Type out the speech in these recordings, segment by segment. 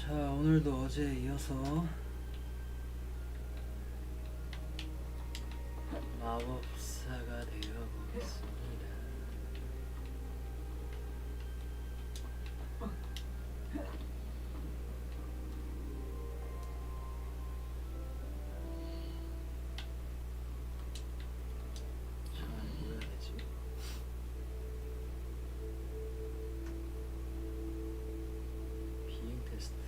자, 오늘도 어제에 이어서 마법사가 되어보겠습니다. 자, 뭐 해야 되지? 비행 테스트.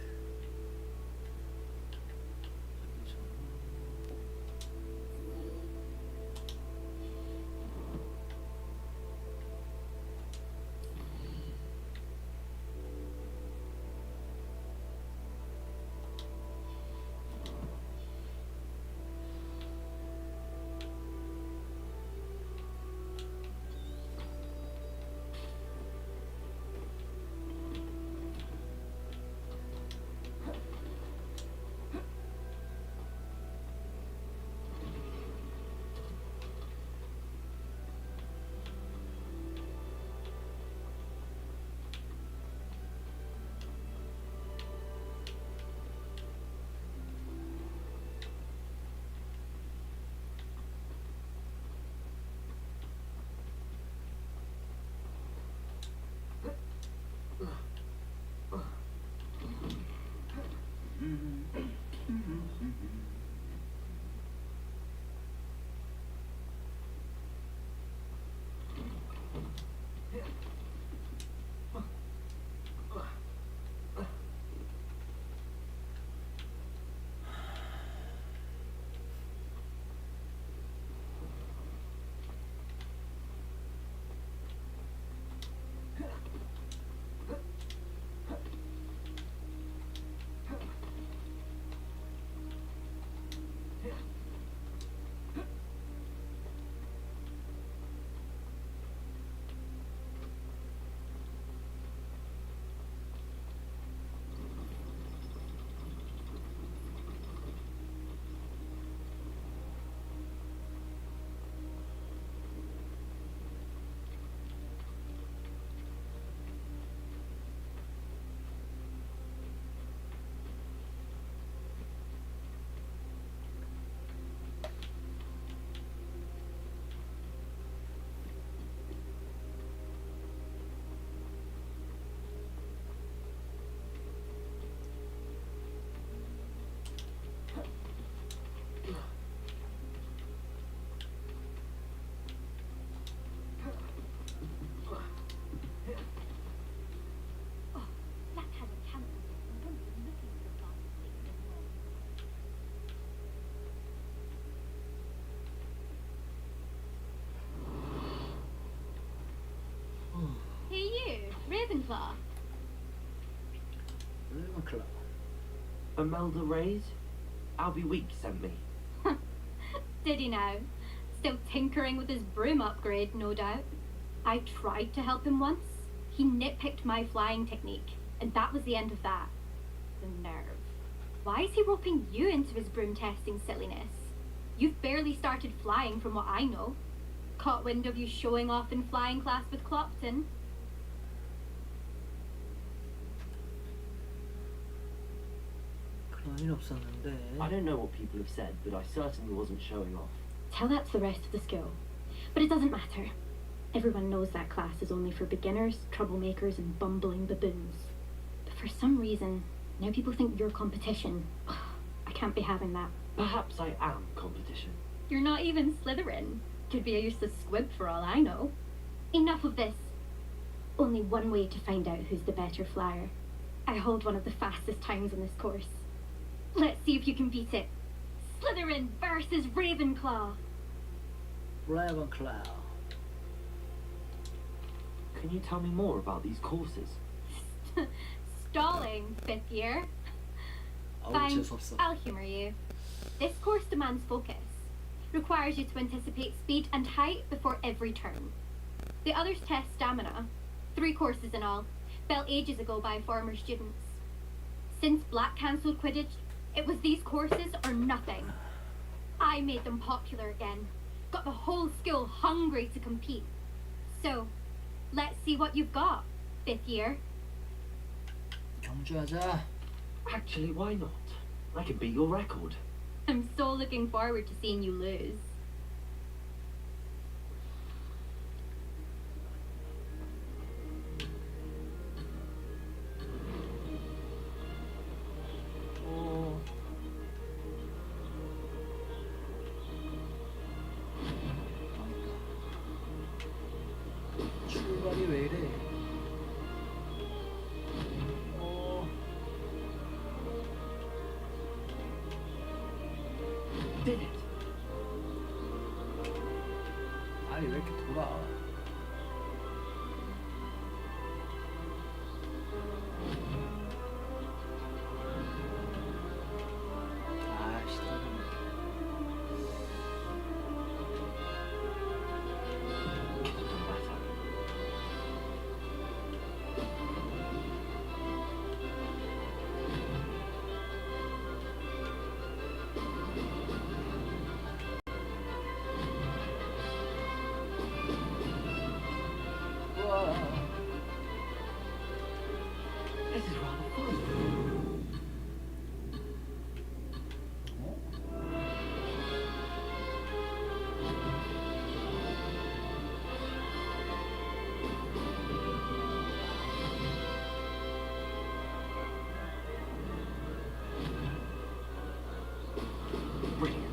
Hey you, Ravenclaw. Ravenclaw. Imelda Reyes? Albie Weeks sent me. Did he now? Still tinkering with his broom upgrade, no doubt. I tried to help him once. He nitpicked my flying technique, and that was the end of that. The nerve. Why is he roping you into his broom testing silliness? You've barely started flying from what I know. Caught wind of you showing off in flying class with Clopton. 그런 일 없었는데. I don't know what people have said, but I certainly wasn't showing off. Tell that to the rest of the school. But it doesn't matter. Everyone knows that class is only for beginners, troublemakers, and bumbling baboons. But for some reason, now people think you're competition. I can't be having that. Perhaps I am competition. You're not even Slytherin. Could be a useless squib for all I know. Enough of this. Only one way to find out who's the better flyer. I hold one of the fastest times on this course. Let's see if you can beat it. Slytherin versus Ravenclaw. Ravenclaw. Can you tell me more about these courses? Stalling, fifth year. 어우, Fine, 재수없어. I'll humour you. This course demands focus. Requires you to anticipate speed and height before every turn. The others test stamina. 3 courses in all, built ages ago by former students. Since Black cancelled Quidditch, it was these courses or nothing. I made them popular again. Got the whole school hungry to compete. So, let's see what you've got, 5th year. 경주하자. Actually, why not? I can beat your record. I'm so looking forward to seeing you lose. 어. 망했다. 출발이 왜 이래? 어. Did it? 아니 왜 이렇게 돌아? 아씨 Could have done better. 우와. This is rather fun. Brilliant.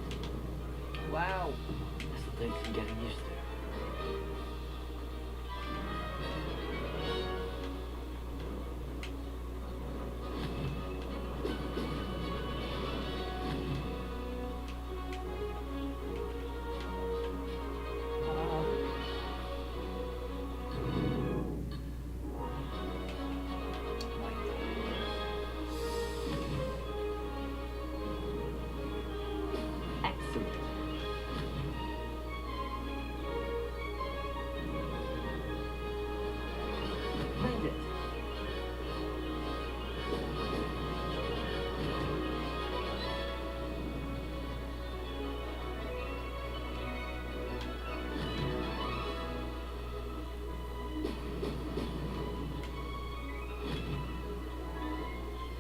와우. This will take some getting used to. 아. Excellent. Made it.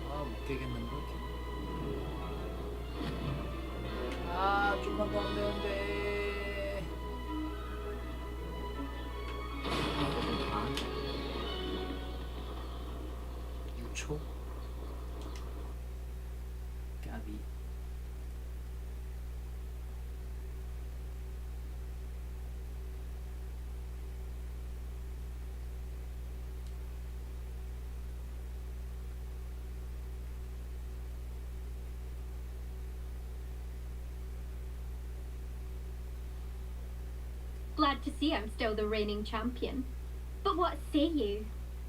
아, 못 깨겠는데. 아, 좀만 더 하면 되는데. Better than planned. 6초. 까비. Glad to see I'm still the reigning champion. But what say you?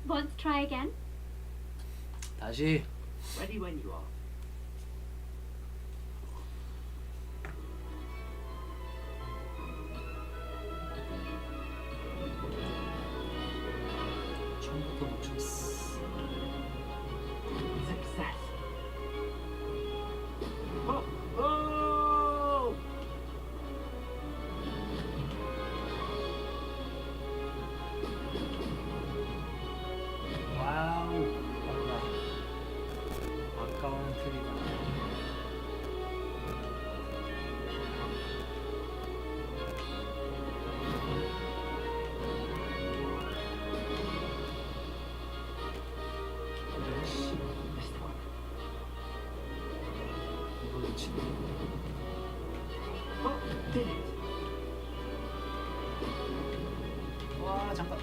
Want to try again? 다시. Ready when you are. 처음부터 놓쳤어. Success. Oh! Oh! 와우. 빠르다. 아까워는 틀리다. 그래, 씨. This time. 이걸 놓치네. Oh, did it? 와, 잠깐.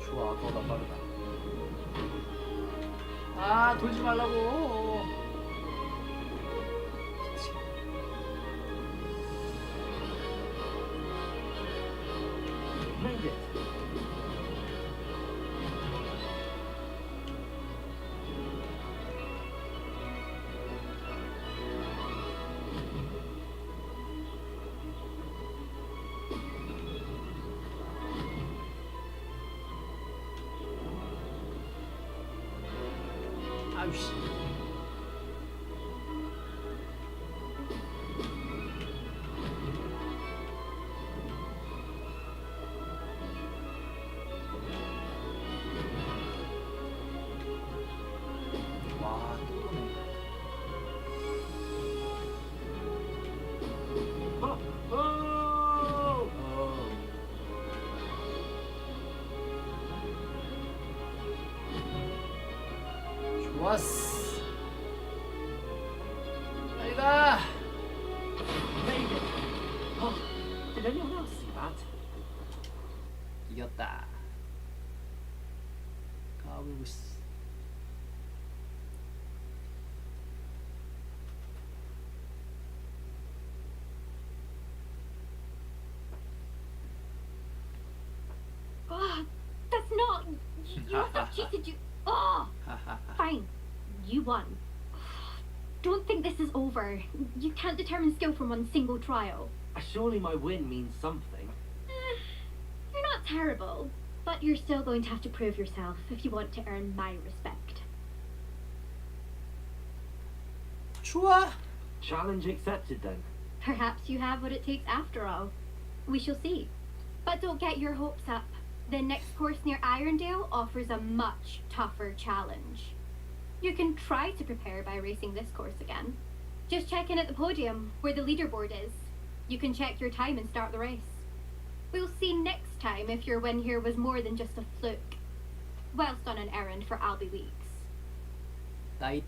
좋아, 더 빠르다. 아, 돌지 말라고. Made it. 좋았어. 빨리 가. Made it. Oh, did anyone else see that? 이겼다. 가보고 있어. Oh, that's not. You must have cheated. You. Oh, fine. You won. Don't think this is over. You can't determine skill from one single trial. Surely my win means something. You're not terrible, but you're still going to have to prove yourself if you want to earn my respect. 좋아. Challenge accepted then. Perhaps you have what it takes after all. We shall see. But don't get your hopes up. The next course near Irondale offers a much tougher challenge. You can try to prepare by racing this course again. Just check in at the podium, where the leaderboard is. You can check your time and start the race. We'll see next time if your win here was more than just a fluke. Whilst on an errand for Albie Weeks. 나이.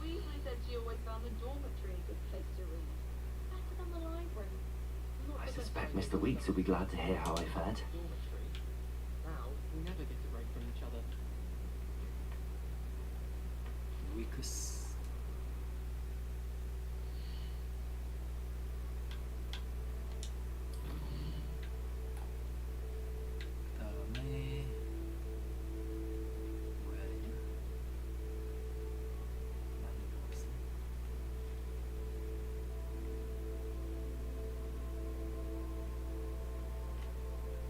Weasley said she always found the dormitory a good place to read. Better than the library. I suspect Mr. Weeks will be glad to hear how I fared. Dormitory. Now, we never get a break from each other. 위크스. 그다음에 뭐 해야 되냐? 많이 먹었어.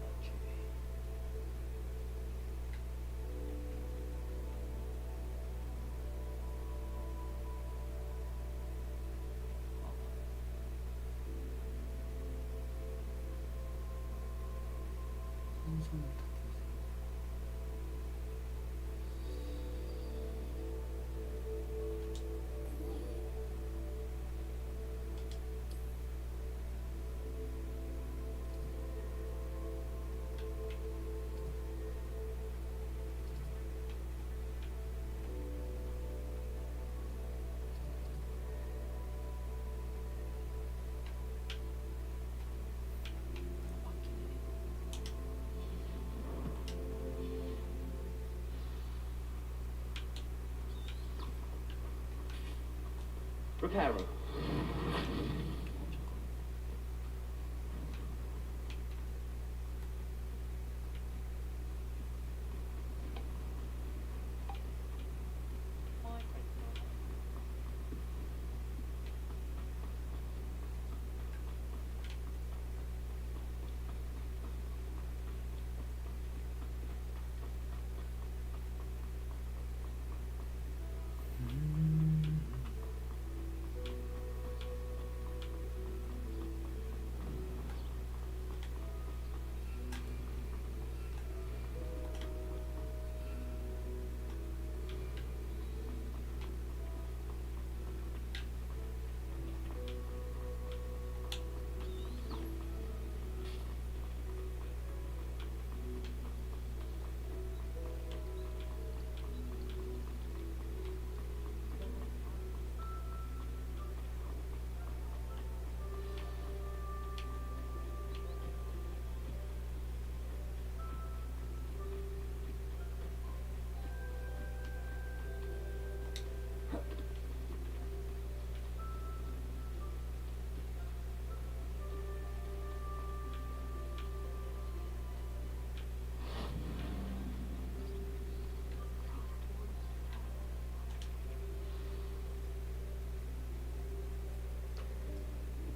나중에. 손을 다 Reparo.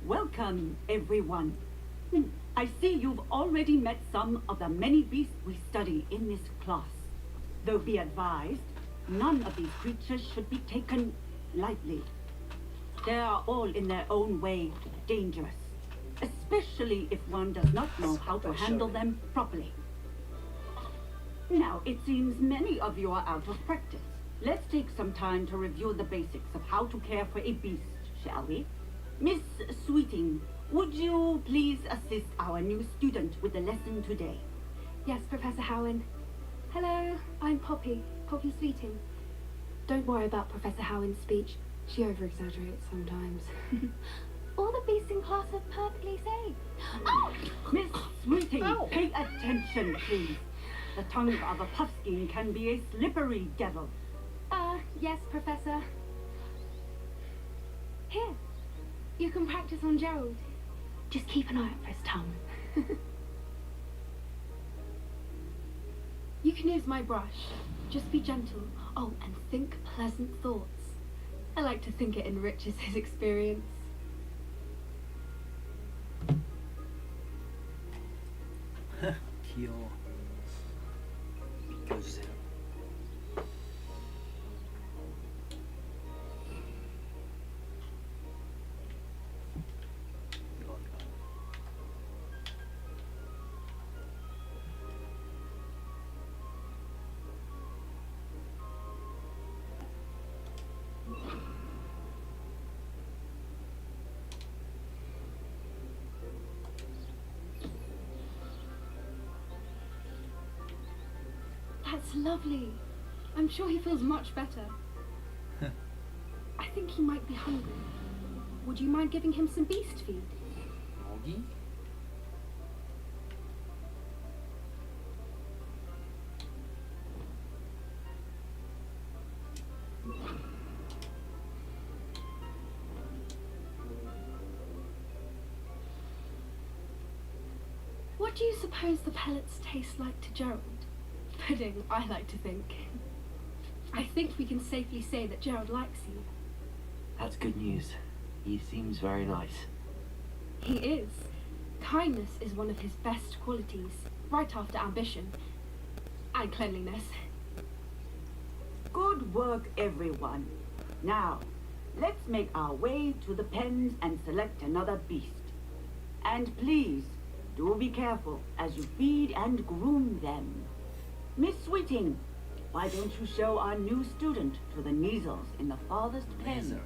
Welcome, everyone. I see you've already met some of the many beasts we study in this class. Though be advised, none of these creatures should be taken lightly. They are all in their own way dangerous, especially if one does not know how to handle them properly. Now, it seems many of you are out of practice. Let's take some time to review the basics of how to care for a beast, shall we? Miss Sweeting, Would you please assist our new student with the lesson today? Yes, Professor Howen. Hello, I'm Poppy Sweeting. Don't worry about Professor Howen's speech. She over-exaggerates sometimes. All the beasts in class are perfectly safe. Oh! Miss Sweeting, pay attention, please. The tongue of a puffskein can be a slippery devil. Yes, Professor. Here, you can practice on Gerald. Just keep an eye out for his tongue. You can use my brush. Just be gentle. Oh, and think pleasant thoughts. I like to think it enriches his experience. 귀여워. 믿겨주세요. 이거 어디가? That's lovely. I'm sure he feels much better. I think he might be hungry. Would you mind giving him some beast feed? 먹이? What do you suppose the pellets taste like to Gerald? Pudding, I like to think. I think we can safely say that Gerald likes you. That's good news. He seems very nice. He is. Kindness is one of his best qualities, right after ambition. And cleanliness. Good work, everyone. Now, let's make our way to the pens and select another beast. And please, do be careful as you feed and groom them. Miss Sweeting, why don't you show our new student to the Neasels in the farthest pen? Laser.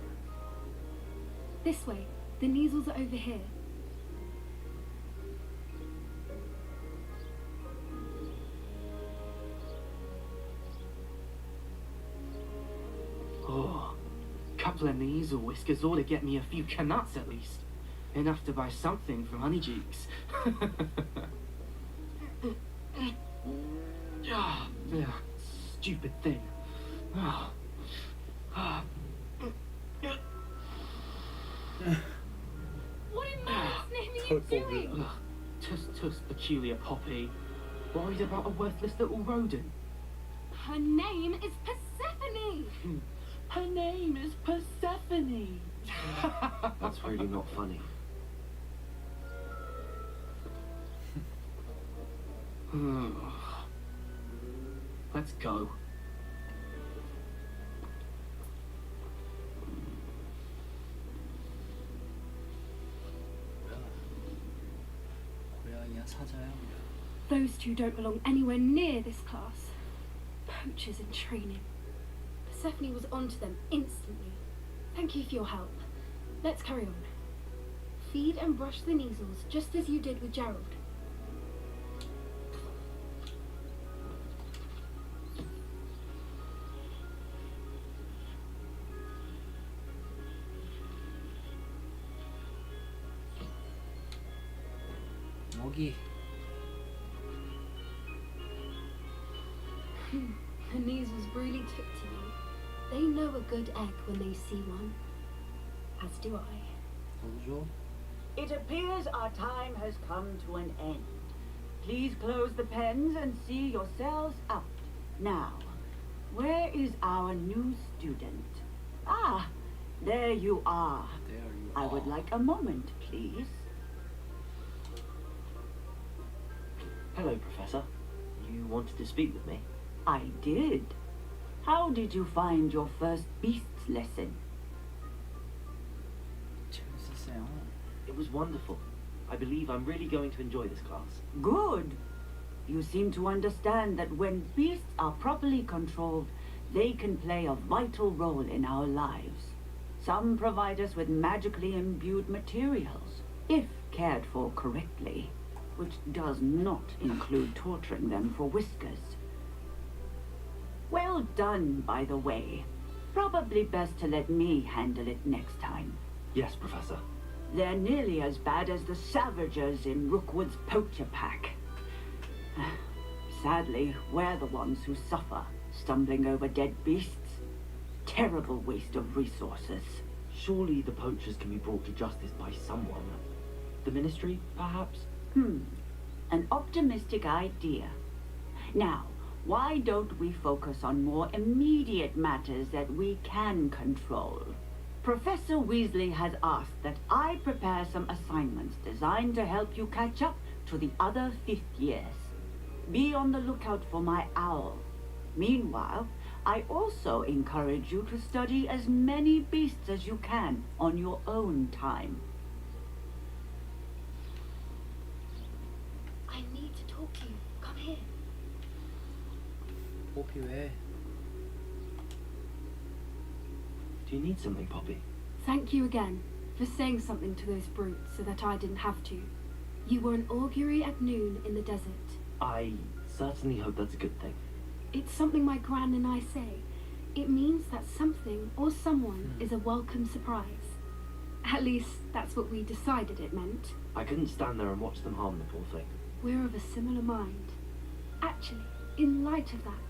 This way. The Neasels are over here. Oh, couple of knees or whiskers ought to get me a few canuts at least. Enough to buy something from Honeycheeks. Ah, yeah, stupid thing. Ah. Ah. What in God's name are you doing? Ugh, Tuss, peculiar Poppy. Worried about a worthless little rodent. Her name is Persephone! Her name is Persephone. That's really not funny. Let's go. 고양이야 사자야 뭐야? Those two don't belong anywhere near this class. Poachers in training. Persephone was onto them instantly. Thank you for your help. Let's carry on. Feed and brush the Neasels just as you did with Gerald. 먹이. The Neasels really took to you. They know a good egg when they see one. As do I. 너도 줘? It appears our time has come to an end. Please close the pens and see yourselves out. Now, where is our new student? Ah, there you are. There you I would are. like a moment, please. Hello, Professor. You wanted to speak with me? I did. How did you find your first beasts lesson? 재밌었어요. It was wonderful. I believe I'm really going to enjoy this class. Good. You seem to understand that when beasts are properly controlled, they can play a vital role in our lives. Some provide us with magically imbued materials, if cared for correctly, which does not include torturing them for whiskers. Well done, by the way. Probably best to let me handle it next time. Yes, Professor. They're nearly as bad as the Savagers in Rookwood's poacher pack. Sadly, we're the ones who suffer, stumbling over dead beasts. Terrible waste of resources. Surely the poachers can be brought to justice by someone. The Ministry, perhaps? An optimistic idea. Now, why don't we focus on more immediate matters that we can control? Professor Weasley has asked that I prepare some assignments designed to help you catch up to the other 5th years. Be on the lookout for my owl. Meanwhile, I also encourage you to study as many beasts as you can on your own time. I need to talk to you. Come here. 뽀피 왜? Do you need something, Poppy? Thank you again for saying something to those brutes so that I didn't have to. You were an augury at noon in the desert. I certainly hope that's a good thing. It's something my gran and I say. It means that something or someone is a welcome surprise. At least that's what we decided it meant. I couldn't stand there and watch them harm the poor thing. We're of a similar mind. Actually, in light of that,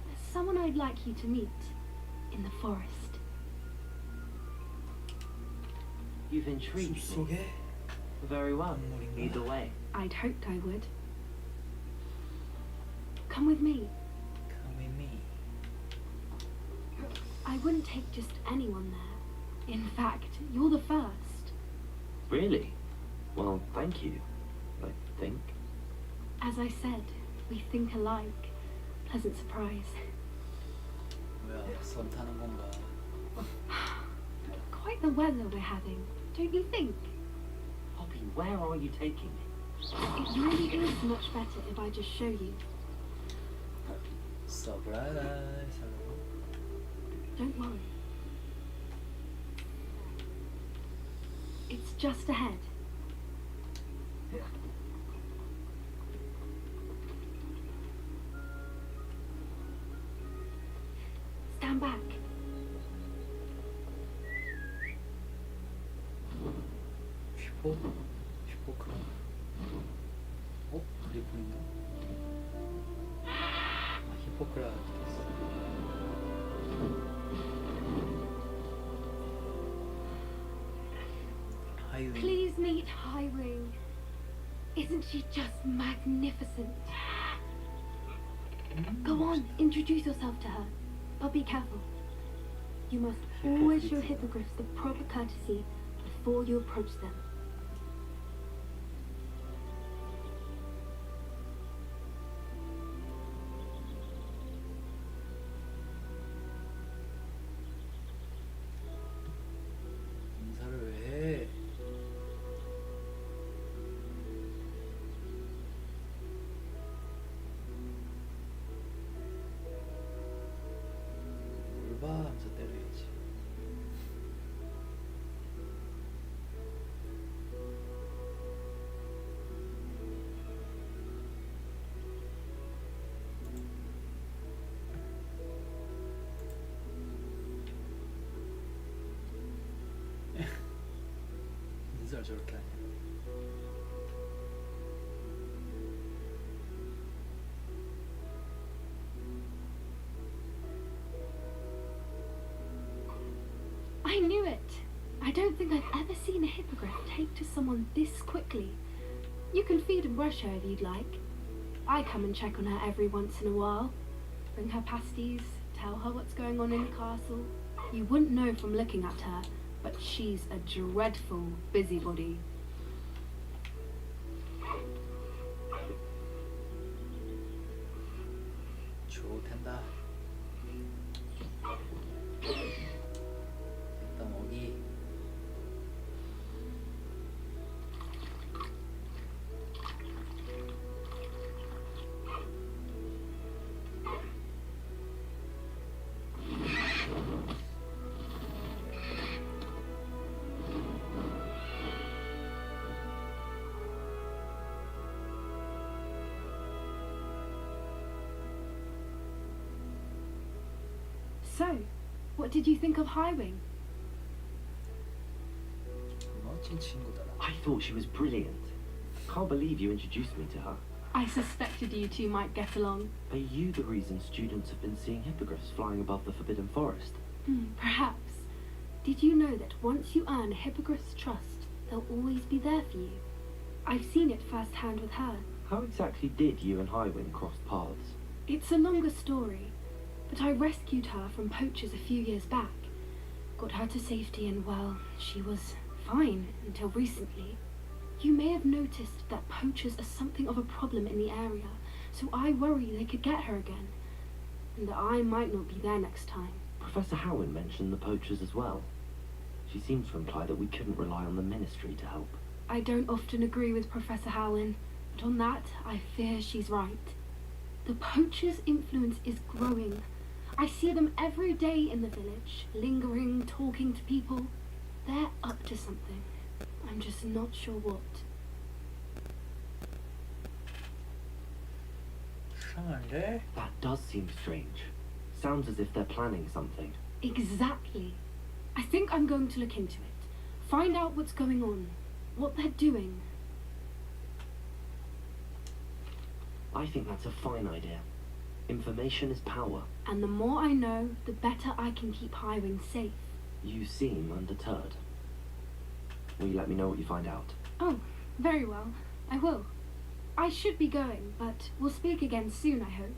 there's someone I'd like you to meet in the forest. You've intrigued me. 숲속에 Very well. 건물인가? Either way. I'd hoped I would. Come with me. Come with me. I wouldn't take just anyone there. In fact, you're the first. Really? Well, thank you. I think. As I said, we think alike. Pleasant surprise. 뭐야, 선 타는 건가? Quite the weather we're having, don't you think? Poppy, where are you taking me? It really is much better if I just show you. 서프라이즈. Don't worry. It's just ahead. Stand back. 휘포크라. 그리프인가? 히포크라 있어. 하이윙. Please meet Highwing. Isn't she just magnificent? Go on, introduce yourself to her. But be careful. You must always show hippogriffs the proper courtesy before you approach them. 인사를 왜 해? 뭘 봐? 하면서 때려야지. 인사를 저렇게 하냐? I knew it. I don't think I've ever seen a hippogriff take to someone this quickly. You can feed and brush her if you'd like. I come and check on her every once in a while. Bring her pasties, tell her what's going on in the castle. You wouldn't know from looking at her, but she's a dreadful busybody. 좋텐다. 일단 먹이. So, what did you think of Highwing? 멋진 친구더라. I thought she was brilliant. Can't believe you introduced me to her. I suspected you two might get along. Are you the reason students have been seeing hippogriffs flying above the Forbidden Forest? Perhaps. Did you know that once you earn Hippogriff's trust, they'll always be there for you? I've seen it firsthand with her. How exactly did you and Highwing cross paths? It's a longer story, but I rescued her from poachers a few years back. Got her to safety and, well, she was fine until recently. You may have noticed that poachers are something of a problem in the area, so I worry they could get her again, and that I might not be there next time. Professor Howin mentioned the poachers as well. She seems to imply that we couldn't rely on the Ministry to help. I don't often agree with Professor Howlin, but on that, I fear she's right. The poachers' influence is growing. I see them every day in the village, lingering, talking to people. They're up to something. I'm just not sure what. 이상한데? That does seem strange. Sounds as if they're planning something. Exactly. I think I'm going to look into it. Find out what's going on, what they're doing. I think that's a fine idea. Information is power. And the more I know, the better I can keep Highwing safe. You seem undeterred. Will you let me know what you find out? Oh, very well. I will. I should be going, but we'll speak again soon, I hope.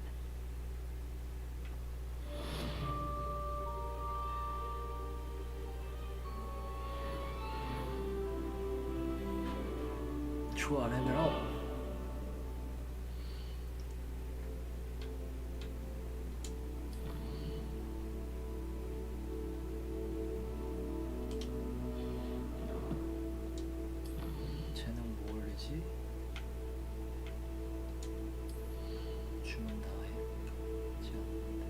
좋아하면 쟤는 뭘 해지? 주문 다 했지 않는데.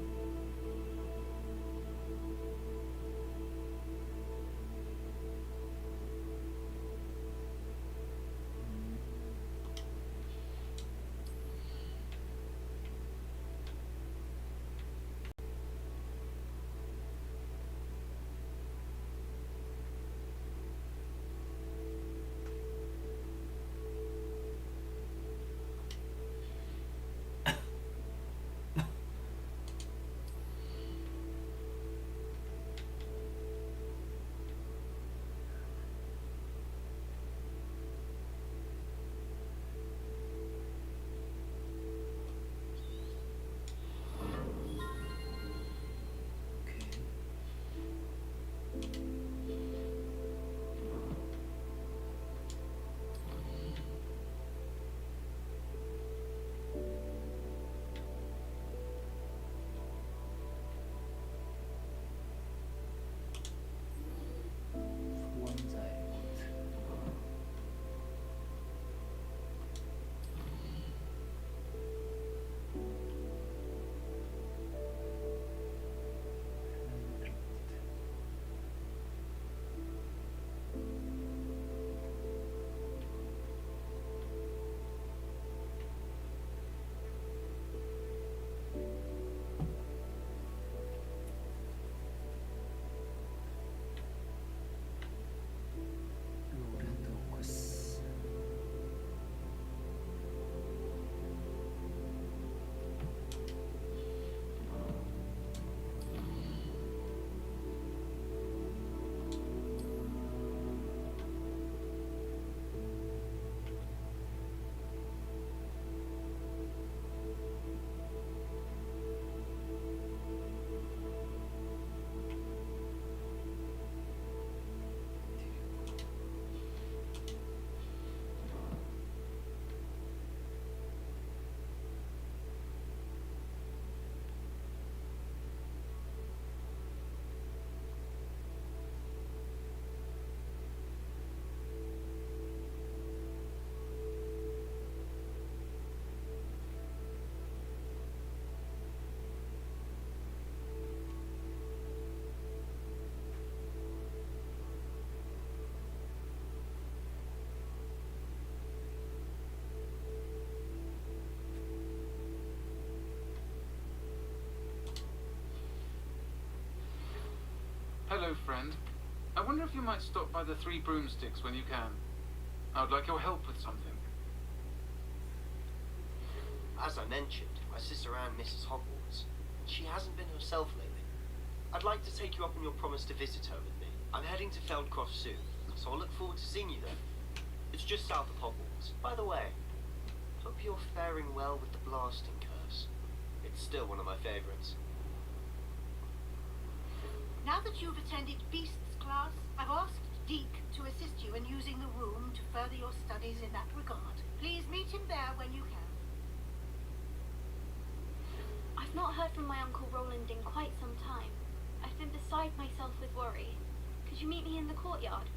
Hello, friend. I wonder if you might stop by the Three Broomsticks when you can. I would like your help with something. As I mentioned, my sister Anne misses Hogwarts. She hasn't been herself lately. I'd like to take you up on your promise to visit her with me. I'm heading to Feldcroft soon, so I'll look forward to seeing you there. It's just south of Hogwarts. By the way, hope you're faring well with the blasting curse. It's still one of my favorites. Now that you've attended Beasts class, I've asked Deke to assist you in using the room to further your studies in that regard. Please meet him there when you can. I've not heard from my Uncle Roland in quite some time. I've been beside myself with worry. Could you meet me in the courtyard?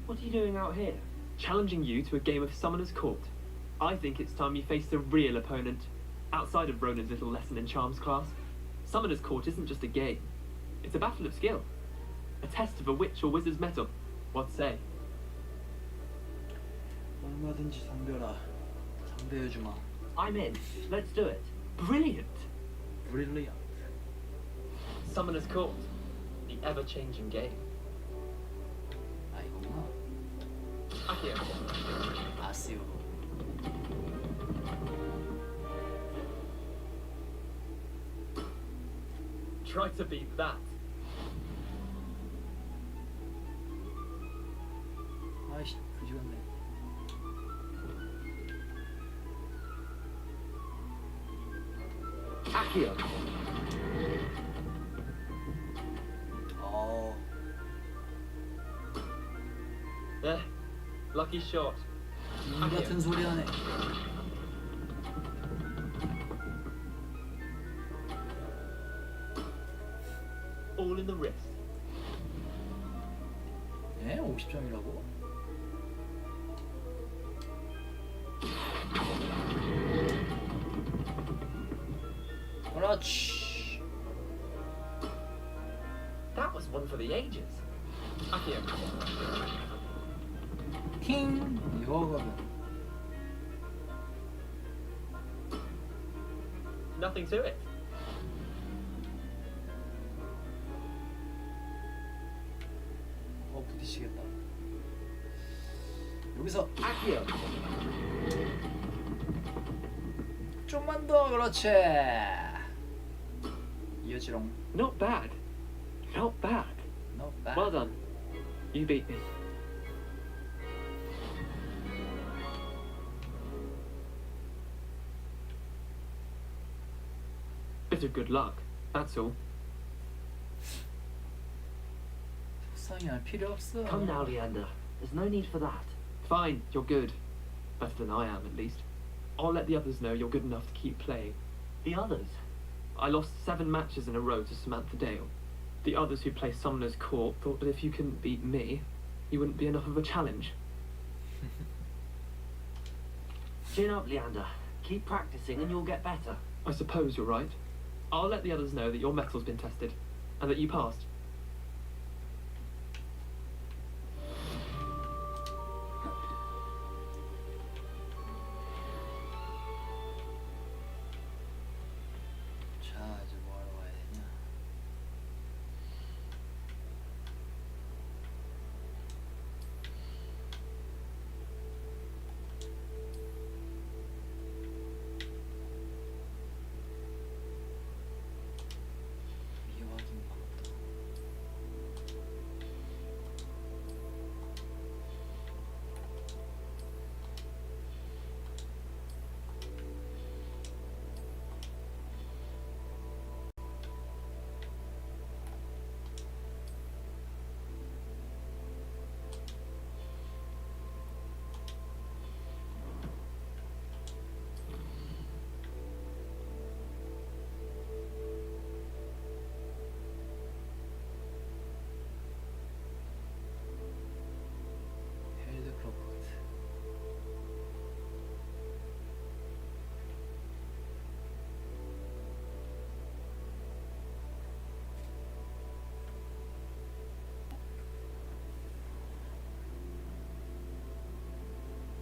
What are you doing out here? Challenging you to a game of Summoner's Court. I think it's time you face the real opponent, outside of Ronan's little lesson in charms class. Summoner's Court isn't just a game. It's a battle of skill. A test of a witch or wizard's mettle. What say? 얼마든지 덤벼라. 상대해주마. I'm in. Let's do it. Brilliant! Brilliant. Summoner's Court. The ever-changing game. 아 이거구나. Akio. 아시오. Try to beat that. 아이씨 그지 같네. Akio. 어. Eh, lucky shot. 같은 소리 하네. All in the wrist. 예? 50점이라고? 그렇지. That was one for the ages. Akio. 킹 이거거든. Nothing to it. 부딪히겠다. 여기서 Akio. 좀만 더. 그렇지. 이어지롱. Not bad. Not bad. Not bad. Well done. You beat me. Bit of good luck, that's all. 속상해할 필요 없어. Come now, Leander. There's no need for that. Fine, you're good. Better than I am, at least. I'll let the others know you're good enough to keep playing. The others? I lost 7 matches in a row to Samantha Dale. The others who play Summoner's Court thought that if you couldn't beat me, you wouldn't be enough of a challenge. Chin up, Leander. Keep practicing and you'll get better. I suppose you're right. I'll let the others know that your metal's been tested, and that you passed. 자 이제 뭐 하러 가야 되냐. 미확인 방도. 헬드 크로포트.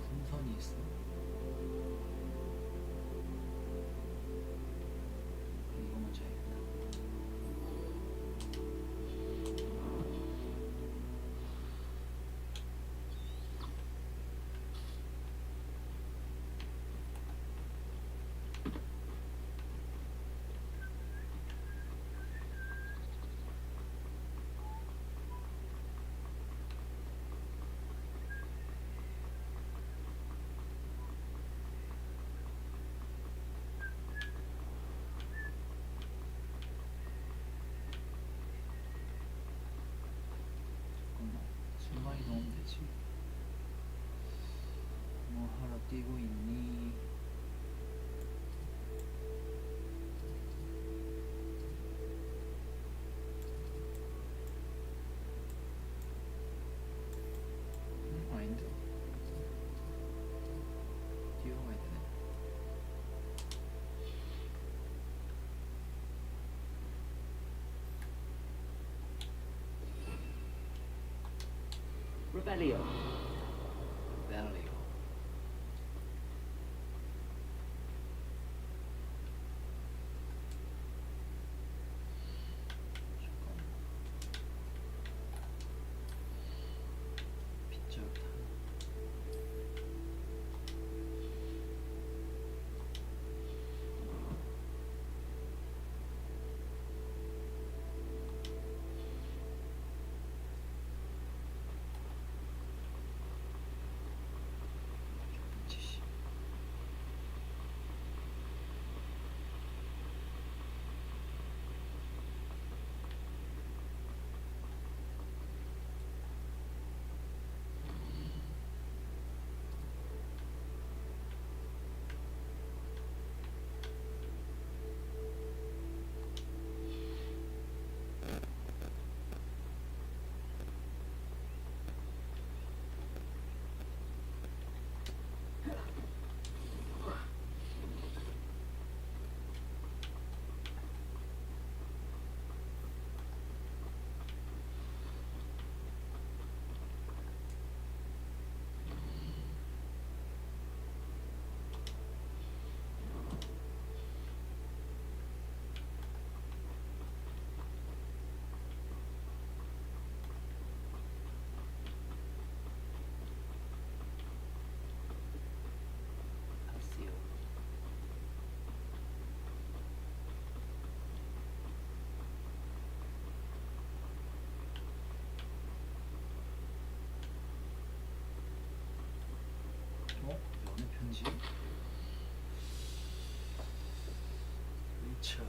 풍선이 있어. 이거 먼저 해야겠다. 잠깐만. 순간이 넣으면 되지. 뭐 하러 뛰어 뛰고 있니? 아닌데. 뛰어가야 되네. Rebellion. 벨리오. 잠깐. 빗자루다. 지시. 하세요. 어느 편지? 리처드.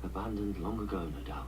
Abandoned long ago, no doubt.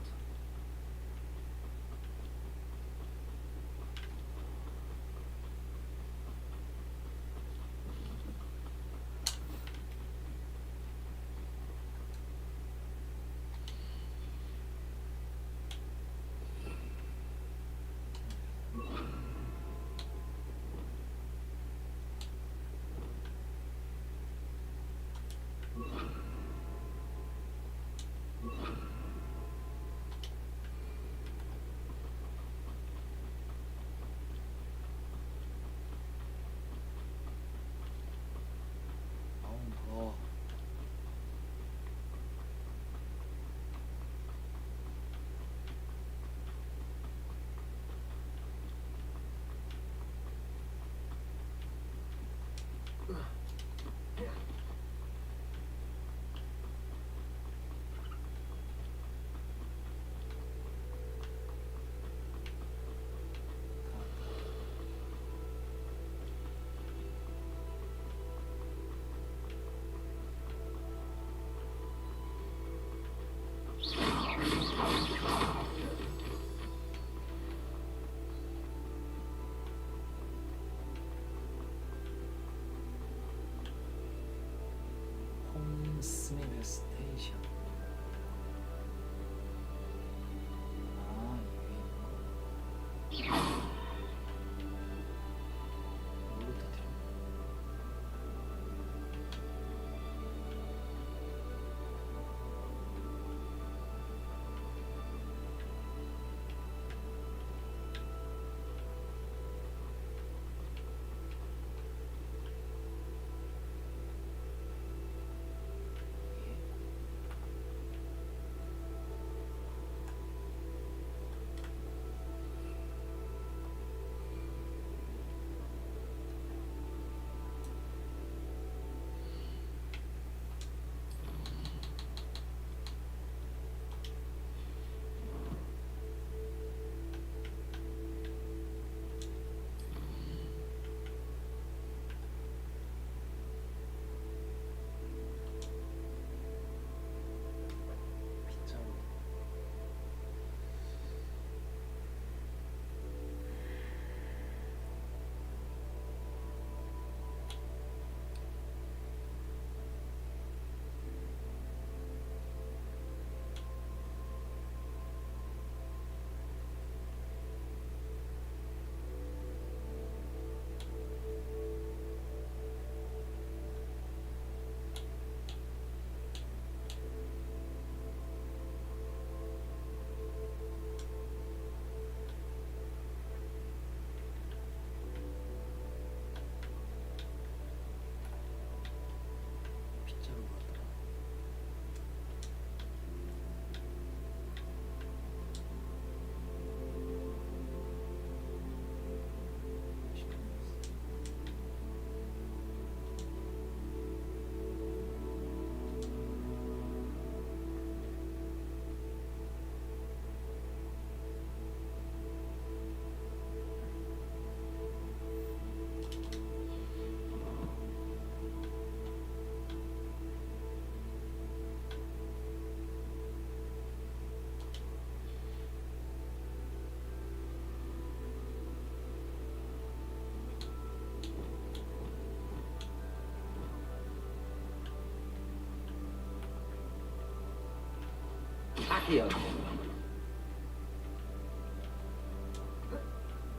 Accio.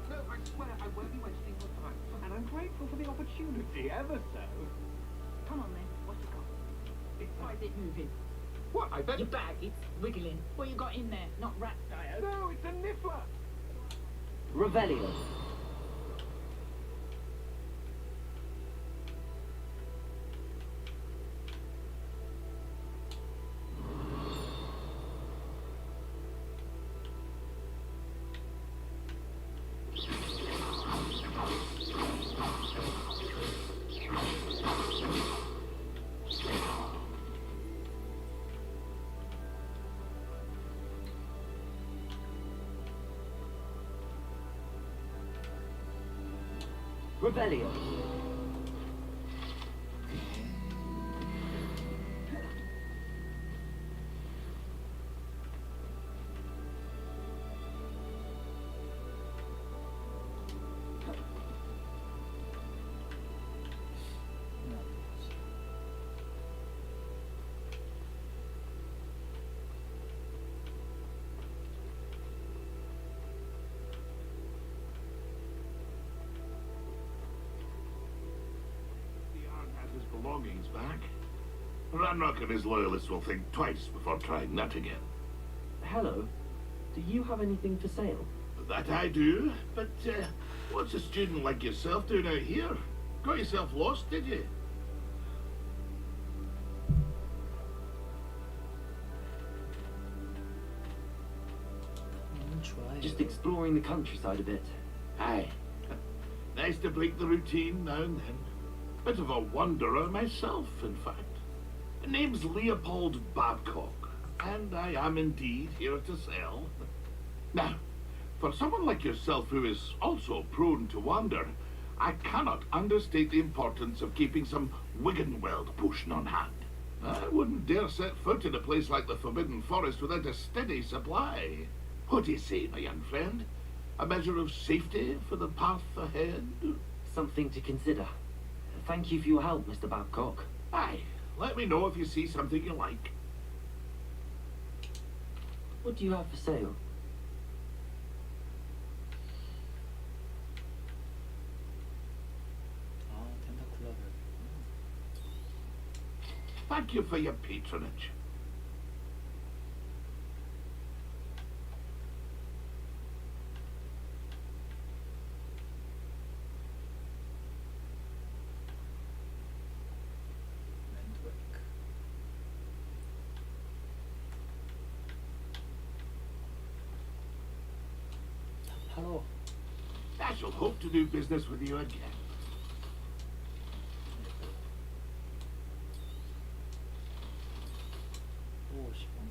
No, I swear I won't be wasting your time. And I'm grateful for the opportunity, ever so. Come on then, what you got? Why is it moving? What, I bet... Your bag, it's wiggling. What you got in there? Not rat diet. No, it's a niffler. Revelio. Revelio. Belongings back. Ranrock and his loyalists will think twice before trying that again. Hello. Do you have anything for sale? That I do, but what's a student like yourself doing out here? Got yourself lost, did you? Just exploring the countryside a bit. Aye. Nice to break the routine now and then. Bit of a wanderer myself, in fact. The name's Leopold Babcock, and I am indeed here to sell. Now, for someone like yourself who is also prone to wander, I cannot understate the importance of keeping some Wiggenweld potion on hand. I wouldn't dare set foot in a place like the Forbidden Forest without a steady supply. What do you say, my young friend? A measure of safety for the path ahead? Something to consider. Thank you for your help, Mr. Babcock. Aye, let me know if you see something you like. What do you have for sale? Thank you for your patronage. Hello. I shall hope to do business with you again. 오, 10번.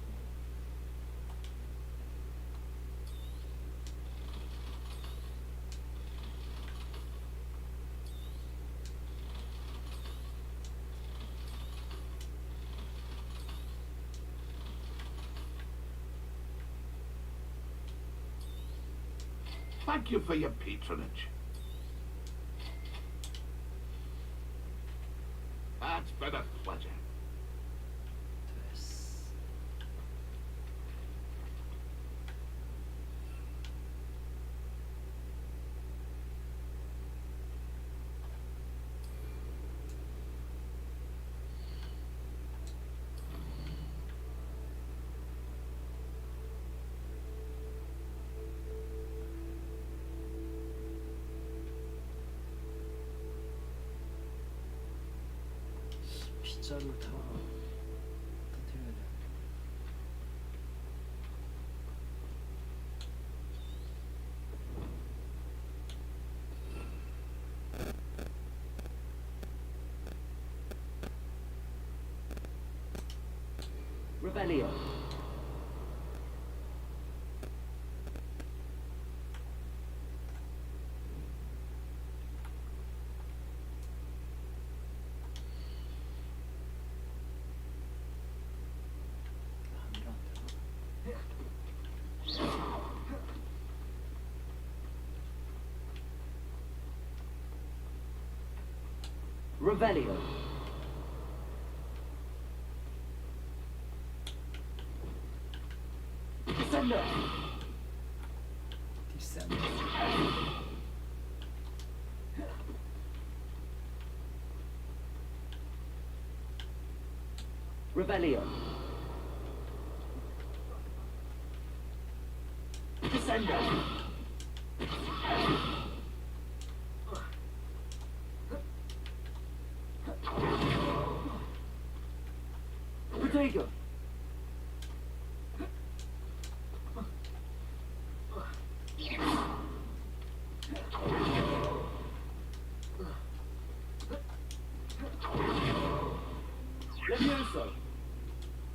Thank you for your patronage. That's been a pleasure. 빗자루를 타고 터뜨려야 돼. Revelio. Revelio. Revelio. Descendo. Protego. Levioso.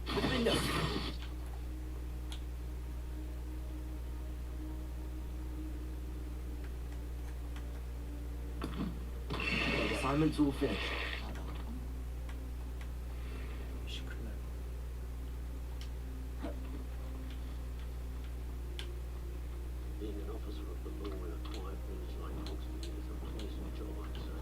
Defendo. The assignment's all finished. Being an officer of the law in a quiet village like Hogsmeade is a pleasant job, I'd say.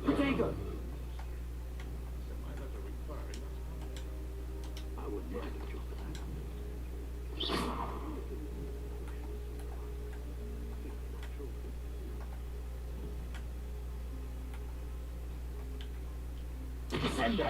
Protego. I wouldn't mind a job at Descendo.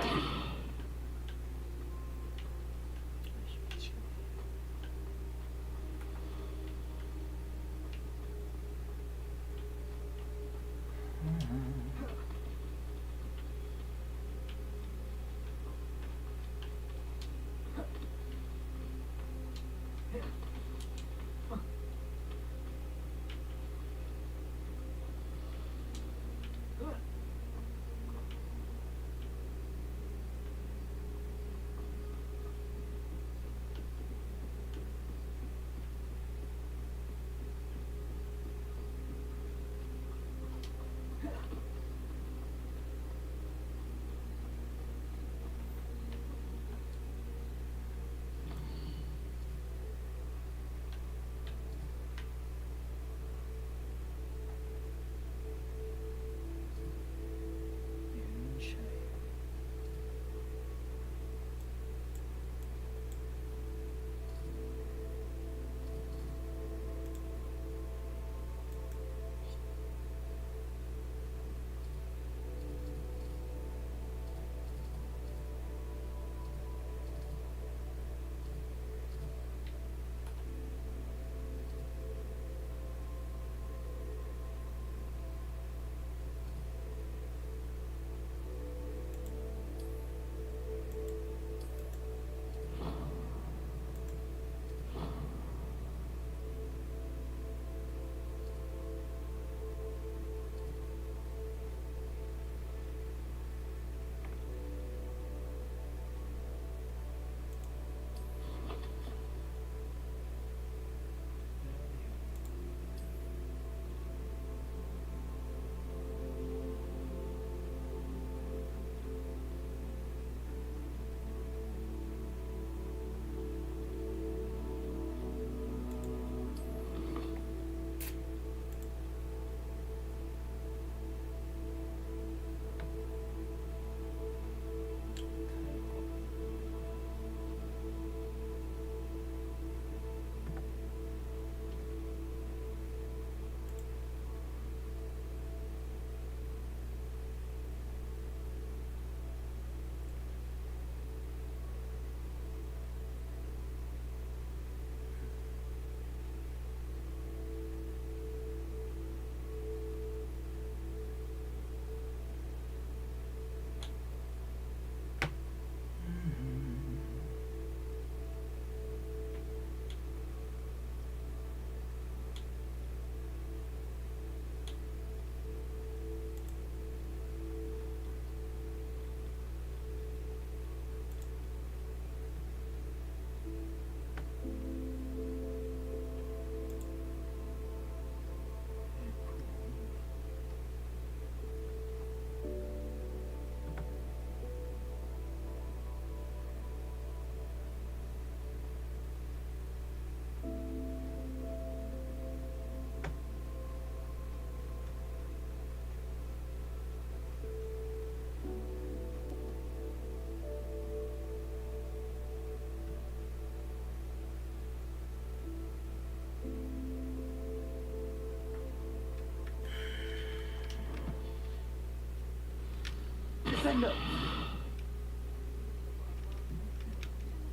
Ascendo.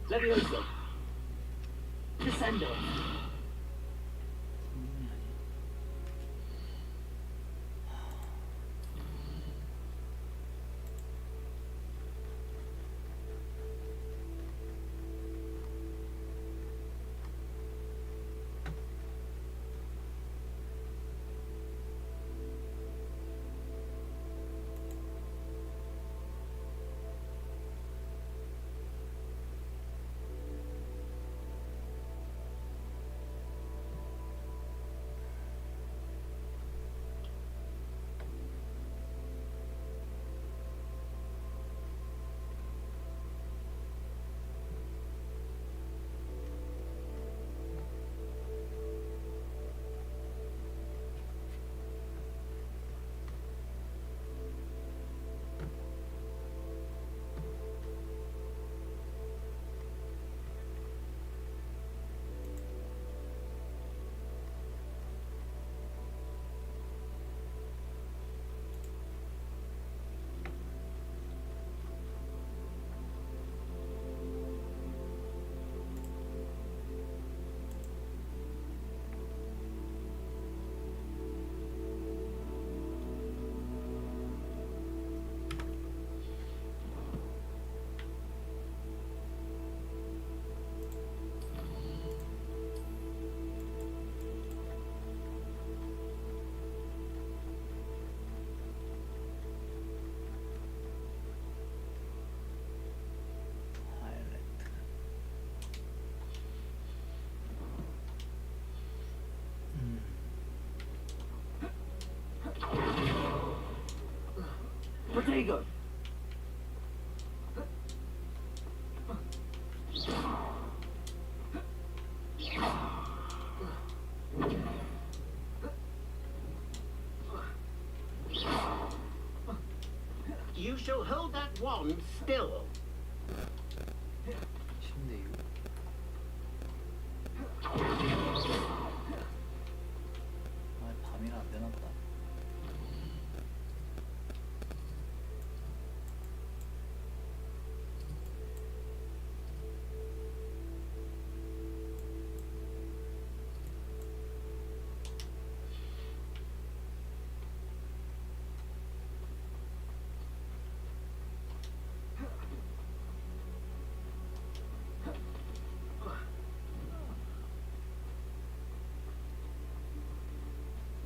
Levioso. Descendo. Protego. You shall hold that wand still. 10대 6. 아, 밤이라 안 되나보다.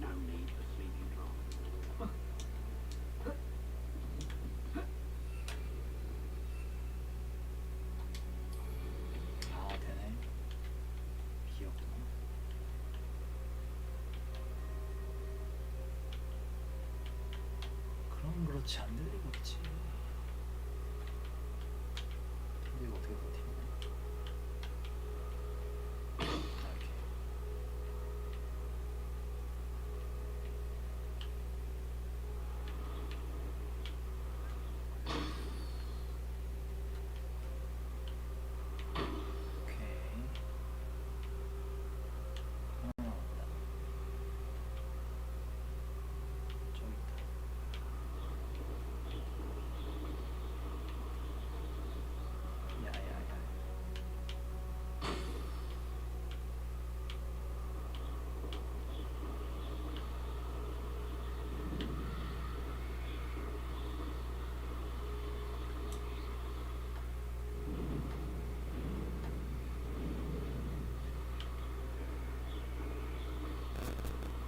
No need for sleeping drop. 아, 되네. 비었구나. 그럼 그렇지 안 될 리가 없지. 근데 이거 어떻게 버티냐?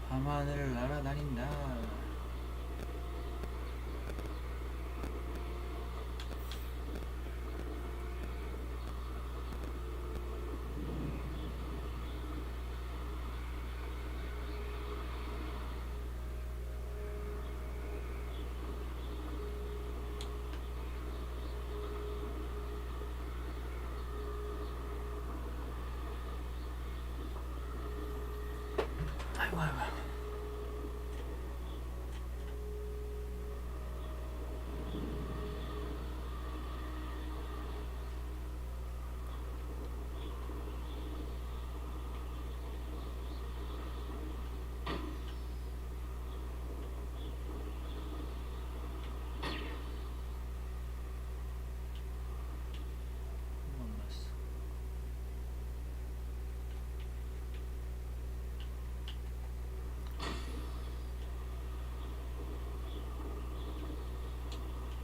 밤하늘을 날아다닌다. 아이고 아이고.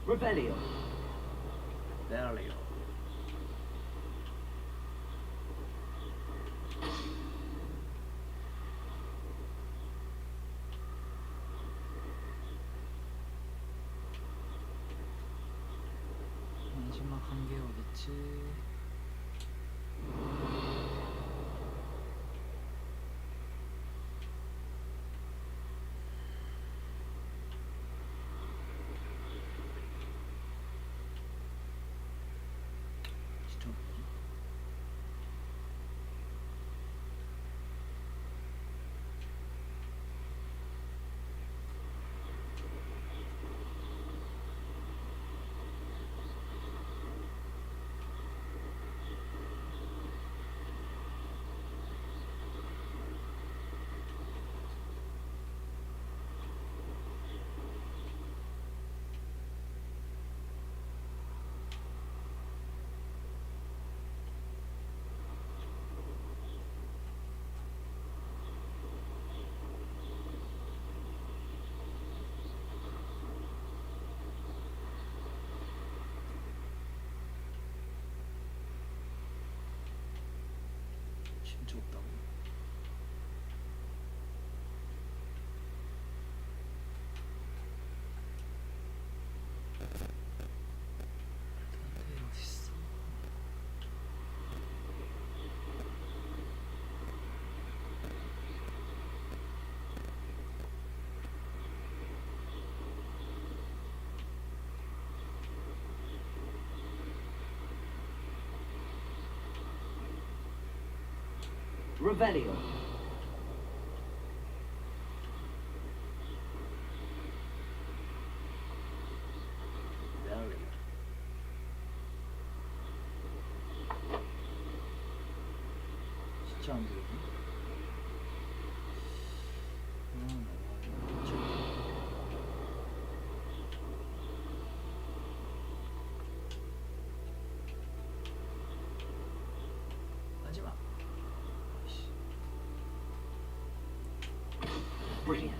Revelio. 벨리오. 마지막 한 개 어딨지? 진짜 없지? 진짜 없다고? 다들 어딨어? Revelio. 벨리오. 진짜 안 되겠네. 마지막. Brilliant.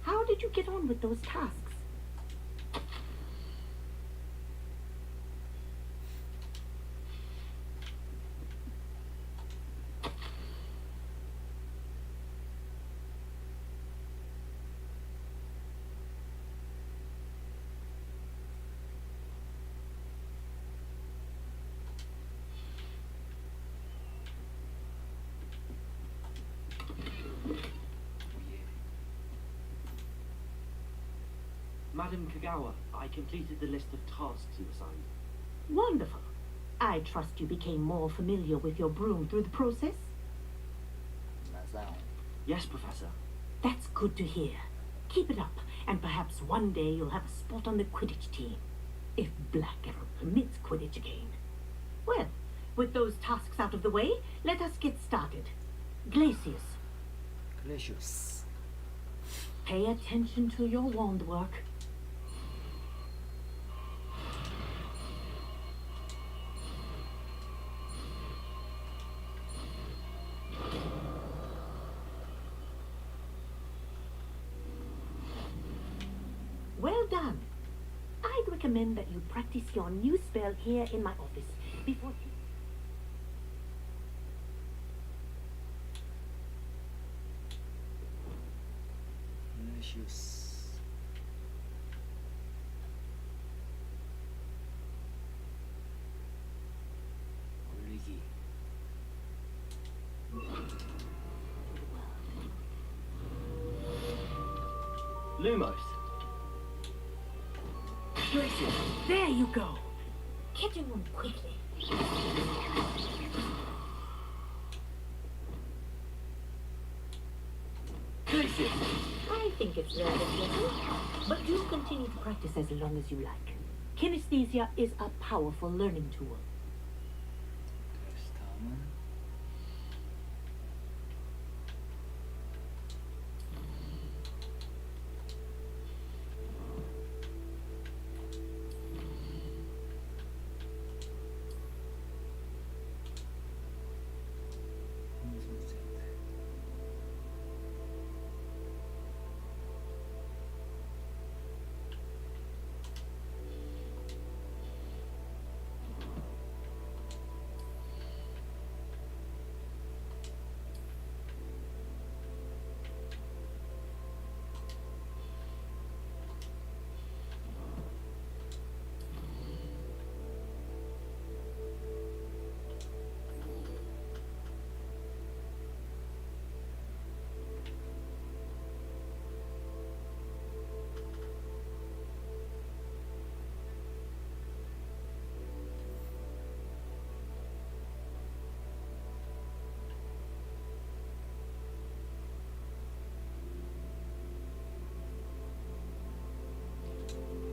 How did you get on with those tasks? Madam Kagawa, I completed the list of tasks you assigned. Wonderful. I trust you became more familiar with your broom through the process? Yes, Professor. That's good to hear. Keep it up, and perhaps one day you'll have a spot on the Quidditch team. If Black ever permits Quidditch again. Well, with those tasks out of the way, let us get started. Glacius. Glacius. Pay attention to your wand work. recommend that you practice your new spell here in my office before... 루시우스. 올리기. Lumos. There you go. Catching them quickly. I think it's rather pleasant, but do continue to practice as long as you like. Kinesthesia is a powerful learning tool. 그래서 다음은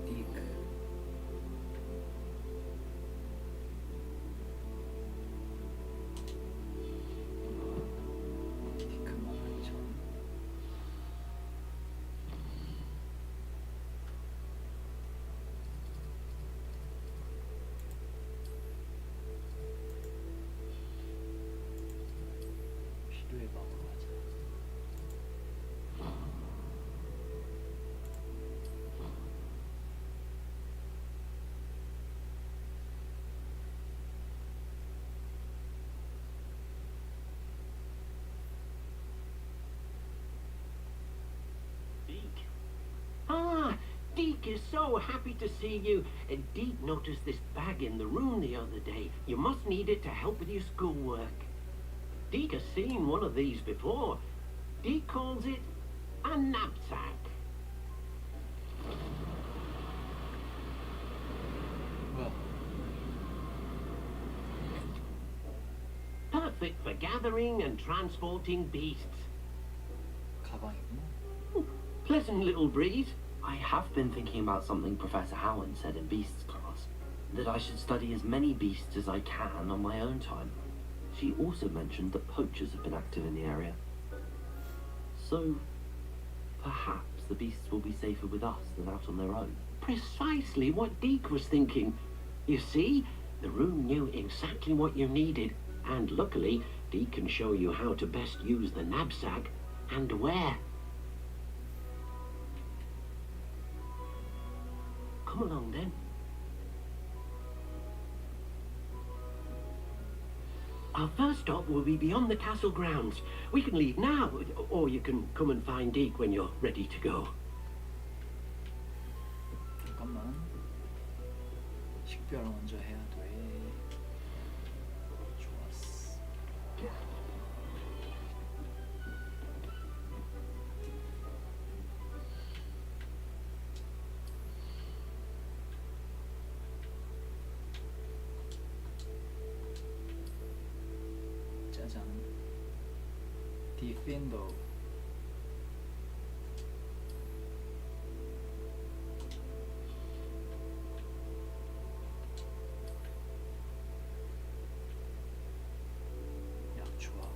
디크. 디크만 하죠. 필요해 막으로 하자. Deke. Ah, Deke is so happy to see you. Deke noticed this bag in the room the other day. You must need it to help with your schoolwork. Deke has seen one of these before. Deke calls it a knapsack. 뭐야? Perfect for gathering and transporting beasts. 가방이구나. Pleasant little breeze. I have been thinking about something Professor Howland said in Beasts class, that I should study as many beasts as I can on my own time. She also mentioned that poachers have been active in the area. So, perhaps the beasts will be safer with us than out on their own. Precisely what Deke was thinking. You see, the room knew exactly what you needed, and luckily, Deke can show you how to best use the knapsack and where. Come along then. Our first stop will be beyond the castle grounds. We can leave now, or you can come and find Deke when you're ready to go. 잠깐만. 식별 먼저 해야 돼. 좋았어. 짜잔. 디펜더. 약 좋아.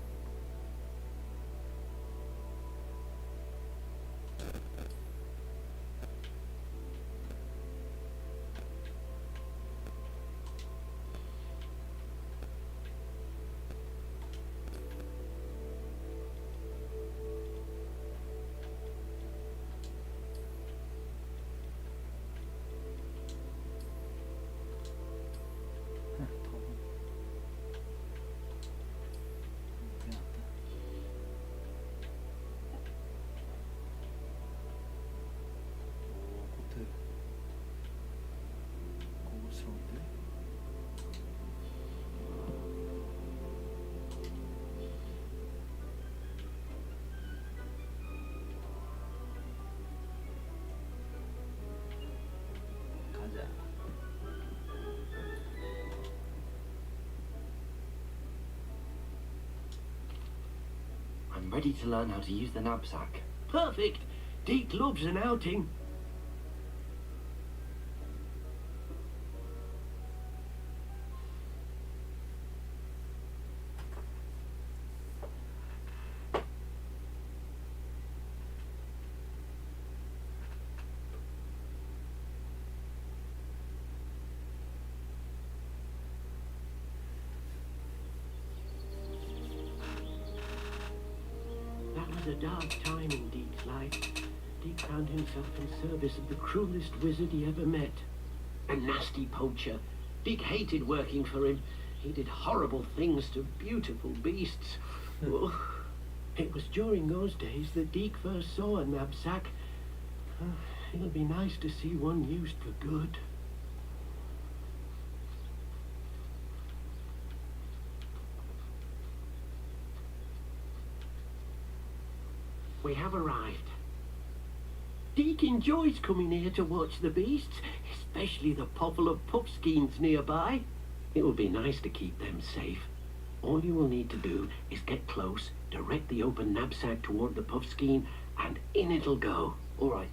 I'm ready to learn how to use the knapsack. Perfect. Deke loves an outing. That was a dark time in Deke's life. Deke found himself in service of the cruelest wizard he ever met. A nasty poacher. Deke hated working for him. He did horrible things to beautiful beasts. Oh, it was during those days that Deke first saw a knapsack. It'll be nice to see one used for good. We have arrived. Deke enjoys coming here to watch the beasts, especially the pottle of puffskeins nearby. It will be nice to keep them safe. All you will need to do is get close, direct the open knapsack toward the puffskein, and in it'll go. All right.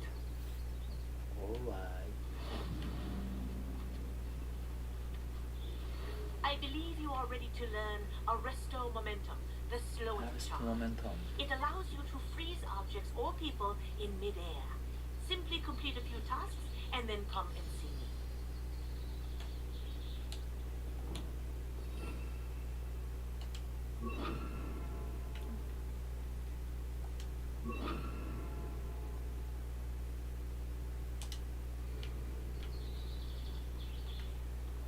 I believe you are ready to learn Arresto Momentum, the slowing charge. momentum. It allows you to freeze objects or people in midair. Simply complete a few tasks and then come and see me.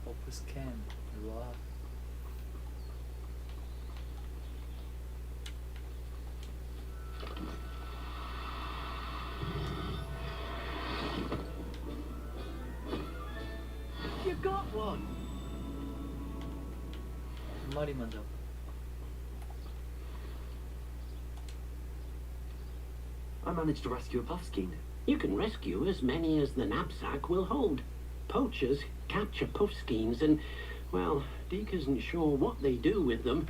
버프 스캔. 일로 와. You got one. 한 마리만 잡아. I managed to rescue a puffskein. You can rescue as many as the knapsack will hold. Poachers capture puffskeins and, well, Deke isn't sure what they do with them.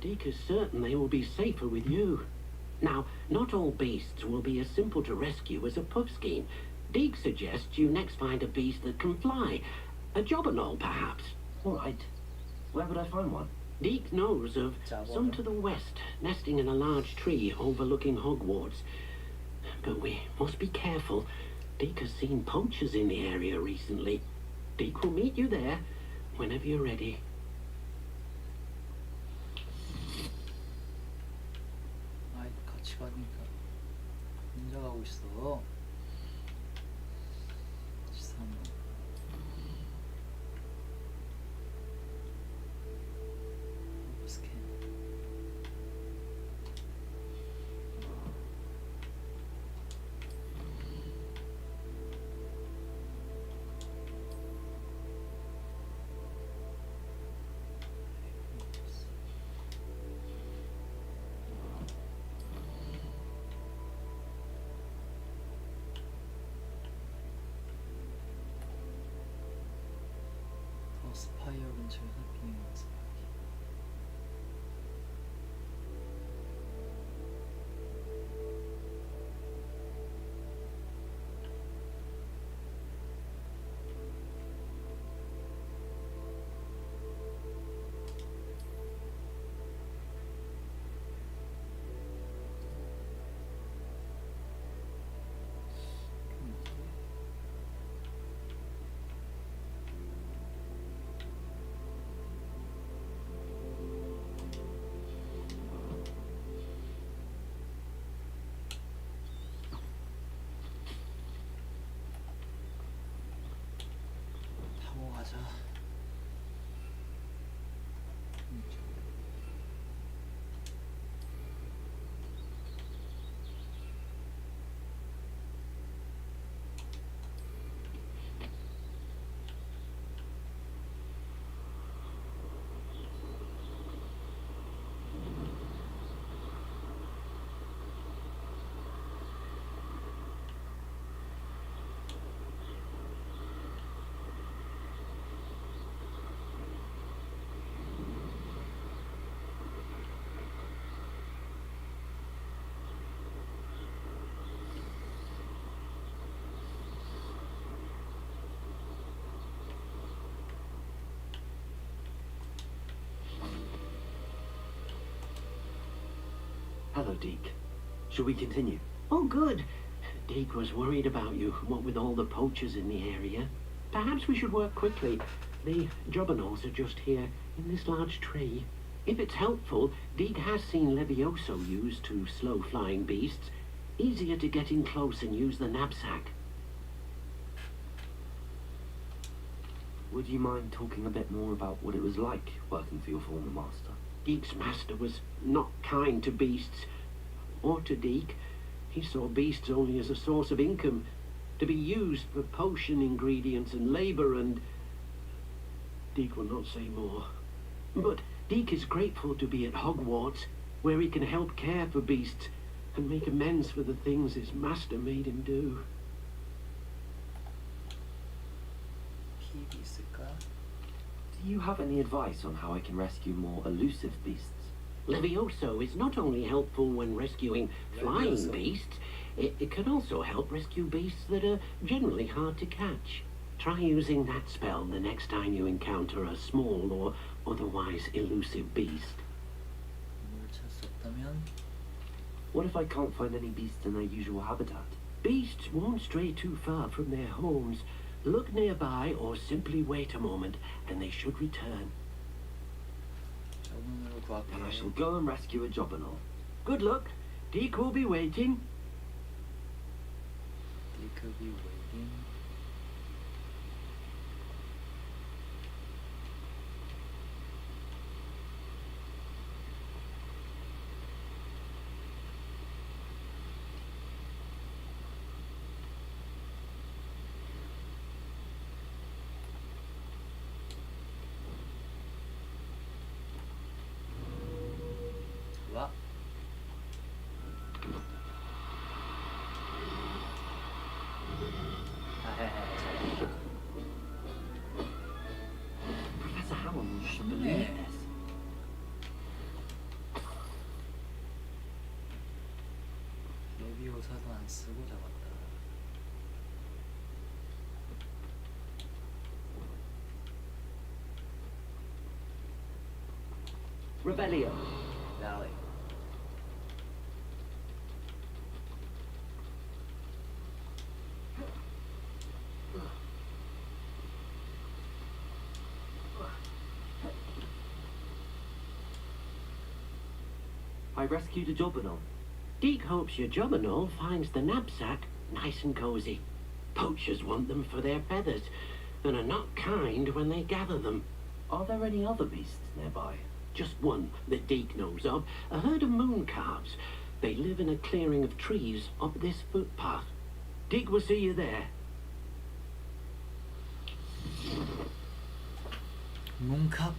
Deke is certain they will be safer with you. Now, not all beasts will be as simple to rescue as a puffskein. Deke suggests you next find a beast that can fly. A jobberknoll, perhaps. All right. Where would I find one? Deke knows of some to the west, nesting in a large tree overlooking Hogwarts. But we must be careful. Deke has seen poachers in the area recently. Deke will meet you there whenever you're ready. 아이, 같이 가니까 혼자 가고 있어. 13번. 스캔. 더 스파이어 근처에 해피닝 연습하기. Hello, Deke. Shall we continue? Oh, good. Deke was worried about you, what with all the poachers in the area. Perhaps we should work quickly. The jobberknolls are just here, in this large tree. If it's helpful, Deke has seen Levioso used to slow flying beasts. Easier to get in close and use the knapsack. Would you mind talking a bit more about what it was like working for your former master? Deke's master was not kind to beasts, or to Deke. He saw beasts only as a source of income, to be used for potion ingredients and labor, and Deke will not say more. But Deke is grateful to be at Hogwarts, where he can help care for beasts and make amends for the things his master made him do. 팁이 있을까? Do you have any advice on how I can rescue more elusive beasts? Levioso is not only helpful when rescuing flying beasts, it can also help rescue beasts that are generally hard to catch. Try using that spell the next time you encounter a small or otherwise elusive beast. 뭘 찾을 수 없다면? What if I can't find any beasts in their usual habitat? Beasts won't stray too far from their homes. Look nearby or simply wait a moment and they should return. 저분으로 구할게. Then I shall go and rescue a jobberknoll. Good luck. Deke will be waiting. He could be waiting. 와. Professor Howard should believe this. 레비오사도 안 쓰고 잡았다. Revelio. Valley. I rescued a jobberknoll. Deke hopes your jobberknoll finds the knapsack nice and cozy. Poachers want them for their feathers and are not kind when they gather them. Are there any other beasts nearby? Just one that Deke knows of, a herd of moon calves. They live in a clearing of trees up this footpath. Deke will see you there. 몽캅.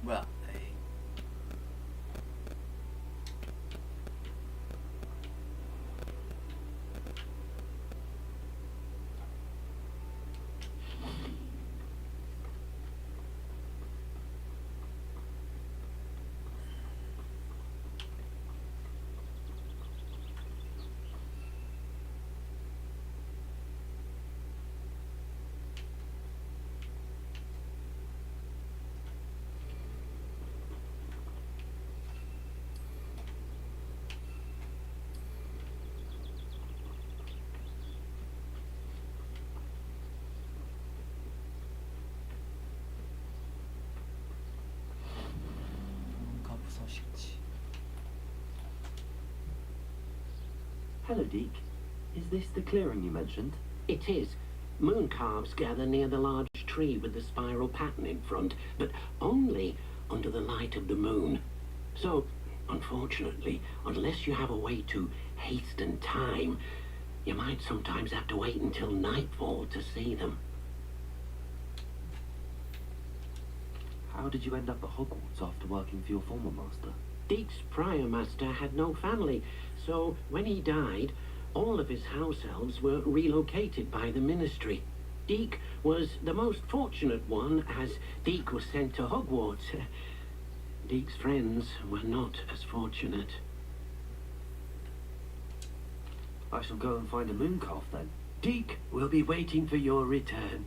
뭐야? 에이. 몽캅 서식지. Hello, Deke. Is this the clearing you mentioned? It is. Moon calves gather near the large tree with the spiral pattern in front, but only under the light of the moon. So, unfortunately, unless you have a way to hasten time, you might sometimes have to wait until nightfall to see them. How did you end up at Hogwarts after working for your former master? Deke's prior master had no family, so when he died, all of his house elves were relocated by the ministry. Deke was the most fortunate one, as Deke was sent to Hogwarts. Deke's friends were not as fortunate. I shall go and find a moon calf then. Deke will be waiting for your return.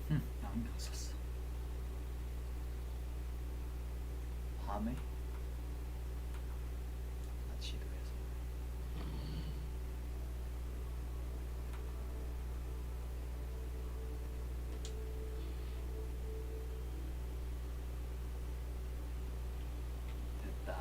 양념 썼어. 밤에 지도에서 됐다.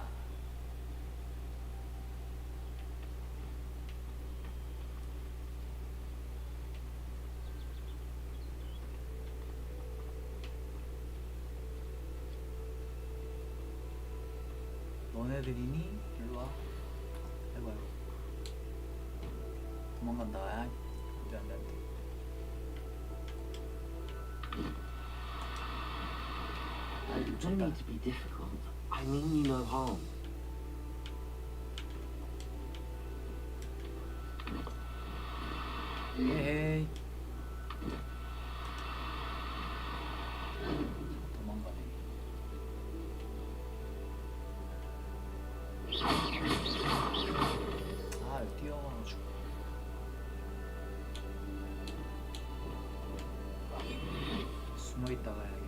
너네들이니? 일로와. 아이고 아이고. 도망간다. 안돼 안돼 안돼. No need to be difficult. I mean you no harm. 에이. 도망가네. 아, 여기 뛰어와가지고. 숨어 있다가 해야겠다.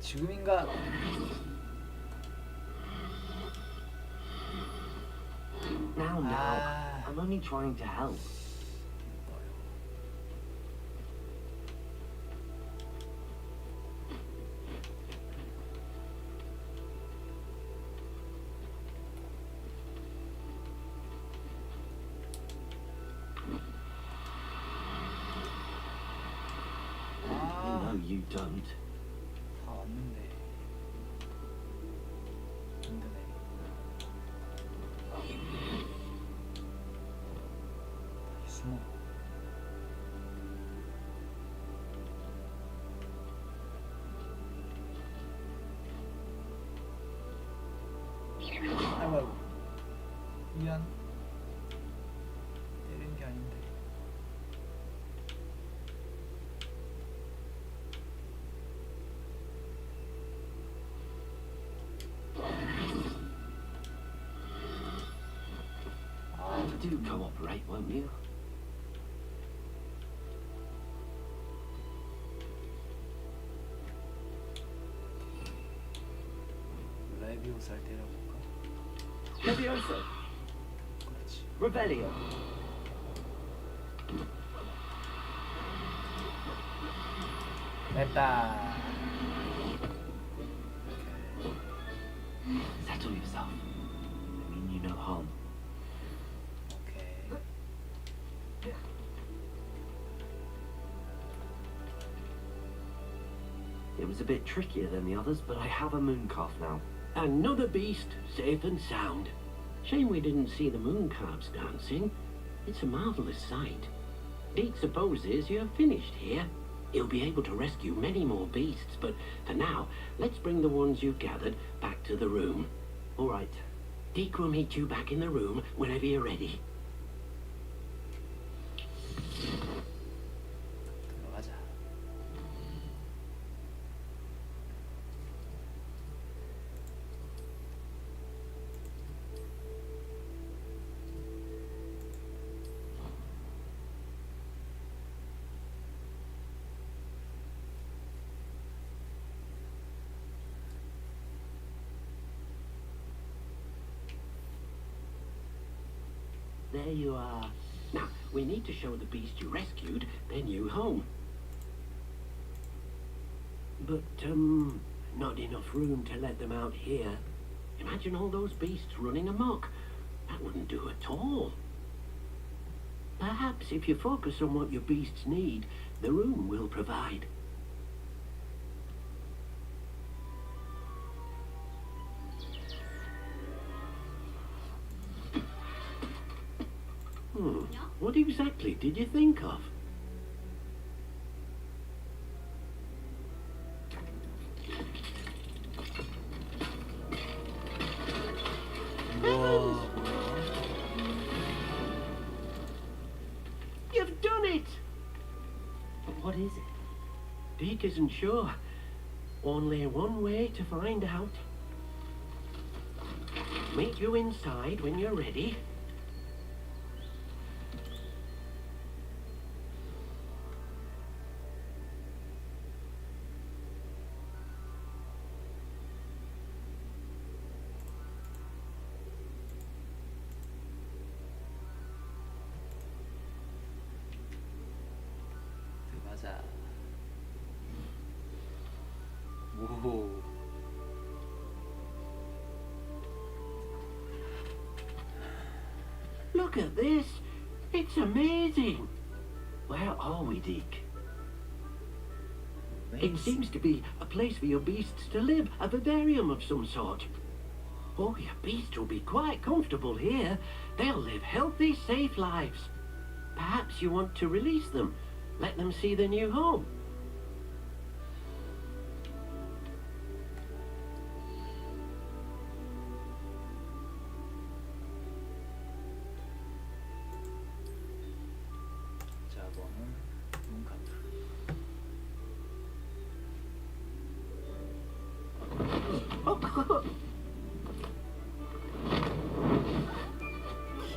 지금인가? Now, I'm only trying to help. No, you don't. 다 왔는데 힘드네. 다시 숨어. 아이고 아이고. 미안. 때린 게 아닌데. Do cooperate, won't you? 레비오사를 때려볼까? Leviosa. 그렇지. Revelio. 됐다. Settle yourself. I mean you no harm. It was a bit trickier than the others, but I have a moon calf now. Another beast, safe and sound. Shame we didn't see the moon calves dancing. It's a marvellous sight. Deke supposes you're finished here. He'll be able to rescue many more beasts, but for now, let's bring the ones you've gathered back to the room. All right. Deke will meet you back in the room whenever you're ready. 들어가자. There you are. Now, we need to show the beast you rescued their new home. But, not enough room to let them out here. Imagine all those beasts running amok. That wouldn't do at all. Perhaps if you focus on what your beasts need, the room will provide. What exactly did you think of? 우와, 뭐야? What is it? Deke isn't sure. Only one way to find out. Meet you inside when you're ready. 들어가자. 오. Look at this. It's amazing. Where are we, Deke? It seems to be a place for your beasts to live, a vivarium of some sort. Oh, your beasts will be quite comfortable here. They'll live healthy, safe lives. Perhaps you want to release them, let them see their new home. 자본은 눈카트.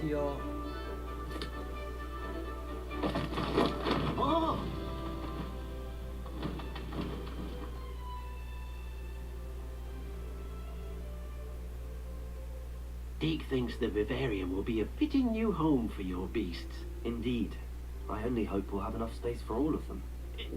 키어. Oh! Deke thinks the vivarium will be a fitting new home for your beasts. Indeed. I only hope we'll have enough space for all of them.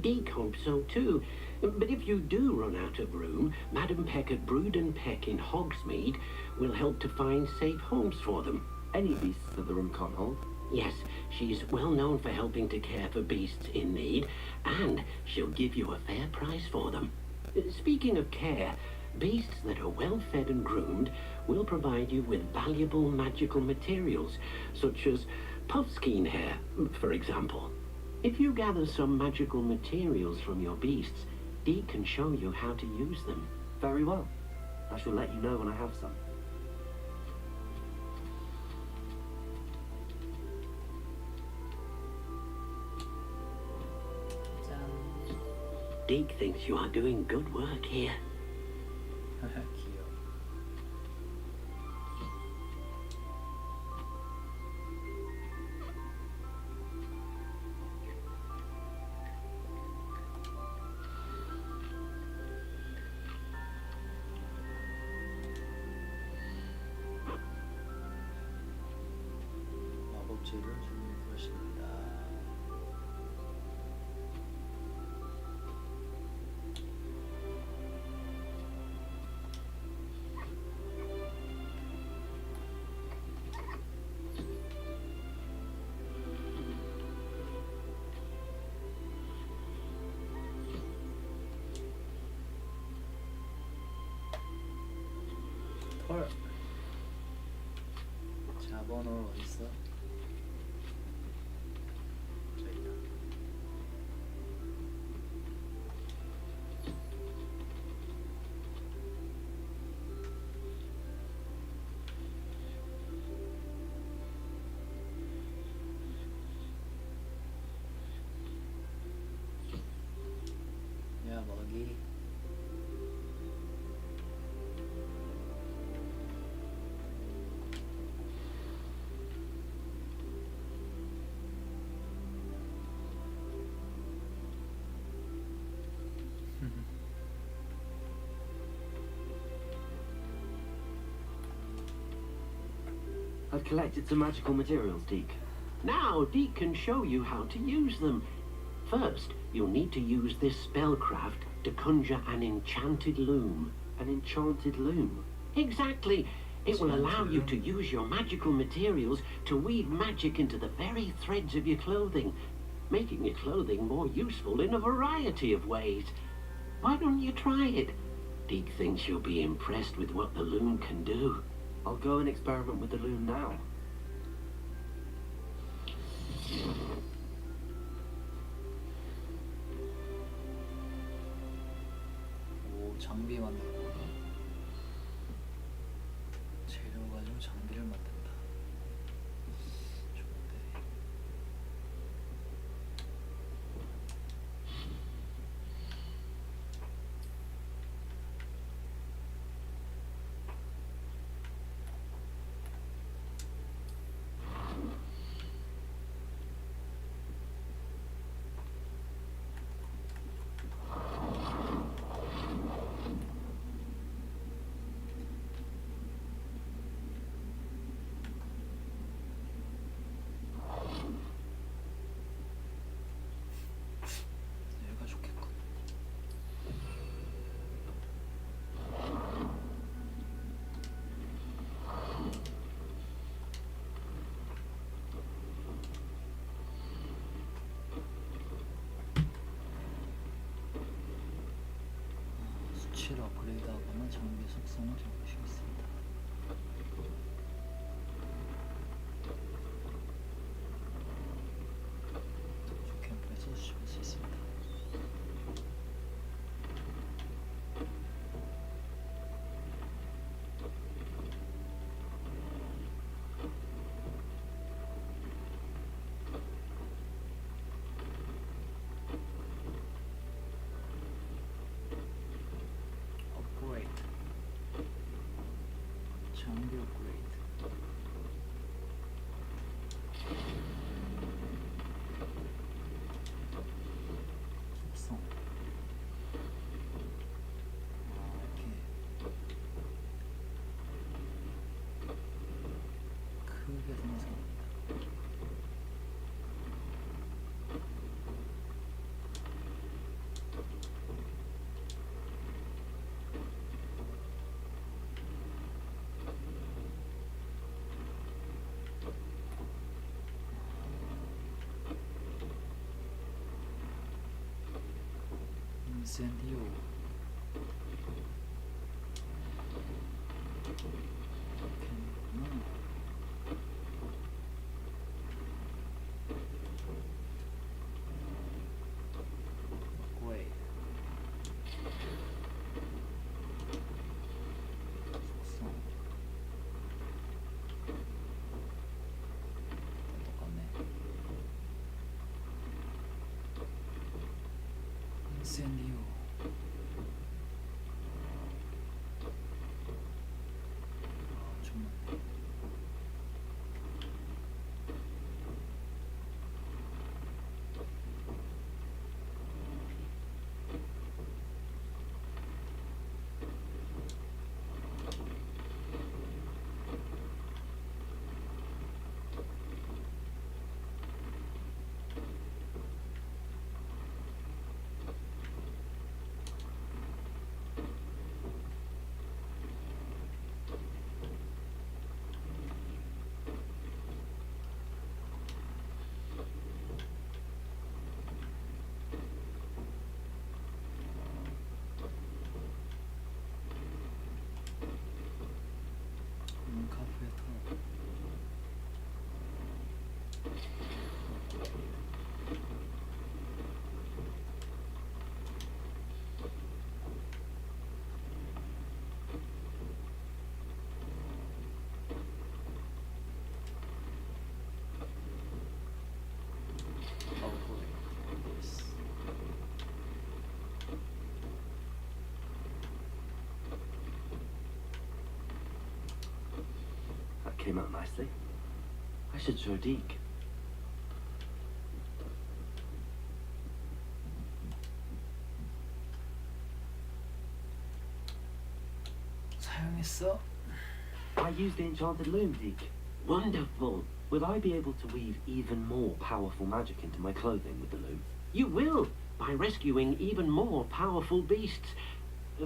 Deke hopes so too. But if you do run out of room, Madam Peck at Brood and Peck in Hogsmeade will help to find safe homes for them. Any beasts that the room can't hold? Yes, she's well known for helping to care for beasts in need, and she'll give you a fair price for them. Speaking of care, beasts that are well fed and groomed will provide you with valuable magical materials, such as puffskein hair, for example. If you gather some magical materials from your beasts, Deke can show you how to use them. Very well. I shall let you know when I have some. Deke thinks you are doing good work here. 귀여워. 마법제를 주는 것입니다. 헐. 자본은 어딨어? 저기 있다. 야, 먹이. I've collected some magical materials, Deke. Now, Deke can show you how to use them. First, you'll need to use this spellcraft to conjure an enchanted loom. An enchanted loom? Exactly. It will allow you to use your magical materials to weave magic into the very threads of your clothing, making your clothing more useful in a variety of ways. Why don't you try it? Deke thinks you'll be impressed with what the loom can do. I'll go and experiment with the loom now. 오, 장비 만드는 거야. 재료 가지고 장비를 만든다. 좋은데. 장비 속성을 적을 수 있습니다. 저 캠프에서 수집할 수 있습니다. 업그레이드. 장비 업그레이드. 속성. 이렇게 크게 생성합니다. 인센디오. 고에 속성 똑같네. 인센디오. 좀 많네. 카페에 타. That came out nicely. I should show Deke. 사용했어? I used the enchanted loom, Deke. Wonderful. Will I be able to weave even more powerful magic into my clothing with the loom? You will, by rescuing even more powerful beasts.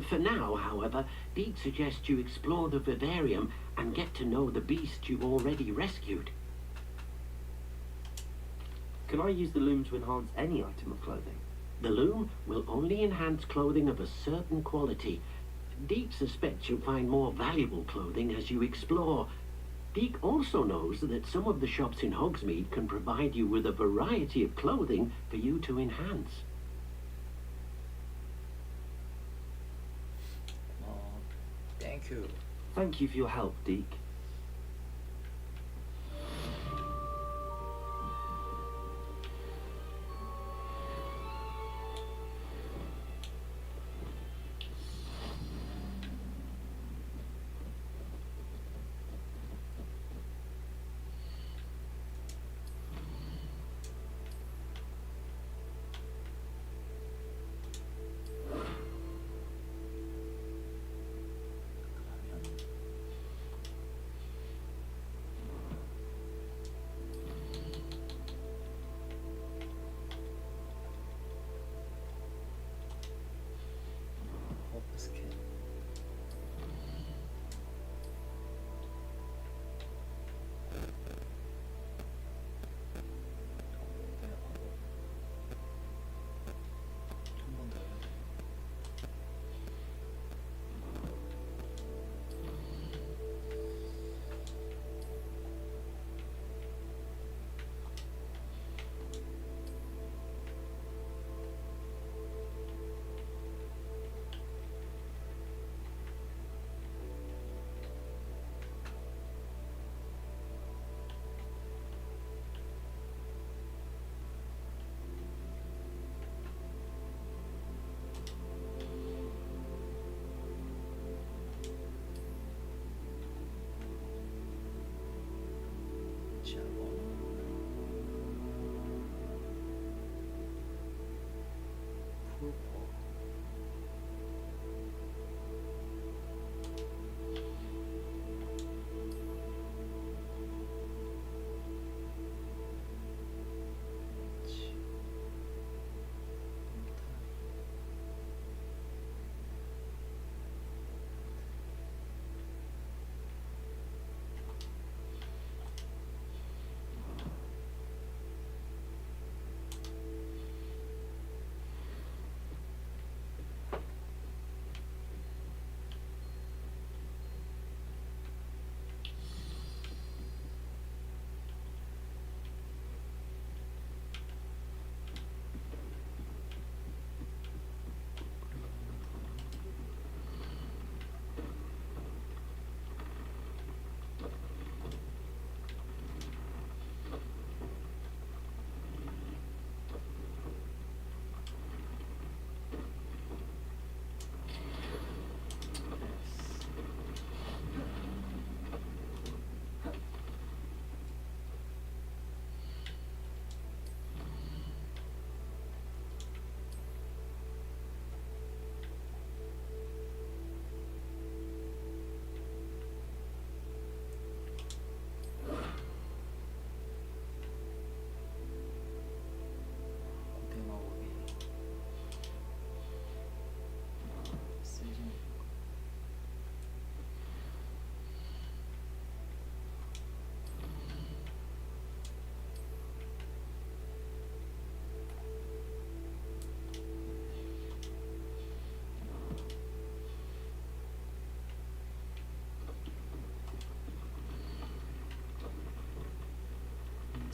For now, however, Deke suggests you explore the vivarium and get to know the beast you've already rescued. Can I use the loom to enhance any item of clothing? The loom will only enhance clothing of a certain quality. Deke suspects you'll find more valuable clothing as you explore. Deke also knows that some of the shops in Hogsmeade can provide you with a variety of clothing for you to enhance. Thank you. Thank you for your help, Deke.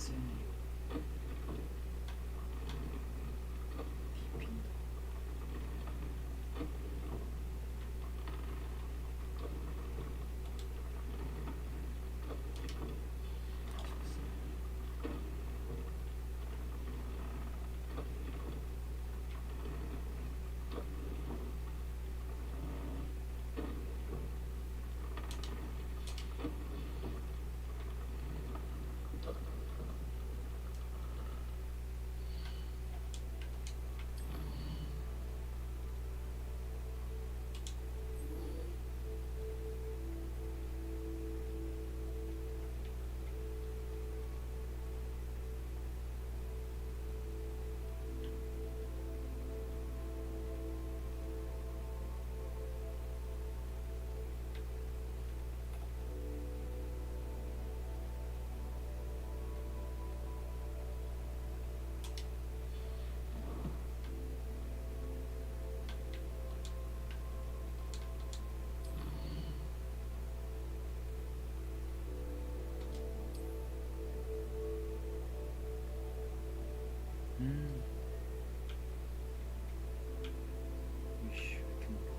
인센디오. 디핀. 이씨, 왜 이렇게 멀어?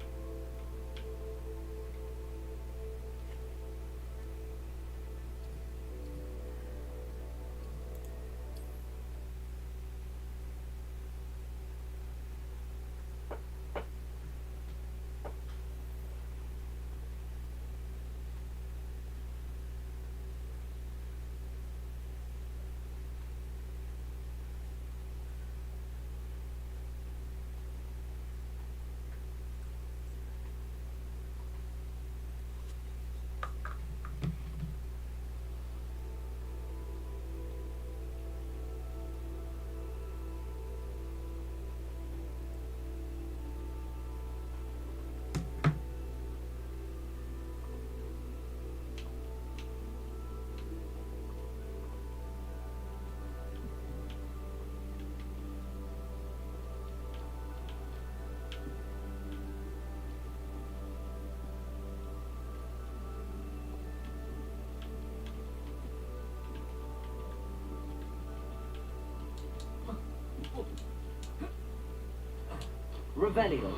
Revelio.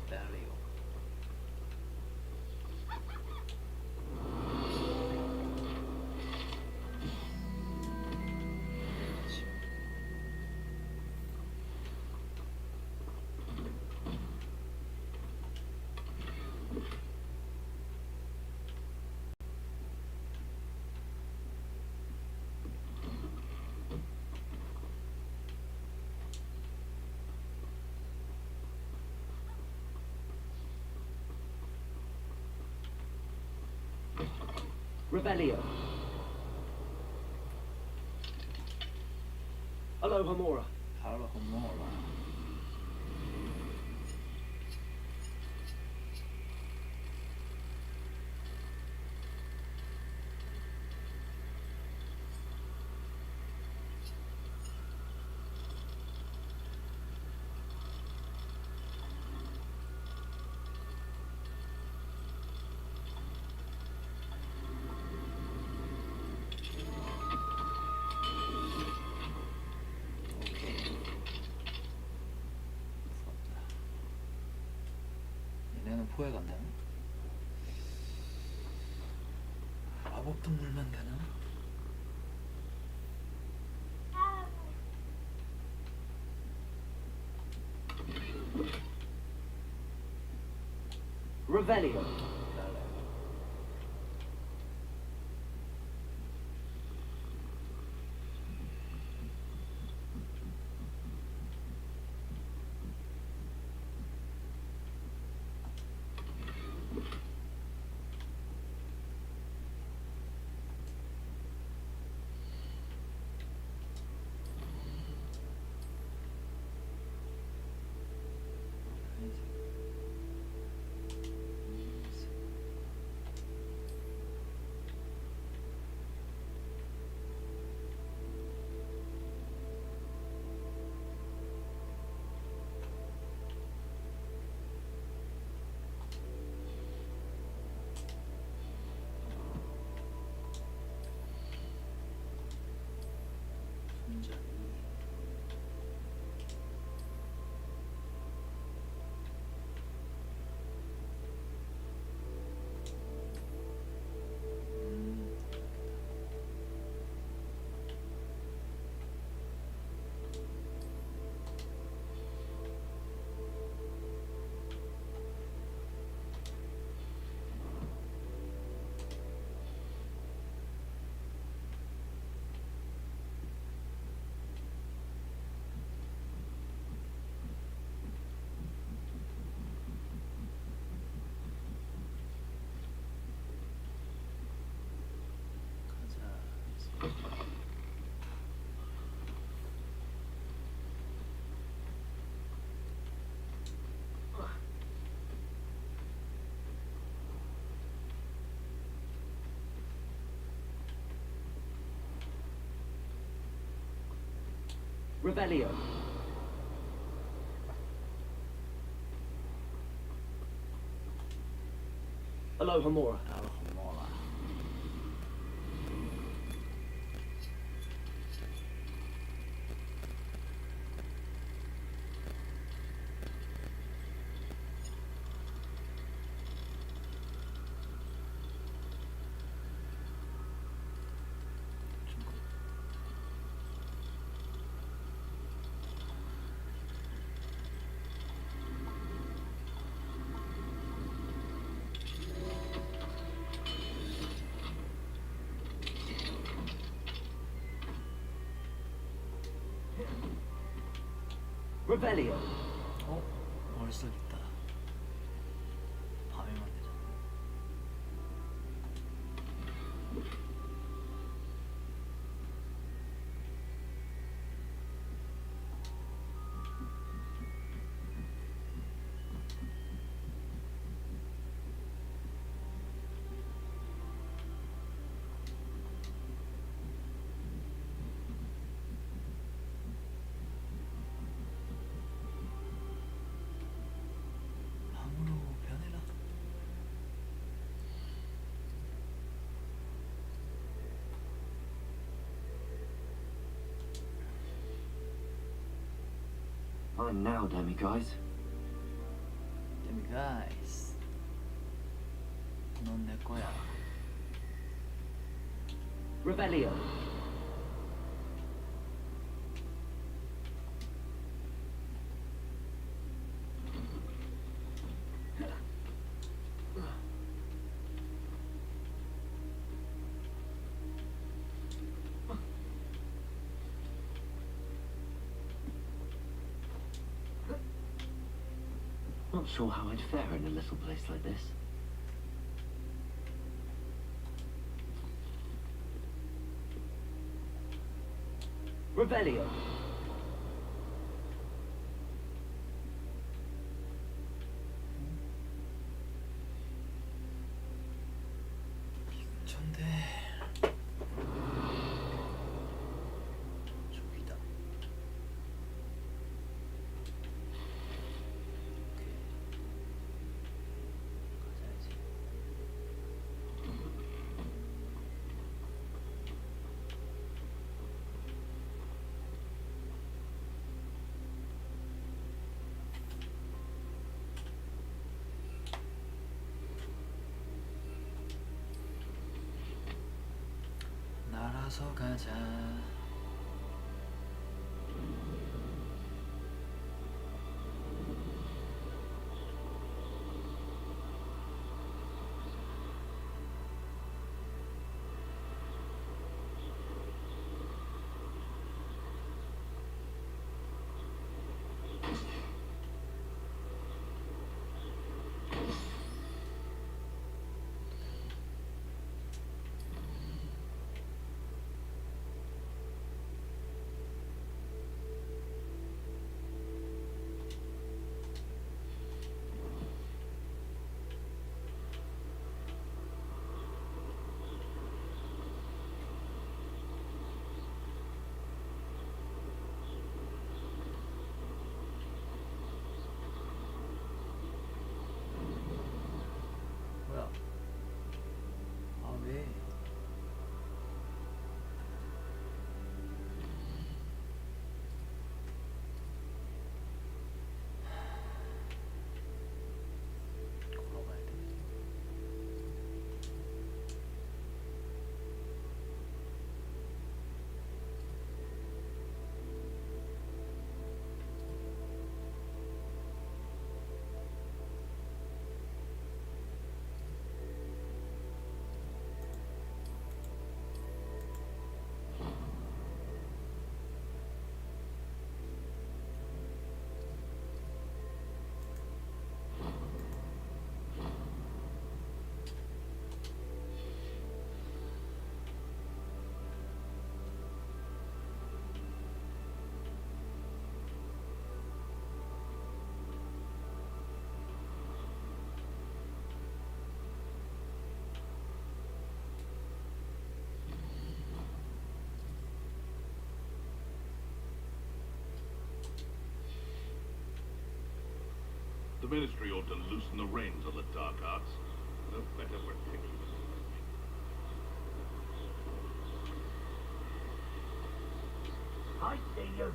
벨리오. Revelio. Alohomora. Alohomora. 얘네는 포획 안 되나? 마법 동물만 되나? Revelio. 완전히. Revelio. Alohomora. Alohomora. Revelio. 벌써 있다. 밤에만 되잖아. 밤으로 변해라. Fine now, demi-guys. 데미가이스. 넌 내 거야. Revelio. Not sure how I'd fare in a little place like this. Revelio. 근처인데 저기다. 가자야지. 날아서 가자. The Ministry ought to loosen the reins on the dark arts. No better protection. I see you.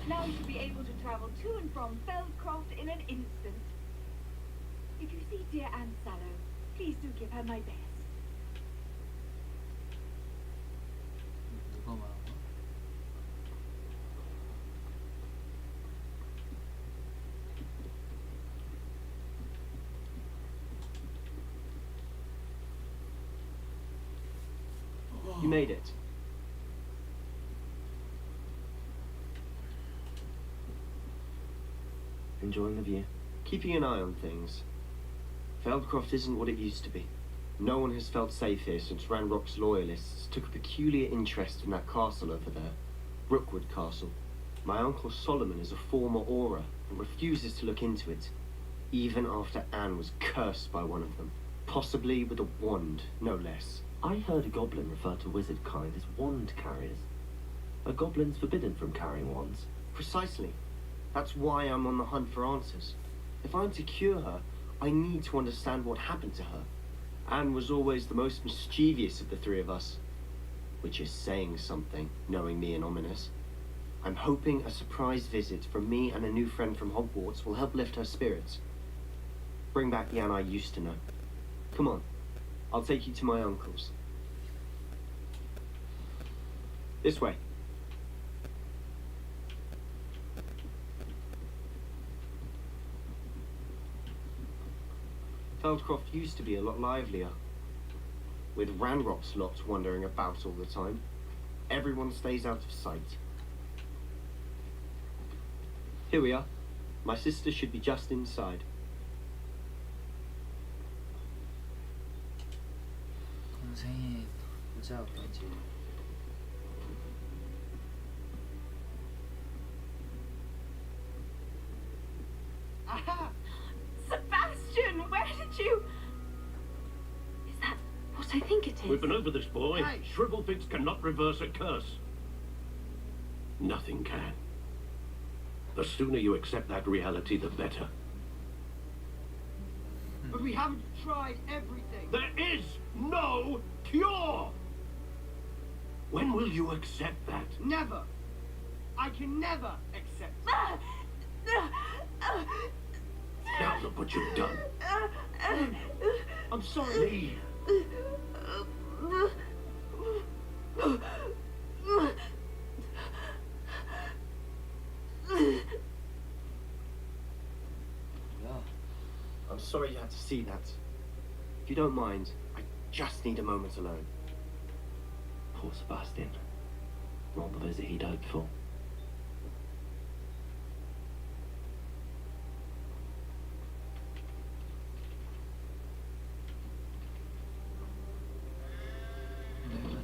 Now you should be able to travel to and from Feldcroft in an instant. If you see dear Aunt Sallow, please do give her my best. 누가 말한 거야? You made it. Enjoying the view. Keeping an eye on things. Feldcroft isn't what it used to be. No one has felt safe here since Ranrock's loyalists took a peculiar interest in that castle over there. Rookwood Castle. My uncle Solomon is a former Auror and refuses to look into it, even after Anne was cursed by one of them. Possibly with a wand, no less. I heard a goblin refer to wizard kind as wand carriers. Are goblins forbidden from carrying wands? Precisely. That's why I'm on the hunt for answers. If I'm to cure her, I need to understand what happened to her. Anne was always the most mischievous of the three of us. Which is saying something, knowing me and Ominous. I'm hoping a surprise visit from me and a new friend from Hogwarts will help lift her spirits. Bring back the Anne I used to know. Come on, I'll take you to my uncle's. This way. Feldcroft used to be a lot livelier, with Ranrock's lot wandering about all the time. Everyone stays out of sight. Here we are. My sister should be just inside. 동생이 부자 어떤지. Aha! Sebastian, where did you... Is that what I think it is? We've been over this, boy. Hey. Shrivelfix cannot reverse a curse. Nothing can. The sooner you accept that reality, the better. But we haven't tried everything. There is no cure! When will you accept that? Never. I can never accept. Now look what you've done. I'm sorry. 뭐야? I'm sorry you had to see that. If you don't mind, I just need a moment alone. Poor Sebastian. Not the visit he'd hoped for.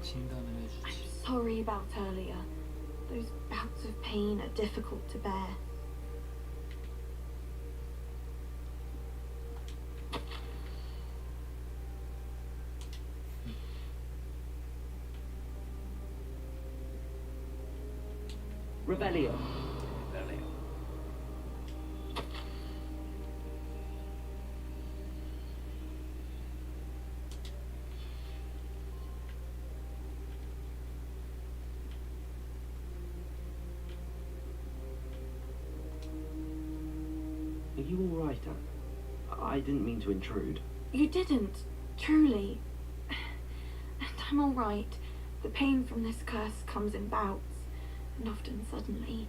진단을 해주지. Sorry about earlier. Those bouts of pain are difficult to bear. Revelio. Are you all right, Anne? I didn't mean to intrude. You didn't, truly. And I'm all right. The pain from this curse comes in bouts, and often suddenly.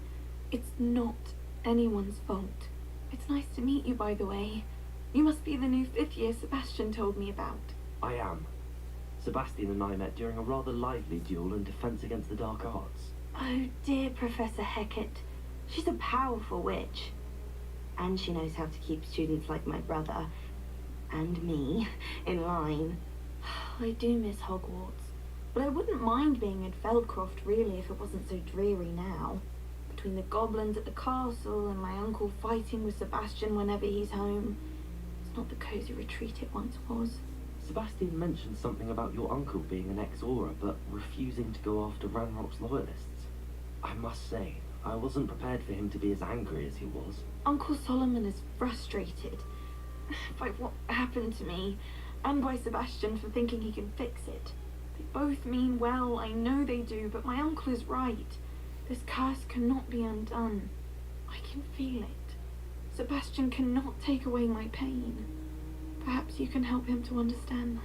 It's not anyone's fault. It's nice to meet you, by the way. You must be the new 5th year Sebastian told me about. I am. Sebastian and I met during a rather lively duel in Defense Against the Dark Arts. Oh dear, Professor Hecat. She's a powerful witch. And she knows how to keep students like my brother, and me, in line. I do miss Hogwarts, but I wouldn't mind being in Feldcroft really if it wasn't so dreary now. Between the goblins at the castle and my uncle fighting with Sebastian whenever he's home, it's not the cosy retreat it once was. Sebastian mentioned something about your uncle being an ex-Auror, but refusing to go after Ranrock's loyalists. I must say, I wasn't prepared for him to be as angry as he was. Uncle Solomon is frustrated by what happened to me, and by Sebastian for thinking he can fix it. They both mean well, I know they do, but my uncle is right. This curse cannot be undone. I can feel it. Sebastian cannot take away my pain. Perhaps you can help him to understand that.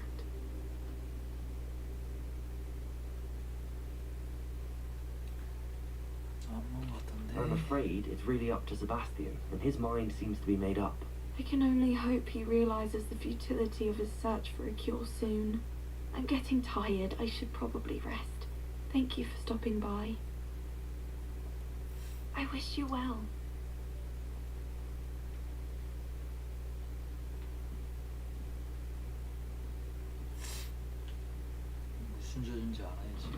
I'm afraid it's really up to Sebastian, and his mind seems to be made up. I can only hope he realizes the futility of his search for a cure soon. I'm getting tired. I should probably rest. Thank you for stopping by. I wish you well. 무슨 죄인지 알아야지.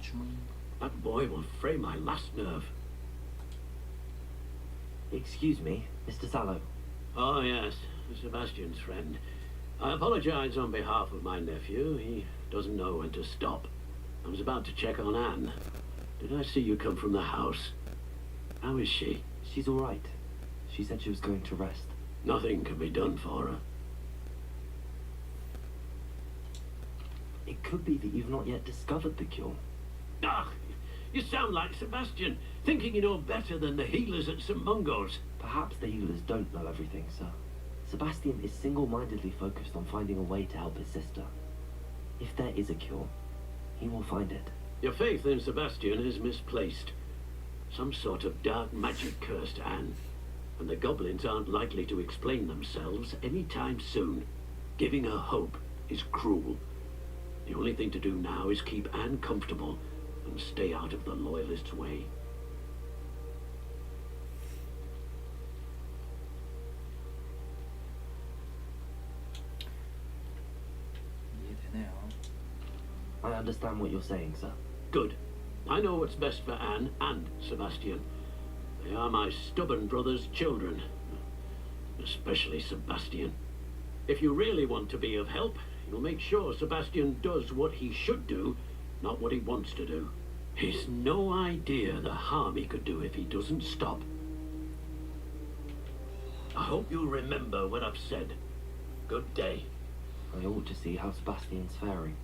중이. That boy will fray my last nerve. Excuse me, Mr. Sallow. Oh, yes, Sebastian's friend. I apologize on behalf of my nephew. He doesn't know when to stop. I was about to check on Anne. Did I see you come from the house? How is she? She's all right. She said she was going to rest. Nothing can be done for her. It could be that you've not yet discovered the cure. Ah, you sound like Sebastian, thinking you know better than the healers at St. Mungo's. Perhaps the healers don't know everything, sir. Sebastian is single-mindedly focused on finding a way to help his sister. If there is a cure, he will find it. Your faith in Sebastian is misplaced. Some sort of dark magic cursed Anne, and the goblins aren't likely to explain themselves anytime soon. Giving her hope is cruel. The only thing to do now is keep Anne comfortable and stay out of the Loyalists' way. 이해되네요. I understand what you're saying, sir. Good. I know what's best for Anne and Sebastian. They are my stubborn brother's children. Especially Sebastian. If you really want to be of help, you'll make sure Sebastian does what he should do, not what he wants to do. He's no idea the harm he could do if he doesn't stop. I hope you'll remember what I've said. Good day. I ought to see how Sebastian's faring.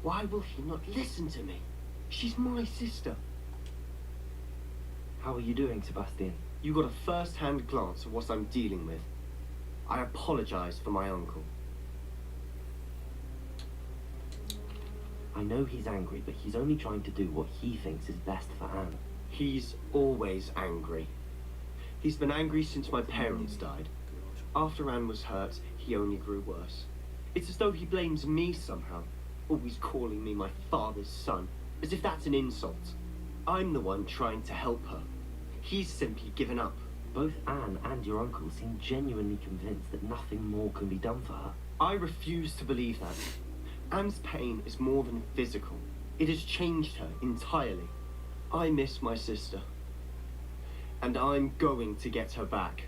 Why will he not listen to me? She's my sister. How are you doing, Sebastian? You got a first-hand glance of what I'm dealing with. I apologize for my uncle. I know he's angry, but he's only trying to do what he thinks is best for Anne. He's always angry. He's been angry since my parents died. After Anne was hurt, he only grew worse. It's as though he blames me somehow, always calling me my father's son, as if that's an insult. I'm the one trying to help her. He's simply given up. Both Anne and your uncle seem genuinely convinced that nothing more can be done for her. I refuse to believe that. Anne's pain is more than physical. It has changed her entirely. I miss my sister. And I'm going to get her back.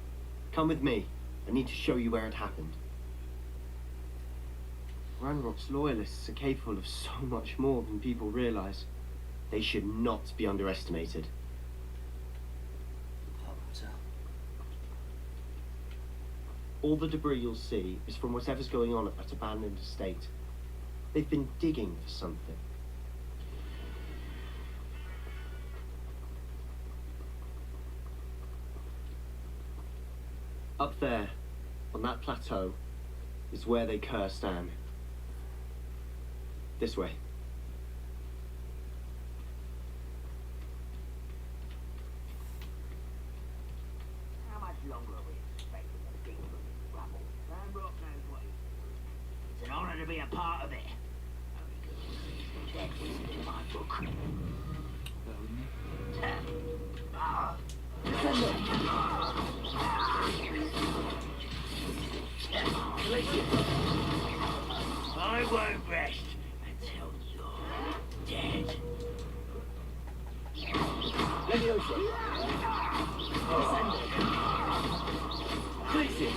Come with me. I need to show you where it happened. Ranrock's loyalists are capable of so much more than people realize. They should not be underestimated. 가보자. All the debris you'll see is from whatever's going on at that abandoned estate. They've been digging for something. Up there, on that plateau, is where they cursed Anne. This way. How much longer are we expecting to dig from this rubble? Ranrock knows what he's doing. It's an honor to be a part of it. Only because dead isn't in my book. I won't rest until you're dead. Leviosa. Tracy.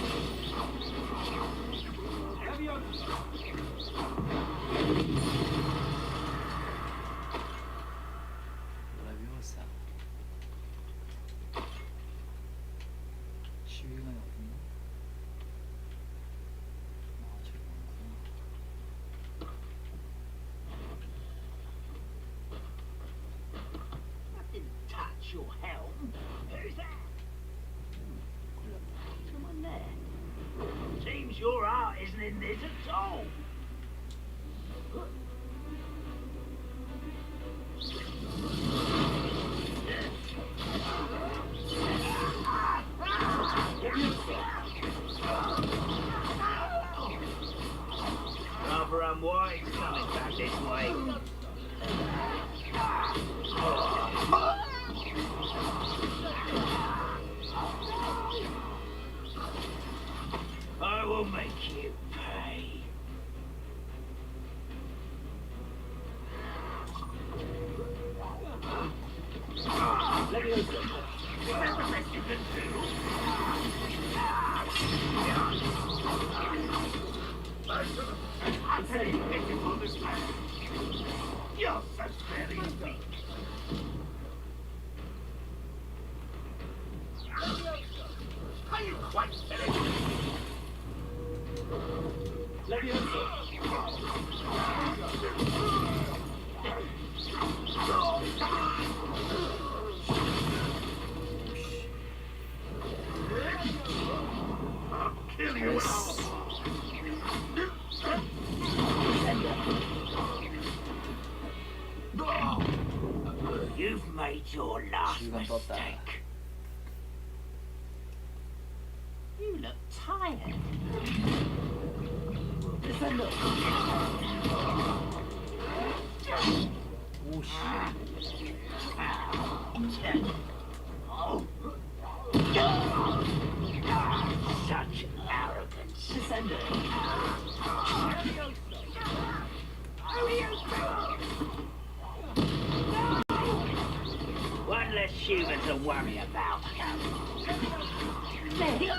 레비오사. 시위관이 어딨나? 아, 저기 많구나. I didn't touch your helm. Who's that? Someone there. Seems your heart isn't in this at all. Rather unwise coming back this way. I will make you pay. You're so very weak. Are you quite finished? I'll kill you all. You've made your last mistake. You look tired. Listen, look. 오, 씨. Such arrogance. Descender. One less human to worry about. Ready?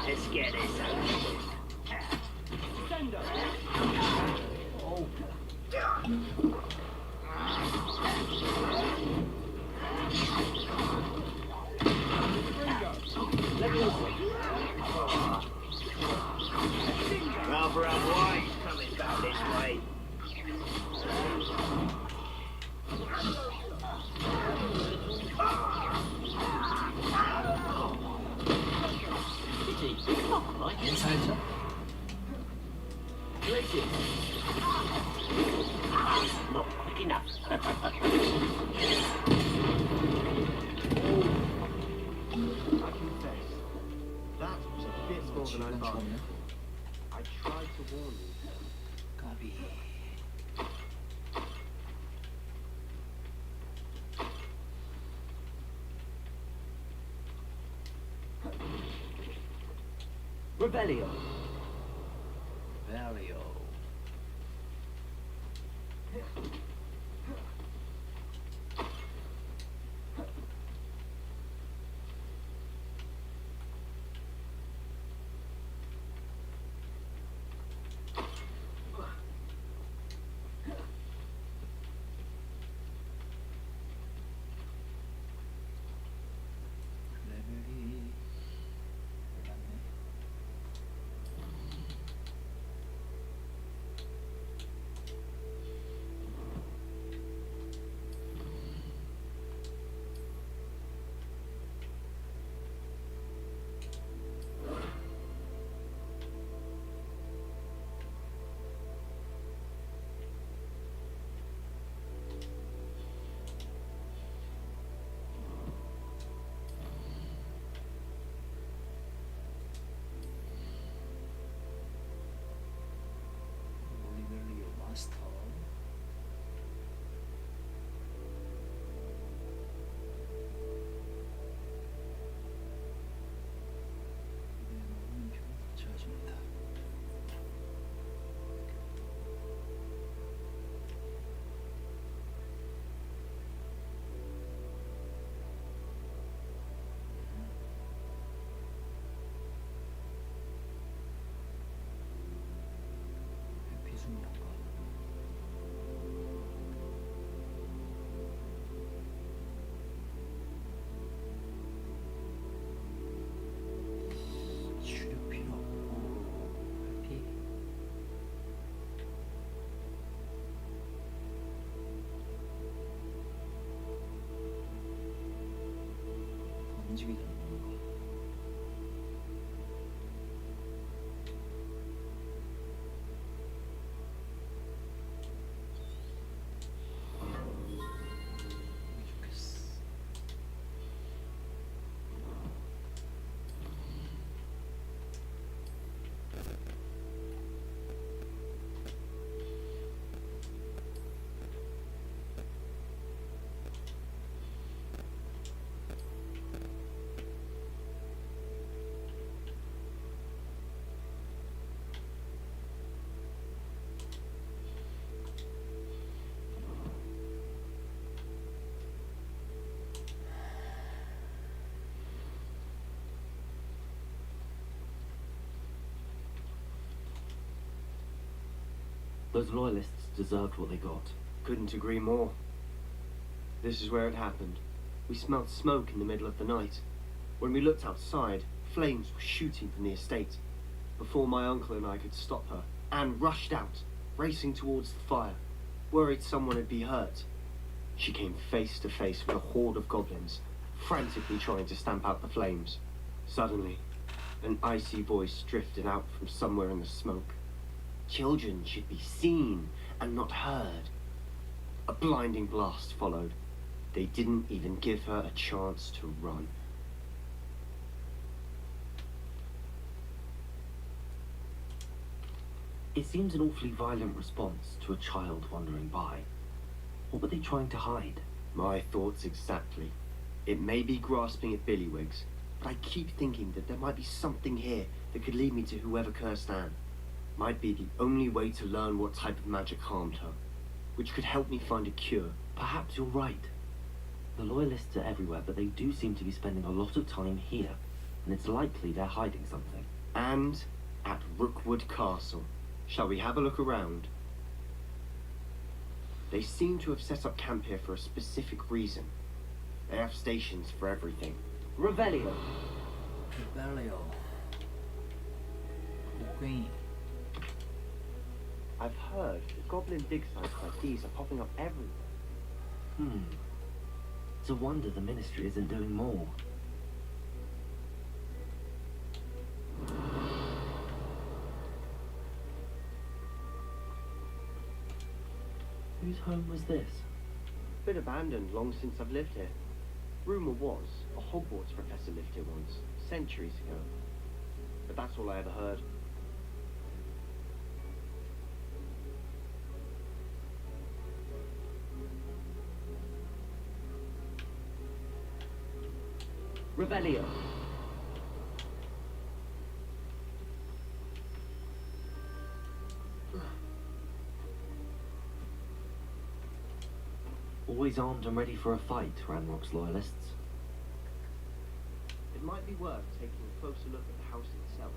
Let's get this over with. Oh. Rather unwise coming back this way. 살자? Not quick enough. I confess, that was a bit more than I thought. I tried to warn you. 까비. Revelio. Valio. 레벨이 올랐네. 리벨리오 마스터. 이번에는 표를 붙여줍니다. 비순이란가. 추력 필요 없고 회피. 던지게 되는 건가? 좋겠어. Those loyalists deserved what they got. Couldn't agree more. This is where it happened. We smelled smoke in the middle of the night. When we looked outside, flames were shooting from the estate. Before my uncle and I could stop her, Anne rushed out, racing towards the fire, worried someone would be hurt. She came face to face with a horde of goblins, frantically trying to stamp out the flames. Suddenly, an icy voice drifted out from somewhere in the smoke. Children should be seen and not heard. A blinding blast followed. They didn't even give her a chance to run. It seems an awfully violent response to a child wandering by. What were they trying to hide? My thoughts exactly. It may be grasping at Billywigs, but I keep thinking that there might be something here that could lead me to whoever cursed Anne. Might be the only way to learn what type of magic harmed her, which could help me find a cure. Perhaps you're right. The loyalists are everywhere, but they do seem to be spending a lot of time here, and it's likely they're hiding something. And at Rookwood Castle. Shall we have a look around? They seem to have set up camp here for a specific reason. They have stations for everything. Revelio. Revelio. 곡괭이. I've heard that goblin dig sites like these are popping up everywhere. It's a wonder the Ministry isn't doing more. Whose home was this? Been abandoned long since I've lived here. Rumour was a Hogwarts professor lived here once, centuries ago. But that's all I ever heard. Revelio. Always armed and ready for a fight, Ranrock's loyalists. It might be worth taking a closer look at the house itself.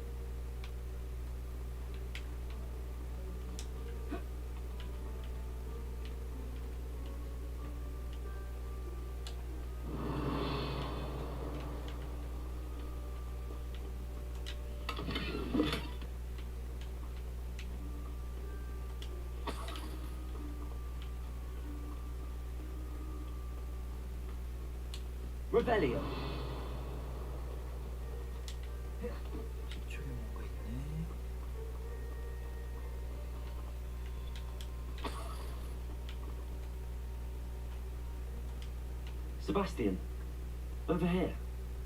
Revelio. 저쪽에 뭔가 있네. Sebastian, over here.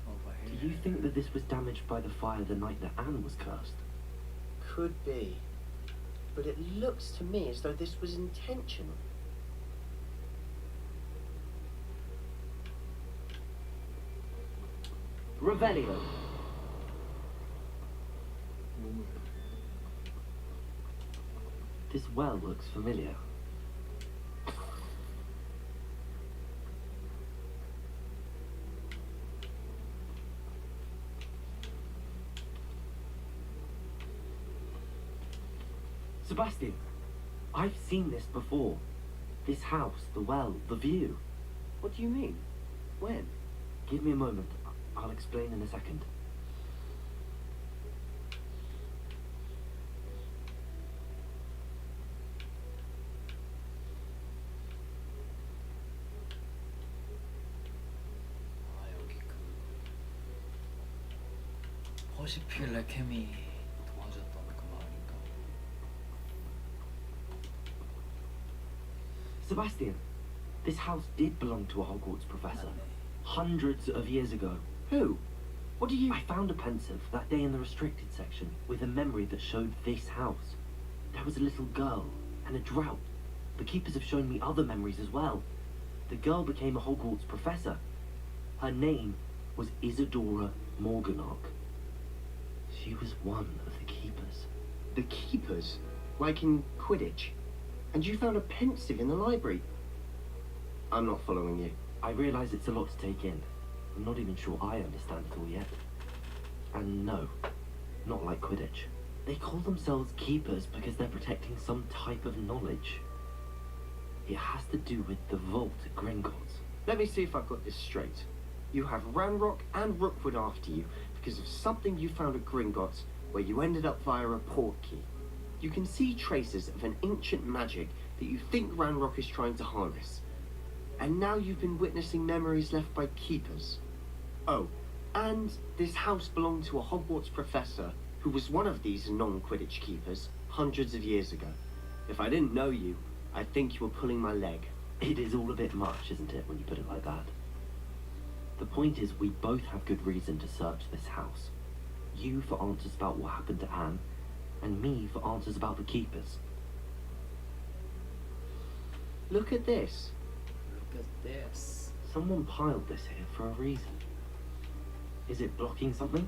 Over Do you think that this was damaged by the fire the night that Anne was cursed? Could be. But it looks to me as though this was intentional. Revelio. This well looks familiar. Sebastian, I've seen this before. This house, the well, the view. What do you mean? When? Give me a moment. I'll explain in a second. 아, 여기 그 퍼시필 레캠이 도와줬던 그 마을인가? Sebastian, this house did belong to a Hogwarts professor. Hundreds of years ago. Who? What do you... I found a pensive that day in the restricted section with a memory that showed this house. There was a little girl and a drought. The keepers have shown me other memories as well. The girl became a Hogwarts professor. Her name was Isadora Morganach. She was one of the keepers. The keepers? Like in Quidditch? And you found a pensive in the library? I'm not following you. I realise it's a lot to take in. I'm not even sure I understand it all yet. And no, not like Quidditch. They call themselves keepers because they're protecting some type of knowledge. It has to do with the vault at Gringotts. Let me see if I've got this straight. You have Ranrock and Rookwood after you because of something you found at Gringotts where you ended up via a portkey. You can see traces of an ancient magic that you think Ranrock is trying to harness. And now you've been witnessing memories left by keepers. Oh, and this house belonged to a Hogwarts professor who was one of these non-Quidditch keepers hundreds of years ago. If I didn't know you, I'd think you were pulling my leg. It is all a bit much, isn't it, when you put it like that? The point is, we both have good reason to search this house. You for answers about what happened to Anne, and me for answers about the keepers. Look at this. Look at this. Someone piled this here for a reason. Is it blocking something?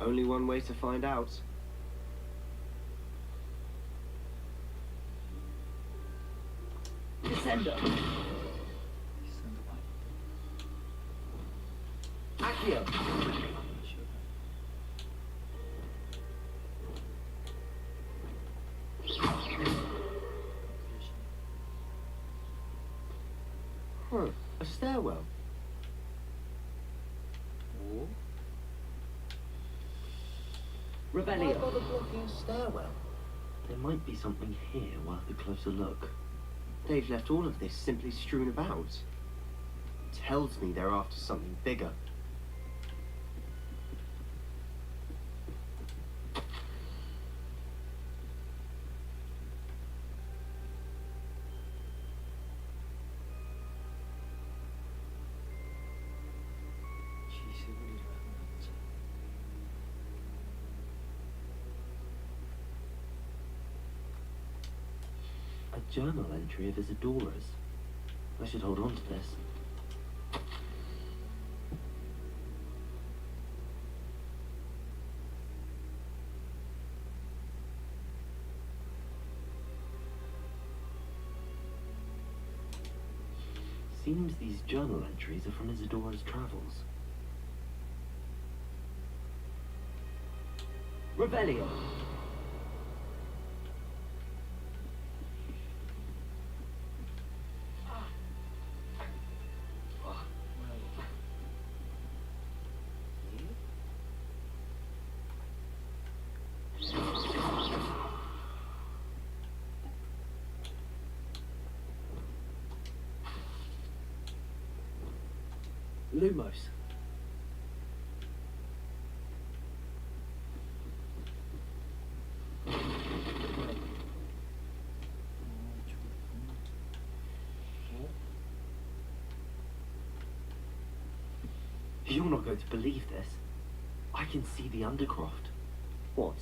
Only one way to find out. Descender! Accio! A stairwell. 오? Why Revelio. bother blocking a stairwell? There might be something here worth a closer look. They've left all of this simply strewn about. Tells me they're after something bigger. 지식을 잃어하는 남자. A journal entry of Isadora's. I should hold on to this. Seems these journal entries are from Isadora's travels. Revelio. Lumos. You're not going to believe this. I can see the Undercroft. What?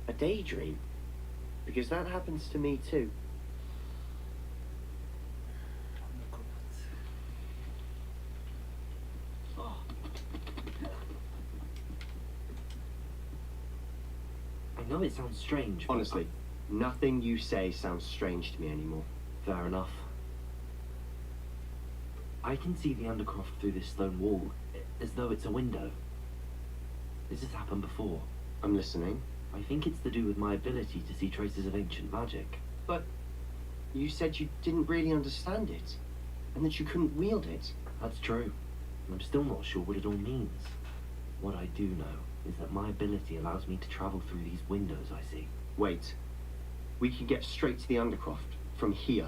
A daydream? Because that happens to me too. I know it sounds strange. Honestly, nothing you say sounds strange to me anymore. Fair enough. I can see the Undercroft through this stone wall, as though it's a window. This has happened before. I'm listening. I think it's to do with my ability to see traces of ancient magic. But you said you didn't really understand it, and that you couldn't wield it. That's true. I'm still not sure what it all means. What I do know is that my ability allows me to travel through these windows I see. Wait. We can get straight to the Undercroft from here.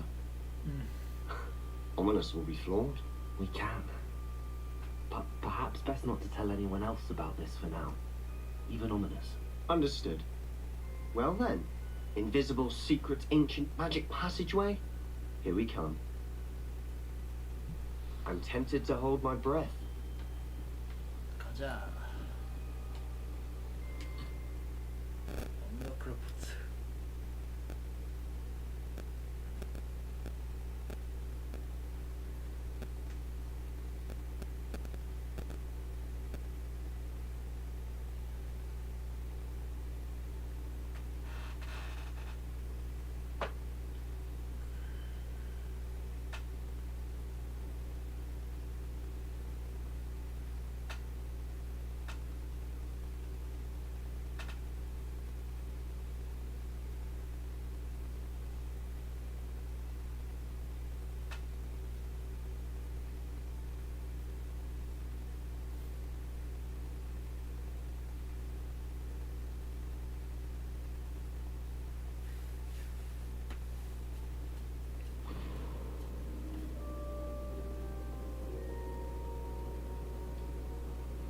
Ominous will be flawed. We can. But perhaps best not to tell anyone else about this for now. Even Ominous. Understood. Well then, invisible, secret, ancient magic passageway? Here we come. I'm tempted to hold my breath. 가자. 언더크래프트.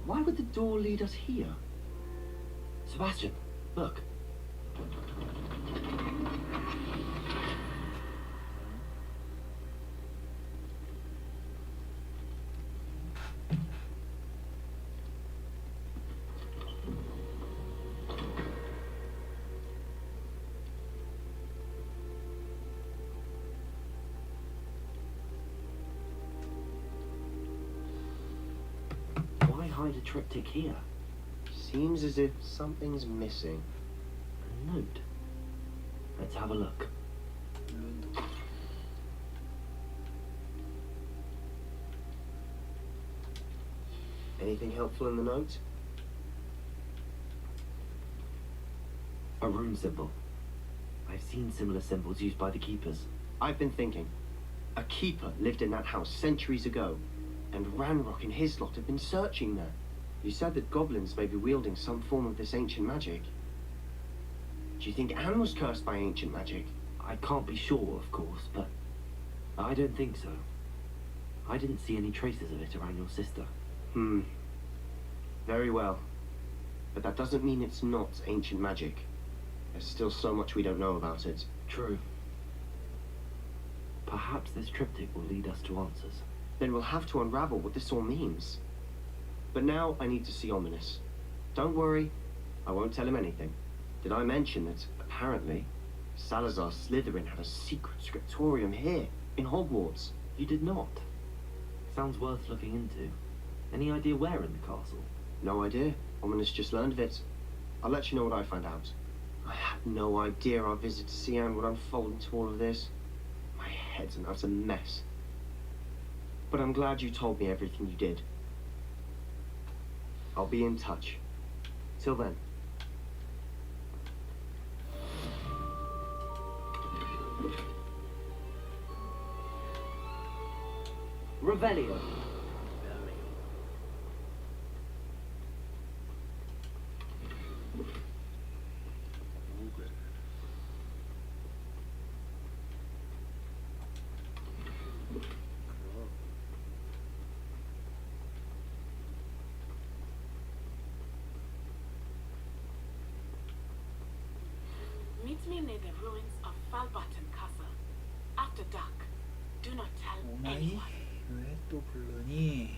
Why would the door lead us here? Sebastian, look. Hide a triptych here. Seems as if something's missing. A note. Let's have a look. Anything helpful in the note? A rune symbol. I've seen similar symbols used by the keepers. I've been thinking. A keeper lived in that house centuries ago, and Ranrock and his lot have been searching there. You said that goblins may be wielding some form of this ancient magic. Do you think Anne was cursed by ancient magic? I can't be sure, of course, but I don't think so. I didn't see any traces of it around your sister. Very well. But that doesn't mean it's not ancient magic. There's still so much we don't know about it. True. Perhaps this triptych will lead us to answers. Then we'll have to unravel what this all means. But now I need to see Ominous. Don't worry, I won't tell him anything. Did I mention that, apparently, Salazar Slytherin had a secret scriptorium here, in Hogwarts? You did not. Sounds worth looking into. Any idea where in the castle? No idea. Ominous just learned of it. I'll let you know what I find out. I had no idea our visit to Sian would unfold into all of this. My head's an utter mess. But I'm glad you told me everything you did. I'll be in touch. Till then. Revelio. Meet me near the ruins of Falbaton Castle. After dark. Do not tell 오나이? anyone. 왜 또 부르니?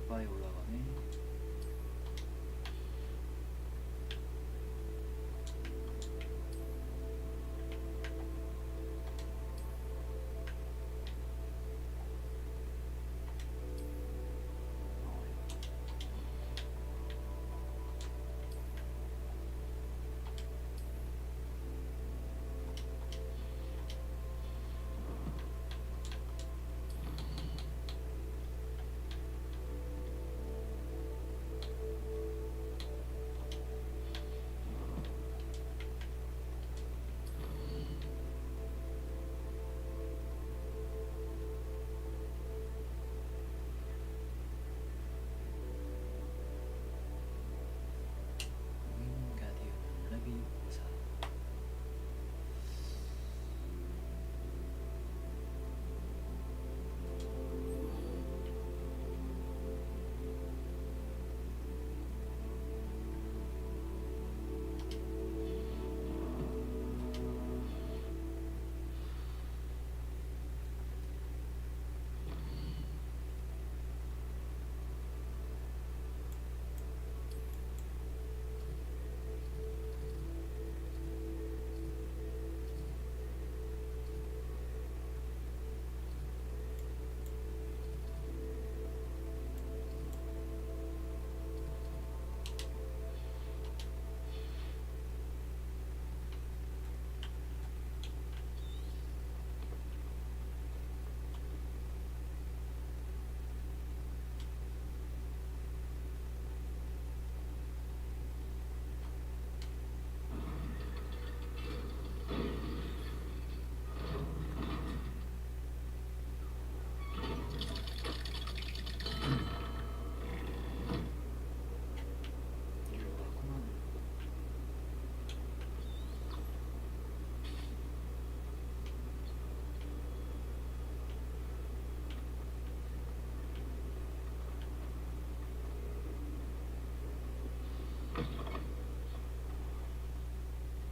이빨이 올라가네.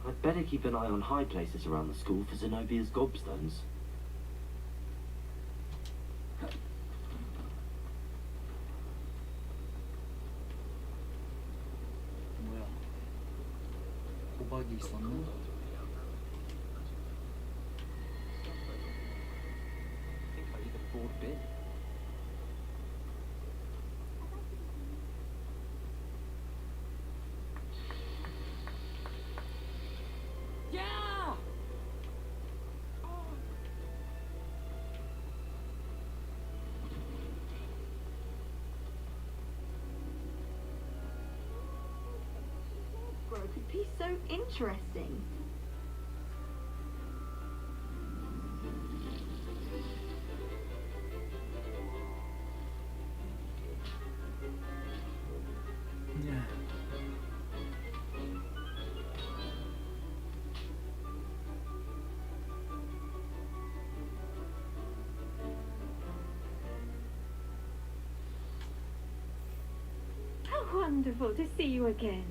I'd better keep an eye on high places around the school for Zenobia's gobstones. 뭐야? 호박이 있었나? I think I even bought bin. Yeah! Grow could be so interesting. Yeah. How wonderful to see you again.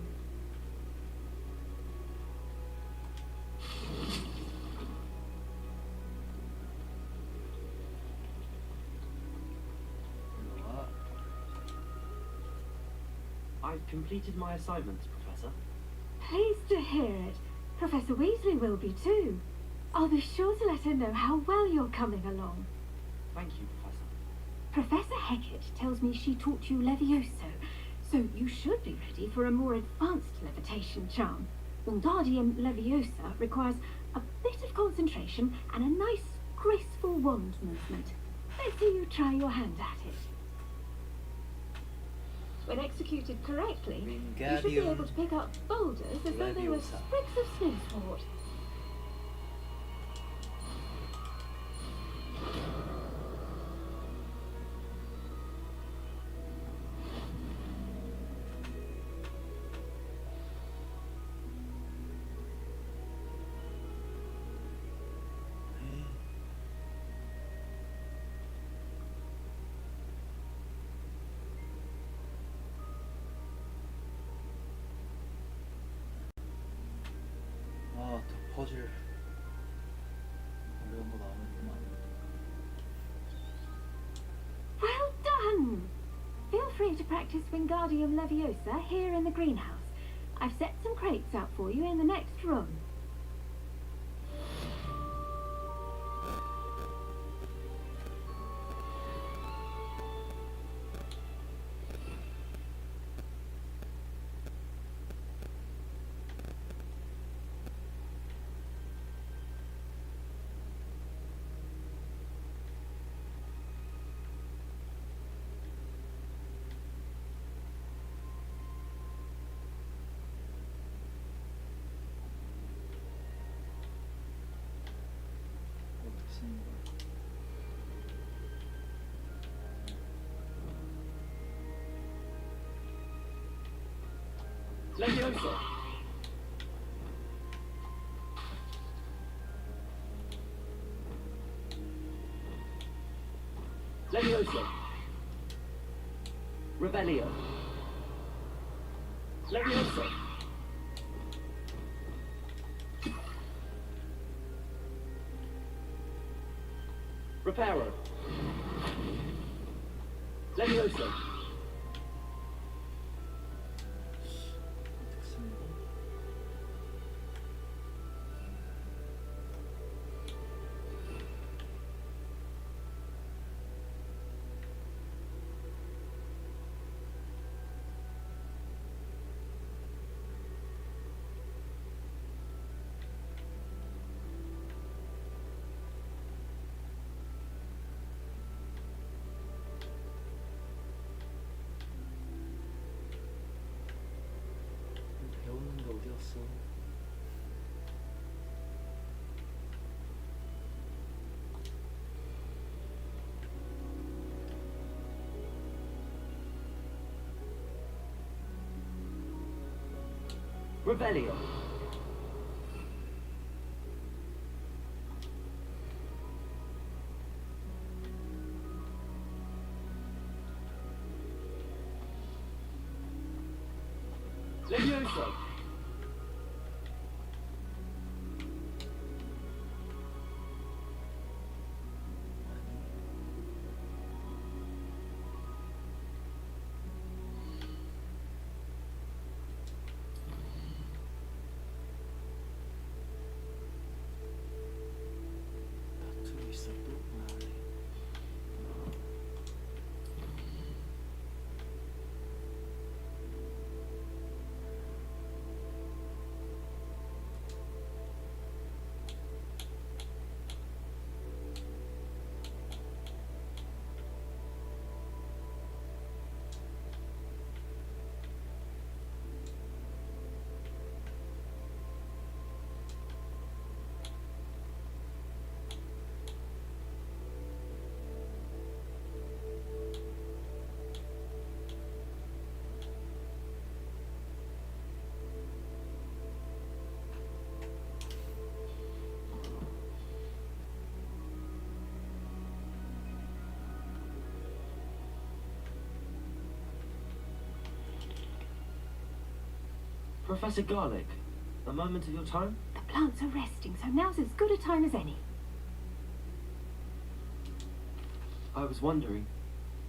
I've completed my assignments, Professor. Pleased to hear it. Professor Weasley will be too. I'll be sure to let her know how well you're coming along. Thank you, Professor. Professor Hecat tells me she taught you Levioso, so you should be ready for a more advanced levitation charm. Wingardium Leviosa requires a bit of concentration and a nice, graceful wand movement. Let's see you try your hand at it. When executed correctly, you should be able to pick up boulders as though they were sprigs of snowsword. 아, 또 퍼즐 어려운 거 나오는구만. Well done! Feel free to practice Wingardium Leviosa here in the greenhouse. I've set some crates out for you in the next room. Leviosa. Leviosa. Revelio. Leviosa. Reparo. Leviosa. 배우는 게 어디였어? Revelio. Leviosa. 다투고 있어 또? Professor Garlic, a moment of your time? The plants are resting, so now's as good a time as any. I was wondering,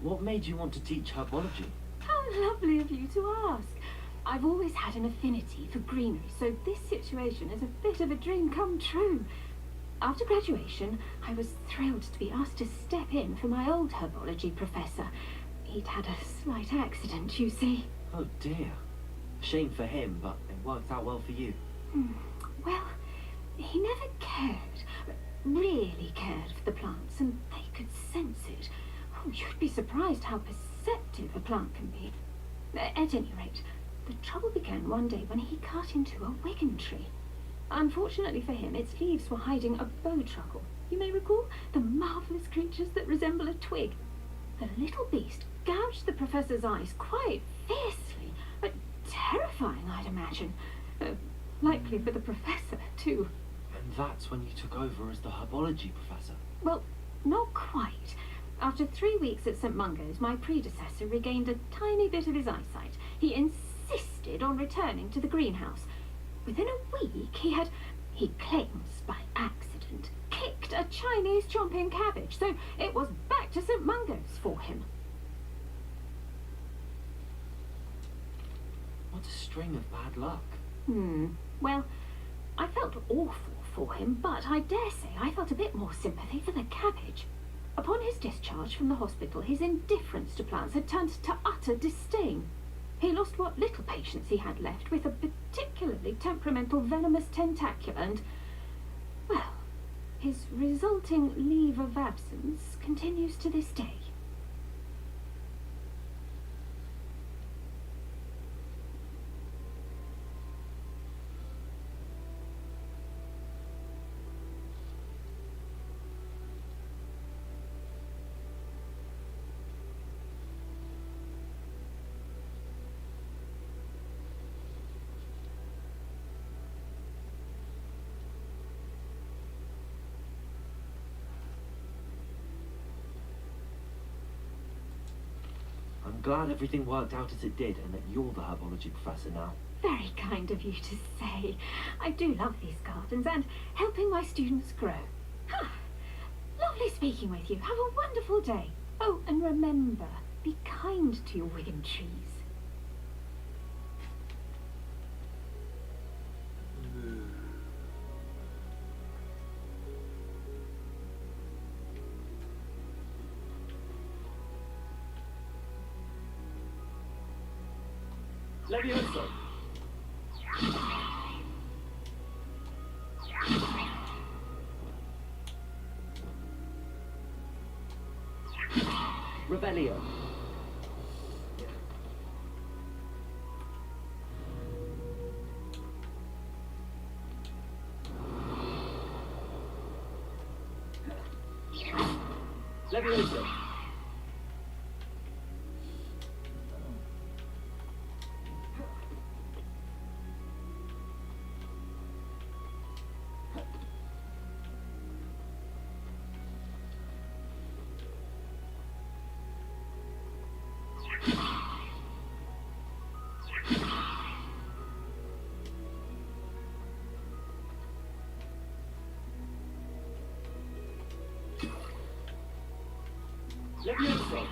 what made you want to teach herbology? How lovely of you to ask. I've always had an affinity for greenery, so this situation is a bit of a dream come true. After graduation, I was thrilled to be asked to step in for my old herbology professor. He'd had a slight accident, you see. Oh dear. Shame for him, but it worked out well for you. Well, he never really cared for the plants, and they could sense it. Oh, you'd be surprised how perceptive a plant can be. At any rate, the trouble began one day when he cut into a wigan tree. Unfortunately for him, its leaves were hiding a bow truckle. You may recall the marvellous creatures that resemble a twig. The little beast gouged the professor's eyes quite fiercely, but terrifying, I'd imagine. Likely for the professor, too. And that's when you took over as the herbology professor? Well, not quite. After 3 weeks at St. Mungo's, my predecessor regained a tiny bit of his eyesight. He insisted on returning to the greenhouse. Within a week, he claims by accident, kicked a Chinese chomping cabbage, so it was back to St. Mungo's for him. What a string of bad luck. Well, I felt awful for him, but I dare say I felt a bit more sympathy for the cabbage. Upon his discharge from the hospital, his indifference to plants had turned to utter disdain. He lost what little patience he had left with a particularly temperamental venomous tentacula, and, well, his resulting leave of absence continues to this day. I'm glad everything worked out as it did and that you're the herbology professor now. Very kind of you to say. I do love these gardens and helping my students grow. Lovely speaking with you. Have a wonderful day. Oh, and remember, be kind to your wigan trees. Levioso. Revelio. Levioso. Levioso.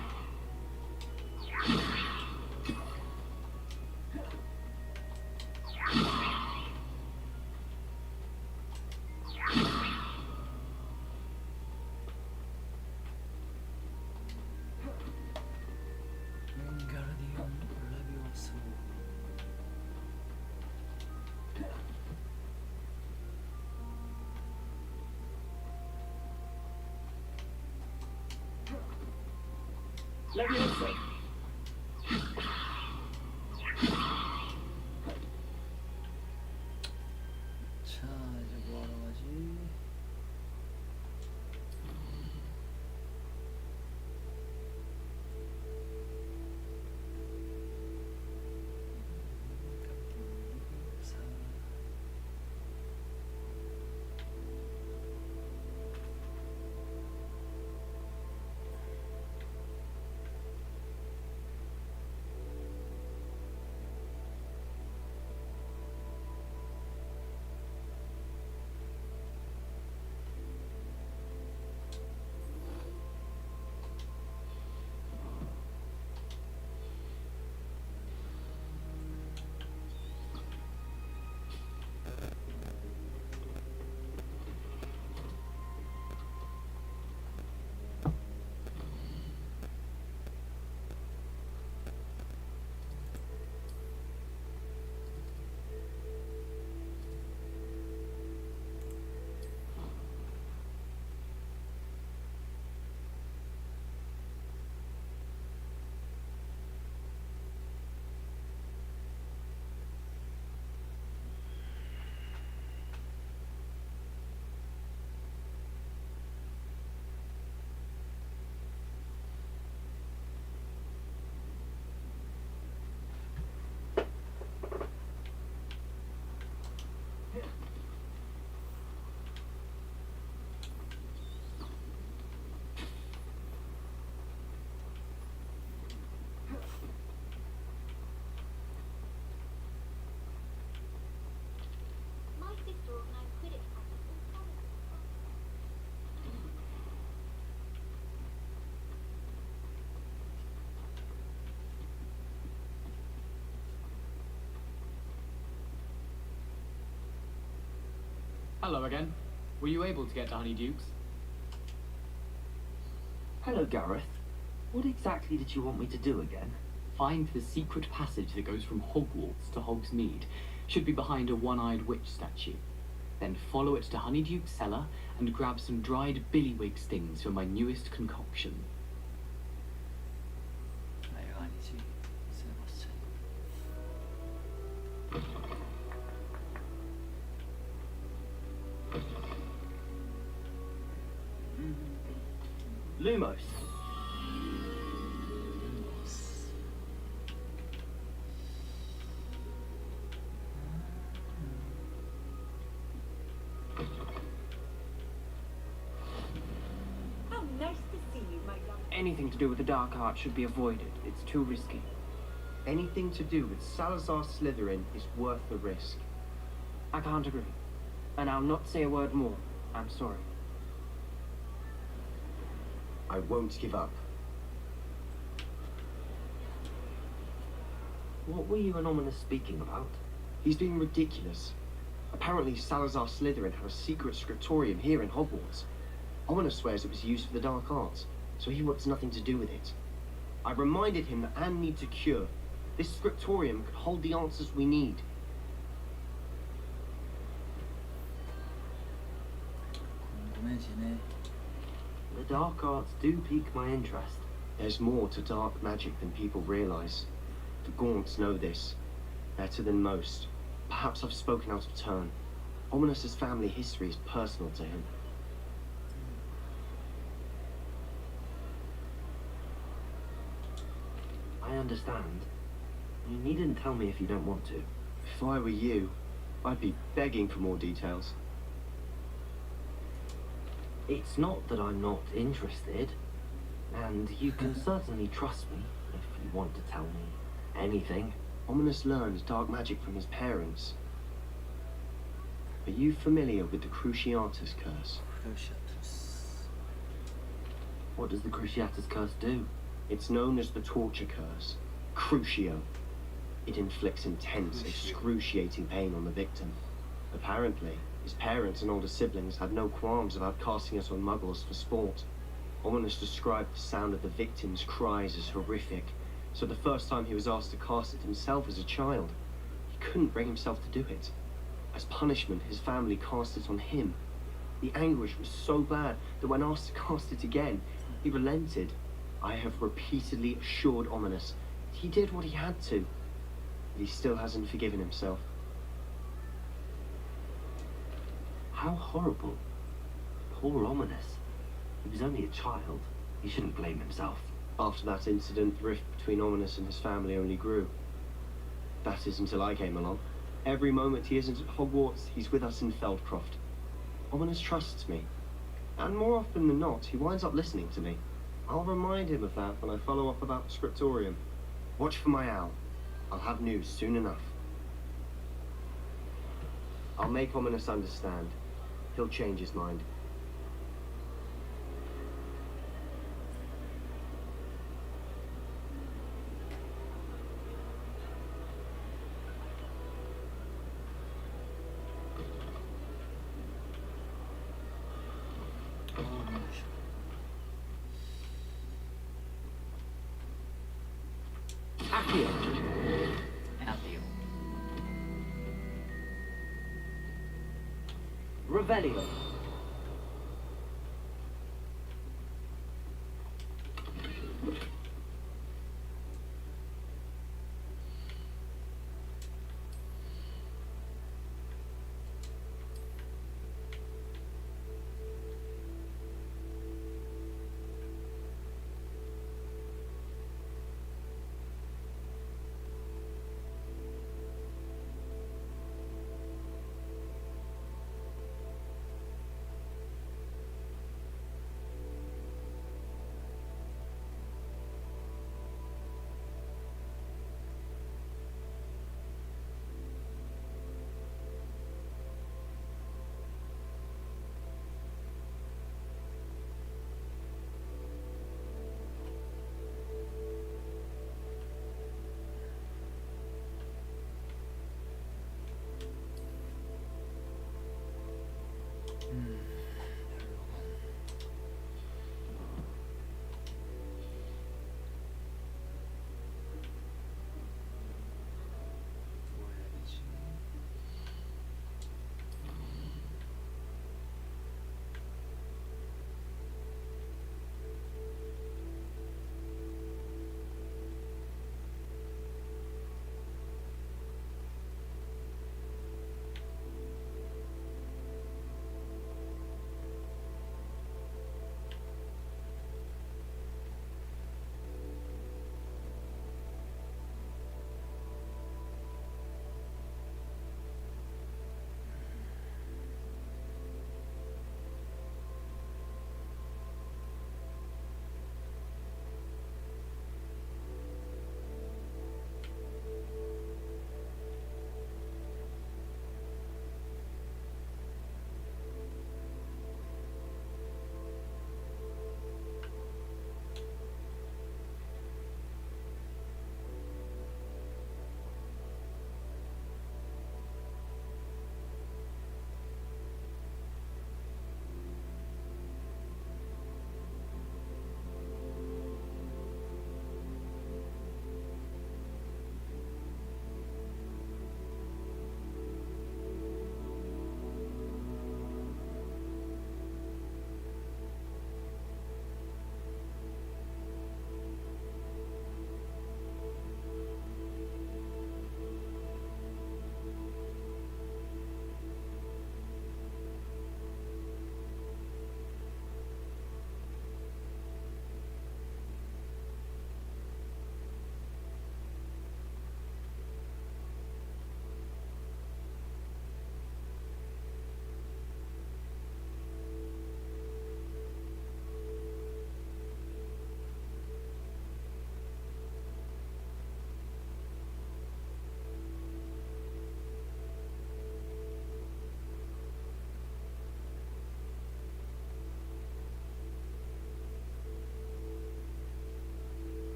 윙가르디움 레비오스. Levioso. 자, 이제 뭐하러 가지? Hello again. Were you able to get to Honeydukes? Hello, Gareth. What exactly did you want me to do again? Find the secret passage that goes from Hogwarts to Hogsmeade. Should be behind a one-eyed witch statue. Then follow it to Honeyduke's cellar and grab some dried billywig stings for my newest concoction. 아, 이거 아니지. 세바스찬. Lumos. How nice to see you, my young. Anything to do with the dark art should be avoided. It's too risky. Anything to do with Salazar Slytherin is worth the risk. I can't agree. And I'll not say a word more. I'm sorry. I won't give up. What were you and Ominous speaking about? He's being ridiculous. Apparently Salazar Slytherin had a secret scriptorium here in Hogwarts. Ominous swears it was used for the dark arts, so he wants nothing to do with it. I reminded him that Anne needs a cure. This scriptorium could hold the answers we need. 궁금해지네. The dark arts do pique my interest. There's more to dark magic than people realise. The Gaunts know this, better than most. Perhaps I've spoken out of turn. Ominous's family history is personal to him. I understand. You needn't tell me if you don't want to. If I were you, I'd be begging for more details. It's not that I'm not interested, and you can certainly trust me if you want to tell me anything. Ominous learned dark magic from his parents. Are you familiar with the Cruciatus Curse? Cruciatus. What does the Cruciatus Curse do? It's known as the Torture Curse. Crucio. It inflicts intense, excruciating pain on the victim. Apparently, his parents and older siblings had no qualms about casting it on muggles for sport. Ominous described the sound of the victim's cries as horrific, so the first time he was asked to cast it himself as a child, he couldn't bring himself to do it. As punishment, his family cast it on him. The anguish was so bad that when asked to cast it again, he relented. I have repeatedly assured Ominous that he did what he had to, but he still hasn't forgiven himself. How horrible. Poor Ominous. He was only a child. He shouldn't blame himself. After that incident, the rift between Ominous and his family only grew. That is until I came along. Every moment he isn't at Hogwarts, he's with us in Feldcroft. Ominous trusts me. And more often than not, he winds up listening to me. I'll remind him of that when I follow up about the scriptorium. Watch for my owl. I'll have news soon enough. I'll make Ominous understand. He'll change his mind. Accio. Accio. Revelio.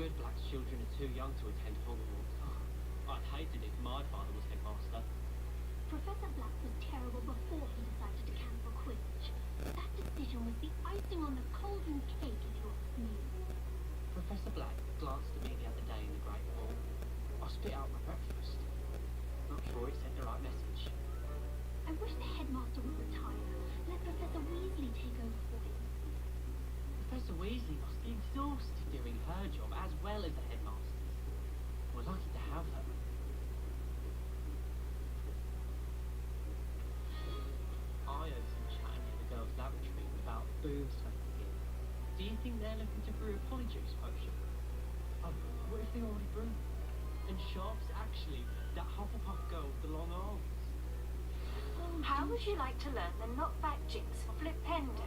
good Black's children are too young to attend Hogwarts. I'd hated it if my father was headmaster. Professor Black was terrible before he decided to cancel Quidditch. That decision was the icing on the golden cake, if you ask me. Professor Black glanced at me the other day in the Great Hall. I spit out my breakfast. Not sure it sent the right message. I wish the headmaster would retire. Let Professor Weasley take over for him. Professor Weasley must be exhausted doing her job as well as the headmaster's. We're lucky to have her. I heard some chatting in the girls' laboratory about boom summoning in. Do you think they're looking to brew a polyjuice potion? Oh, what if they already brew? And Sharp's actually that Hufflepuff girl with the long arms. How would you like to learn the knockback jinx for Flipendo?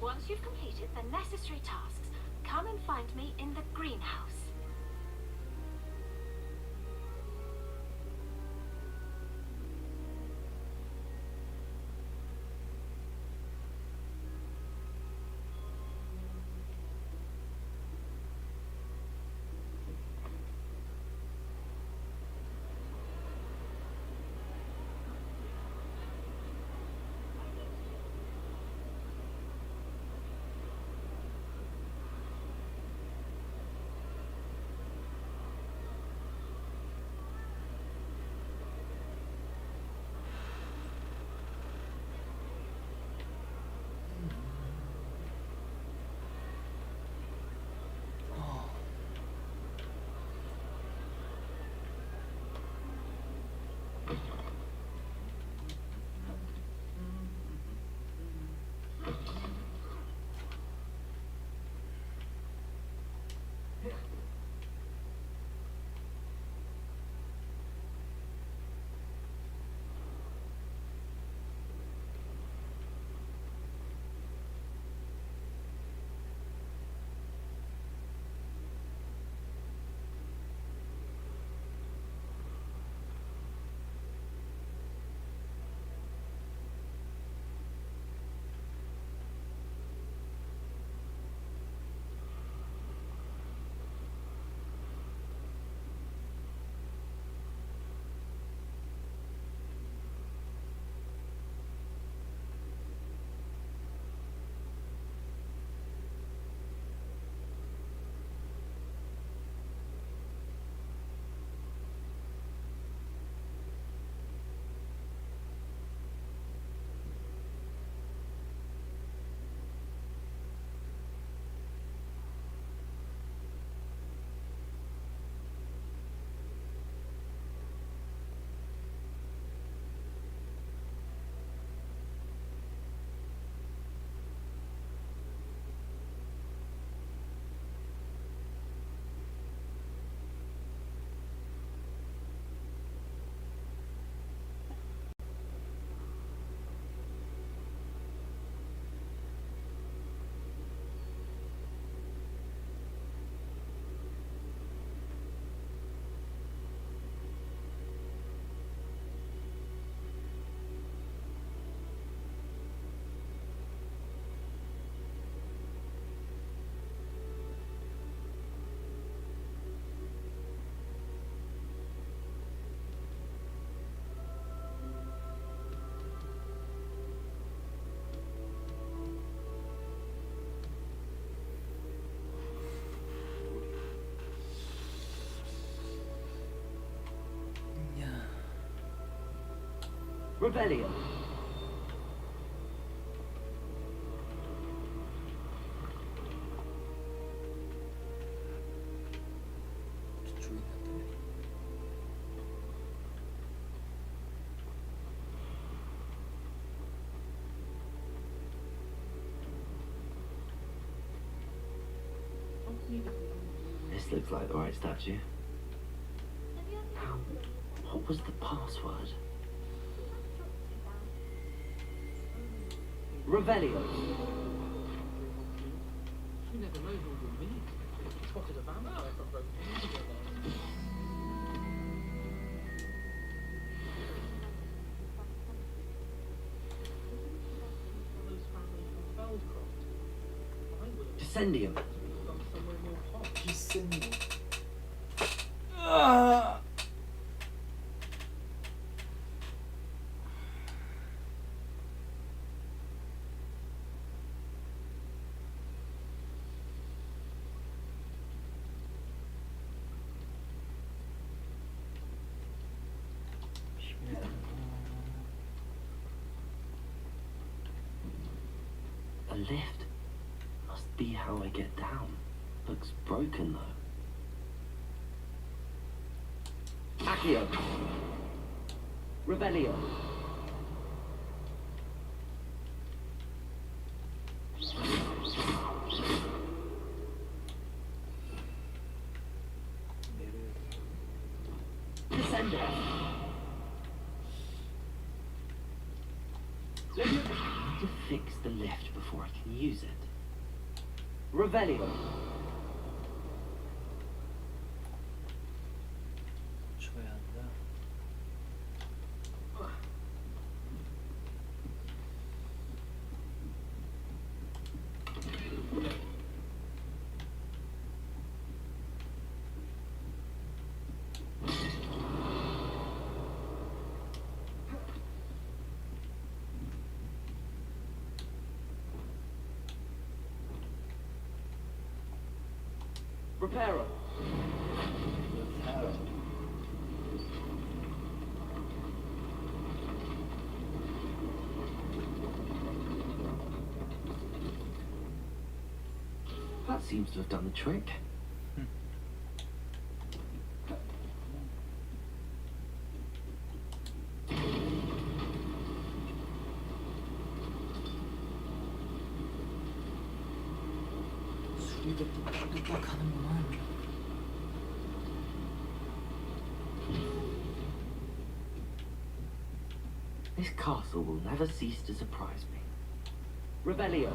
Once you've completed the necessary tasks, come and find me in the greenhouse. Rebellion. This looks like the right statue. What was the password? Revelio. You never know who you'll meet. Spotted a vampire from broken window there. Descendium. Somewhere more hot. Descendium. lift. Must be how I get down. Looks broken though. Accio. Revelio. Descender. I need to fix the lift before I can use it. Revelio. 줘야 한다. Reparo. That seems to have done the trick. 수리도 뚝뚝뚝 하는구만. This castle will never cease to surprise me. Revelio.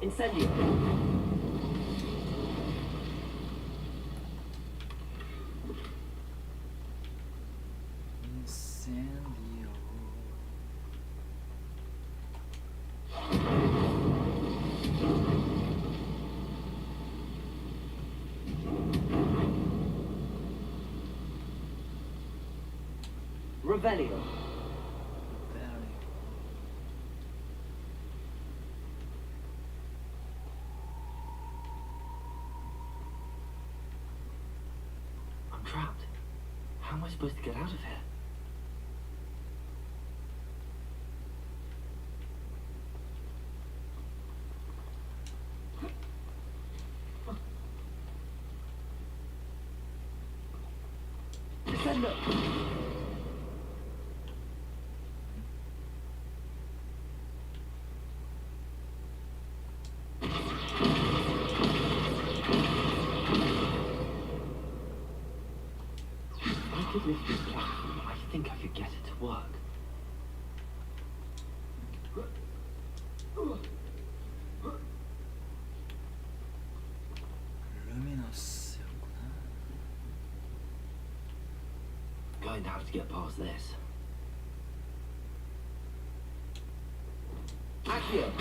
Incendio. Incendio. Revelio. I'm trapped. How am I supposed to get out of here? Defender. I could lift this platform. I think I could get it to work. 루미너스였구나. Going to have to get past this. Accio.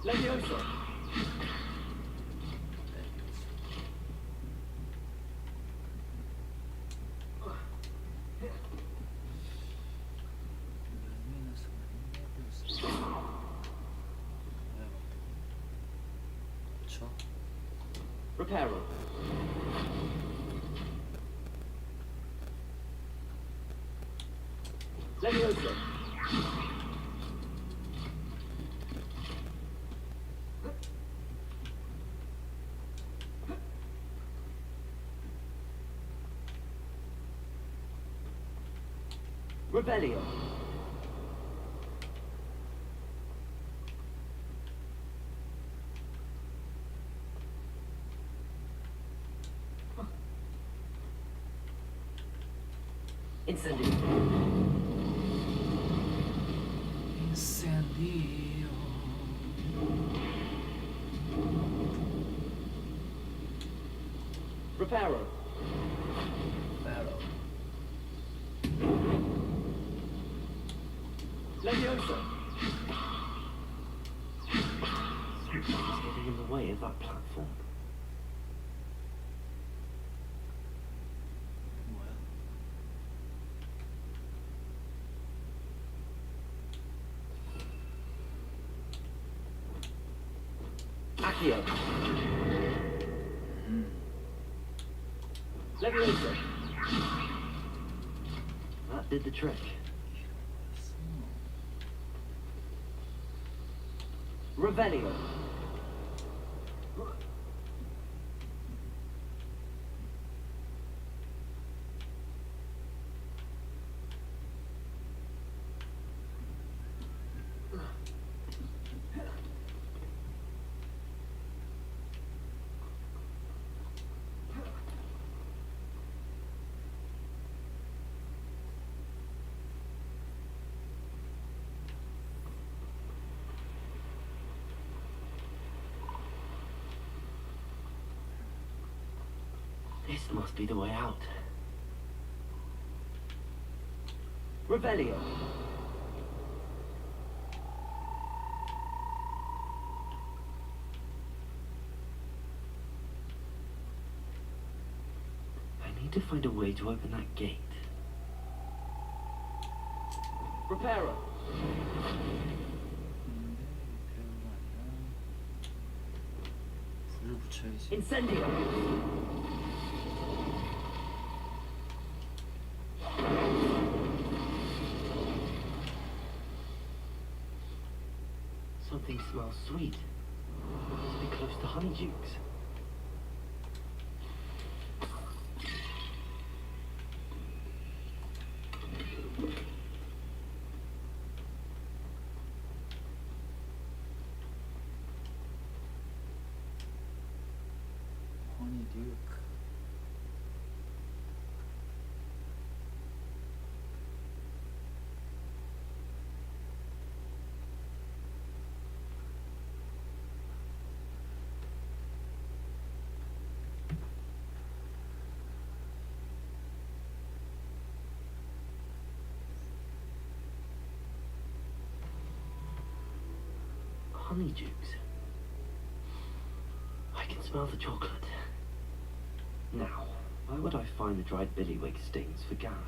Levioso. 그렇죠. Reparo. Levioso. Revelio. Incendio. Incendio. Reparo. Reparo. Leviosa! Something's getting in the way of that platform. Accio! Leviosa! That did the trick. Revelio! This must be the way out. Revelio! I need to find a way to open that gate. Reparo! 불을 붙여야지. Incendio! Something smells sweet. Must be close to Honeydukes. Honeyduk. Honeydukes. I can smell the chocolate. Now, where would I find the dried billywig stings for Gareth?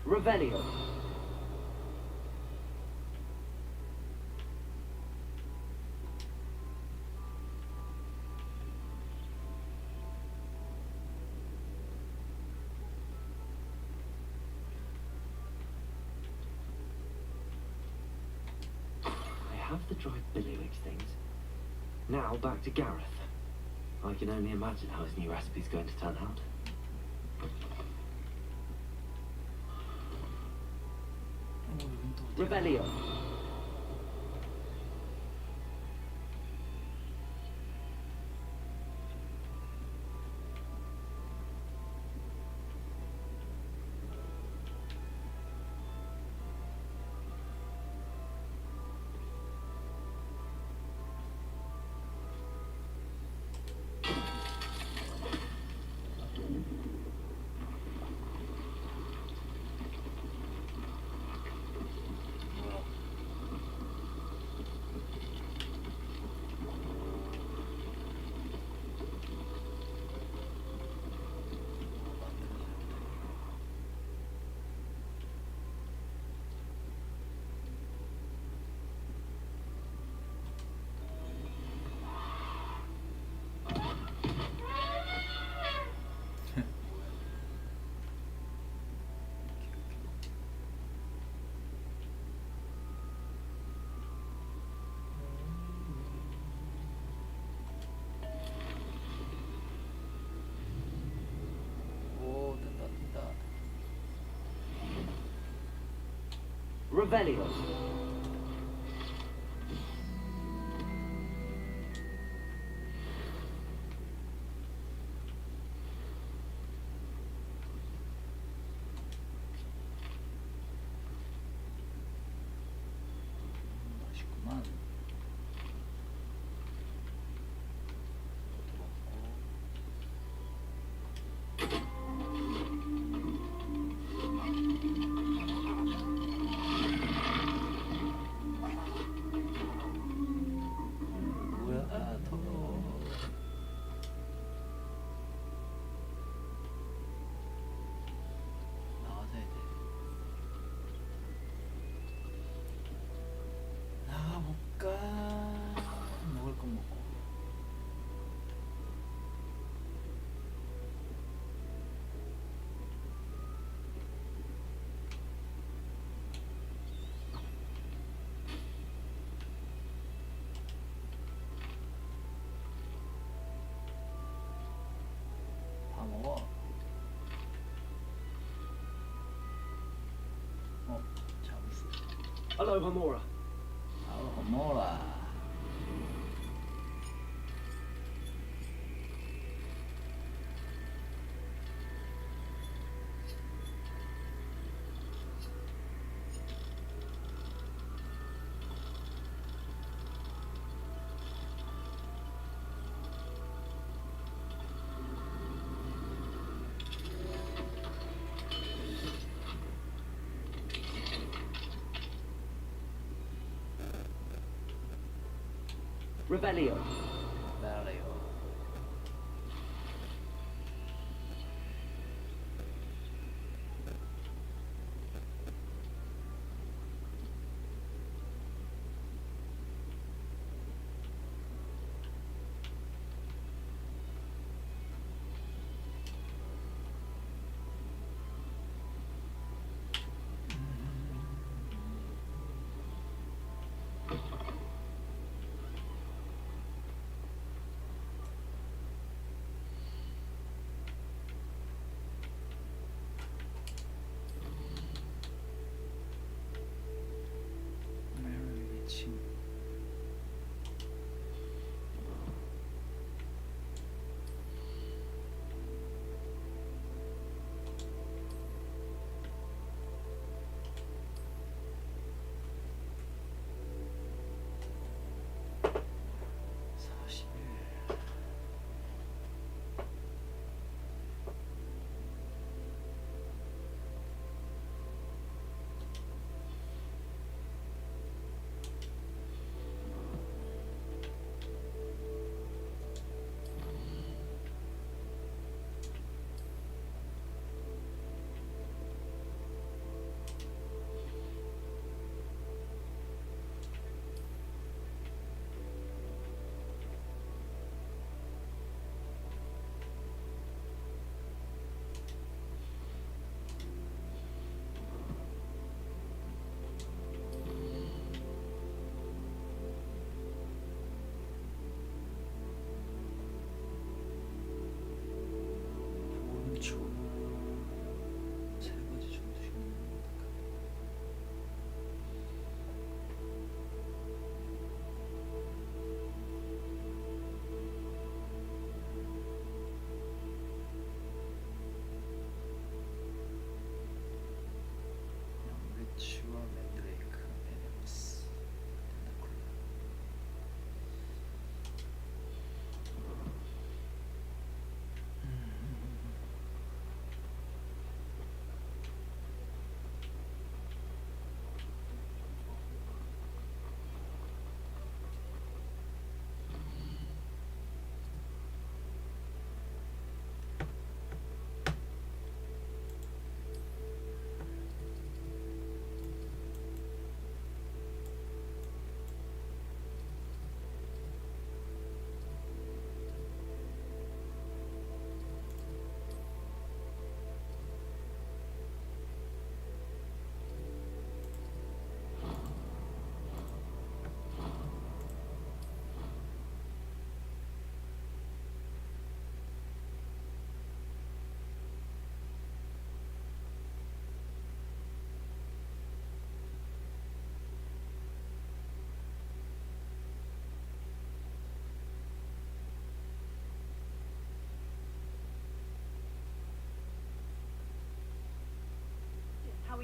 Revelio! I have the dried billywig stings. Now back to Gareth. I can only imagine how his new recipe's going to turn out. Revelio! Revelio. 맛있구만. 뭐야? 아, 더러워. 나가서 해야 돼. 나가볼까? 먹을 건 먹고. 다 먹어. 잠수. Hello, Homora. 먹어라. Revelio. 나가요. 미친.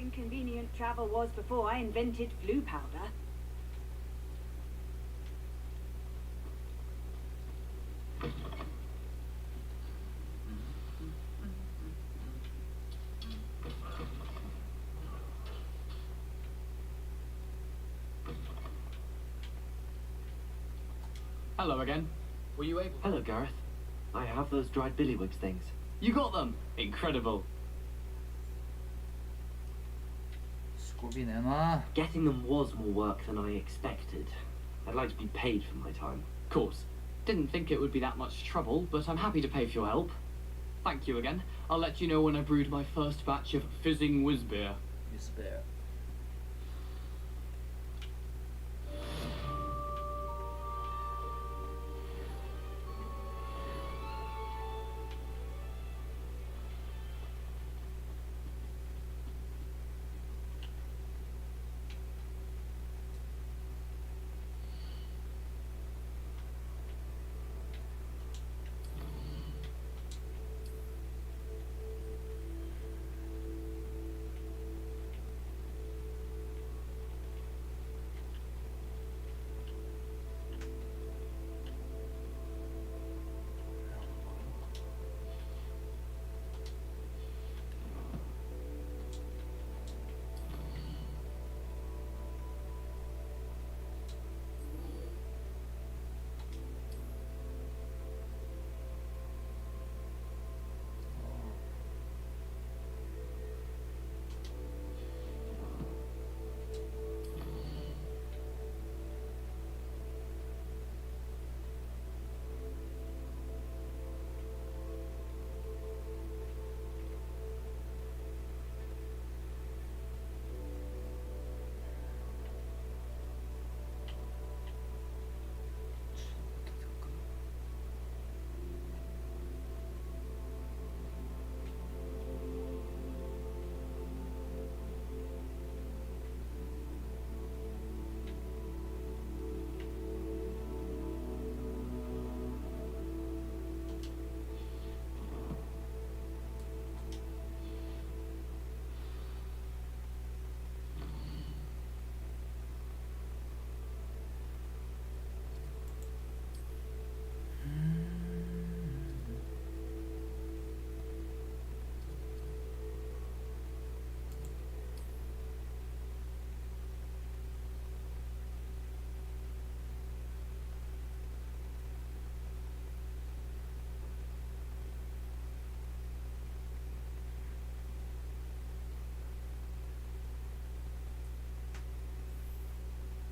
inconvenient travel was before I invented flu powder. Hello again. Were you able? Hello, Gareth. I have those dried billywhigs things. You got them! Incredible. 스코비 내놔. Getting them was more work than I expected. I'd like to be paid for my time. Of course. Didn't think it would be that much trouble, but I'm happy to pay for your help. Thank you again. I'll let you know when I brewed my first batch of fizzing whiz beer. Whiz beer.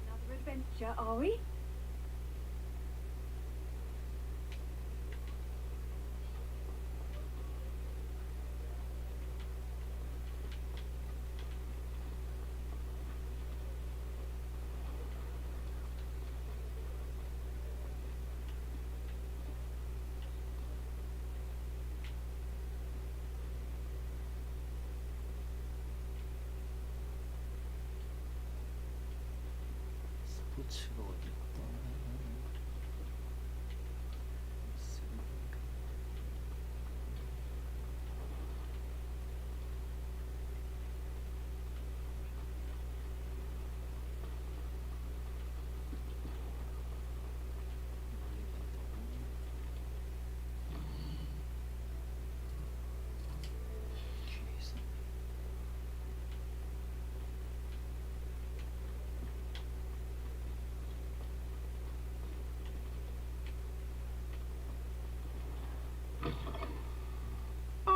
Another adventure, are we? 스포츠가 어디 있다.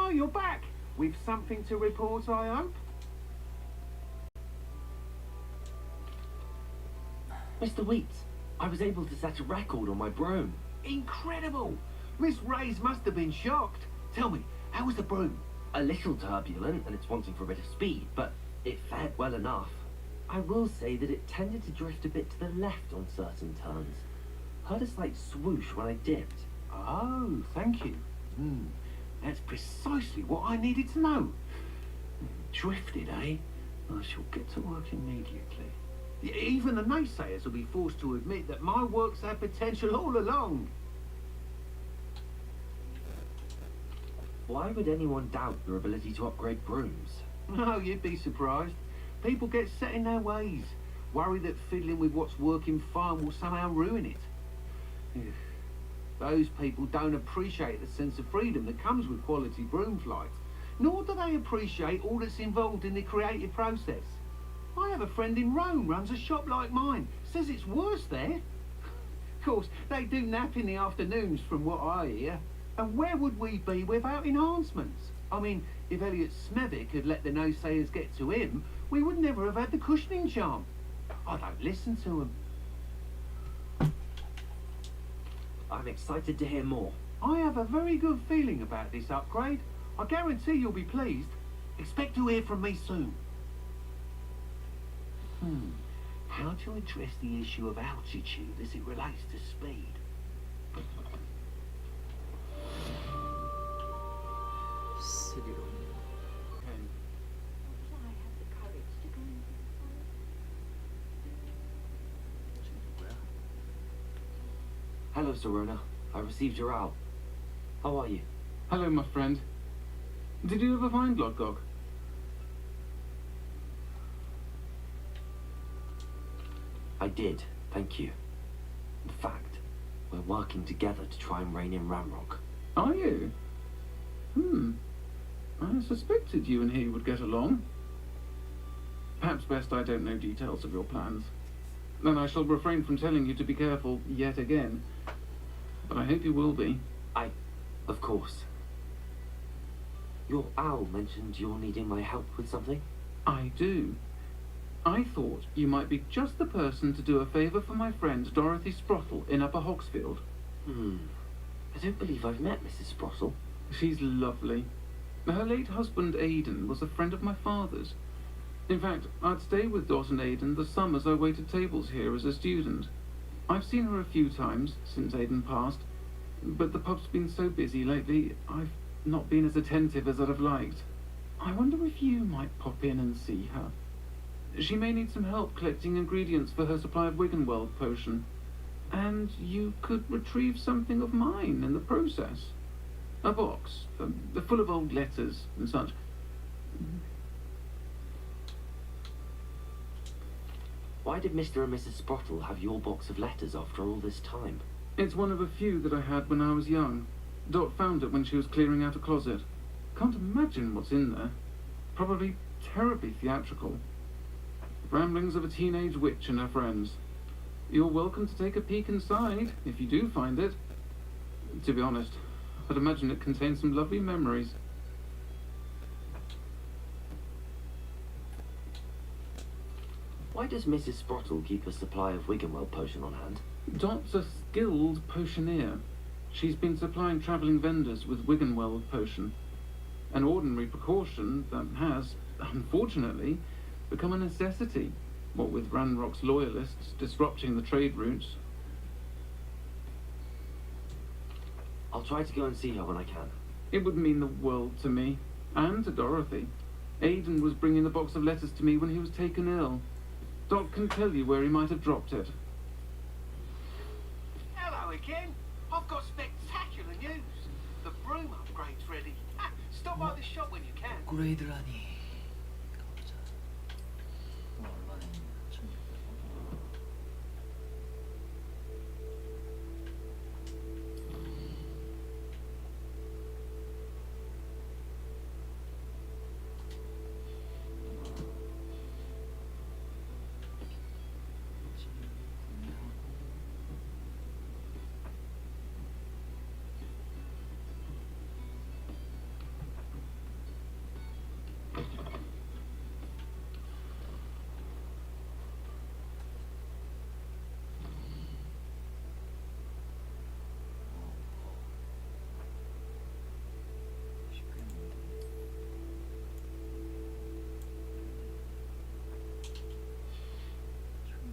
Oh, you're back! With something to report, I hope? Mr. Wheats, I was able to set a record on my broom. Incredible! Miss Ray's must have been shocked. Tell me, how was the broom? A little turbulent, and it's wanting for a bit of speed, but it fared well enough. I will say that it tended to drift a bit to the left on certain turns. Heard a slight swoosh when I dipped. Oh, thank you. That's precisely what I needed to know. Drifted, eh? I shall get to work immediately. Even the naysayers will be forced to admit that my work's had potential all along. Why would anyone doubt your ability to upgrade brooms? No, you'd be surprised. People get set in their ways, worry that fiddling with what's working fine will somehow ruin it. Ugh. Those people don't appreciate the sense of freedom that comes with quality broom flight, nor do they appreciate all that's involved in the creative process. I have a friend in Rome runs a shop like mine, says it's worse there. Of course, they do nap in the afternoons from what I hear. And where would we be without enhancements? I mean, if Elliot Smethwick had let the naysayers get to him, we would never have had the cushioning charm. I don't listen to them. I'm excited to hear more. I have a very good feeling about this upgrade. I guarantee you'll be pleased. Expect to hear from me soon. How to address the issue of altitude as it relates to speed? 스리로. Hello, Serona. I received your owl. How are you? Hello, my friend. Did you ever find Lodgok? I did, thank you. In fact, we're working together to try and rein in Ramrock. Are you? I suspected you and he would get along. Perhaps best I don't know details of your plans. Then I shall refrain from telling you to be careful yet again. But I hope you will be. Of course. Your owl mentioned you're needing my help with something? I do. I thought you might be just the person to do a favour for my friend Dorothy Sprottle in Upper Hogsfield. I don't believe I've met Mrs. Sprottle. She's lovely. Her late husband Aidan was a friend of my father's. In fact, I'd stay with Dot and Aidan the summers I waited tables here as a student. I've seen her a few times since Aidan passed, but the pub's been so busy lately, I've not been as attentive as I'd have liked. I wonder if you might pop in and see her. She may need some help collecting ingredients for her supply of Wiggenweld potion. And you could retrieve something of mine in the process. A box, full of old letters and such. Why did Mr. and Mrs. Sprottle have your box of letters after all this time? It's one of a few that I had when I was young. Dot found it when she was clearing out a closet. Can't imagine what's in there. Probably terribly theatrical. Ramblings of a teenage witch and her friends. You're welcome to take a peek inside, if you do find it. To be honest, I'd imagine it contains some lovely memories. Why does Mrs. Sprottle keep a supply of Wiggenweld potion on hand? Dot's a skilled potioneer. She's been supplying travelling vendors with Wiggenweld potion. An ordinary precaution that has, unfortunately, become a necessity, what with Ranrock's loyalists disrupting the trade routes. I'll try to go and see her when I can. It would mean the world to me, and to Dorothy. Aidan was bringing the box of letters to me when he was taken ill. Dot can tell you where he might have dropped it. Hello again. I've got spectacular news. The broom upgrade's ready. Stop by the shop when you can. 업그레이드라니. 가보자. 얼마나 있냐? 1600원.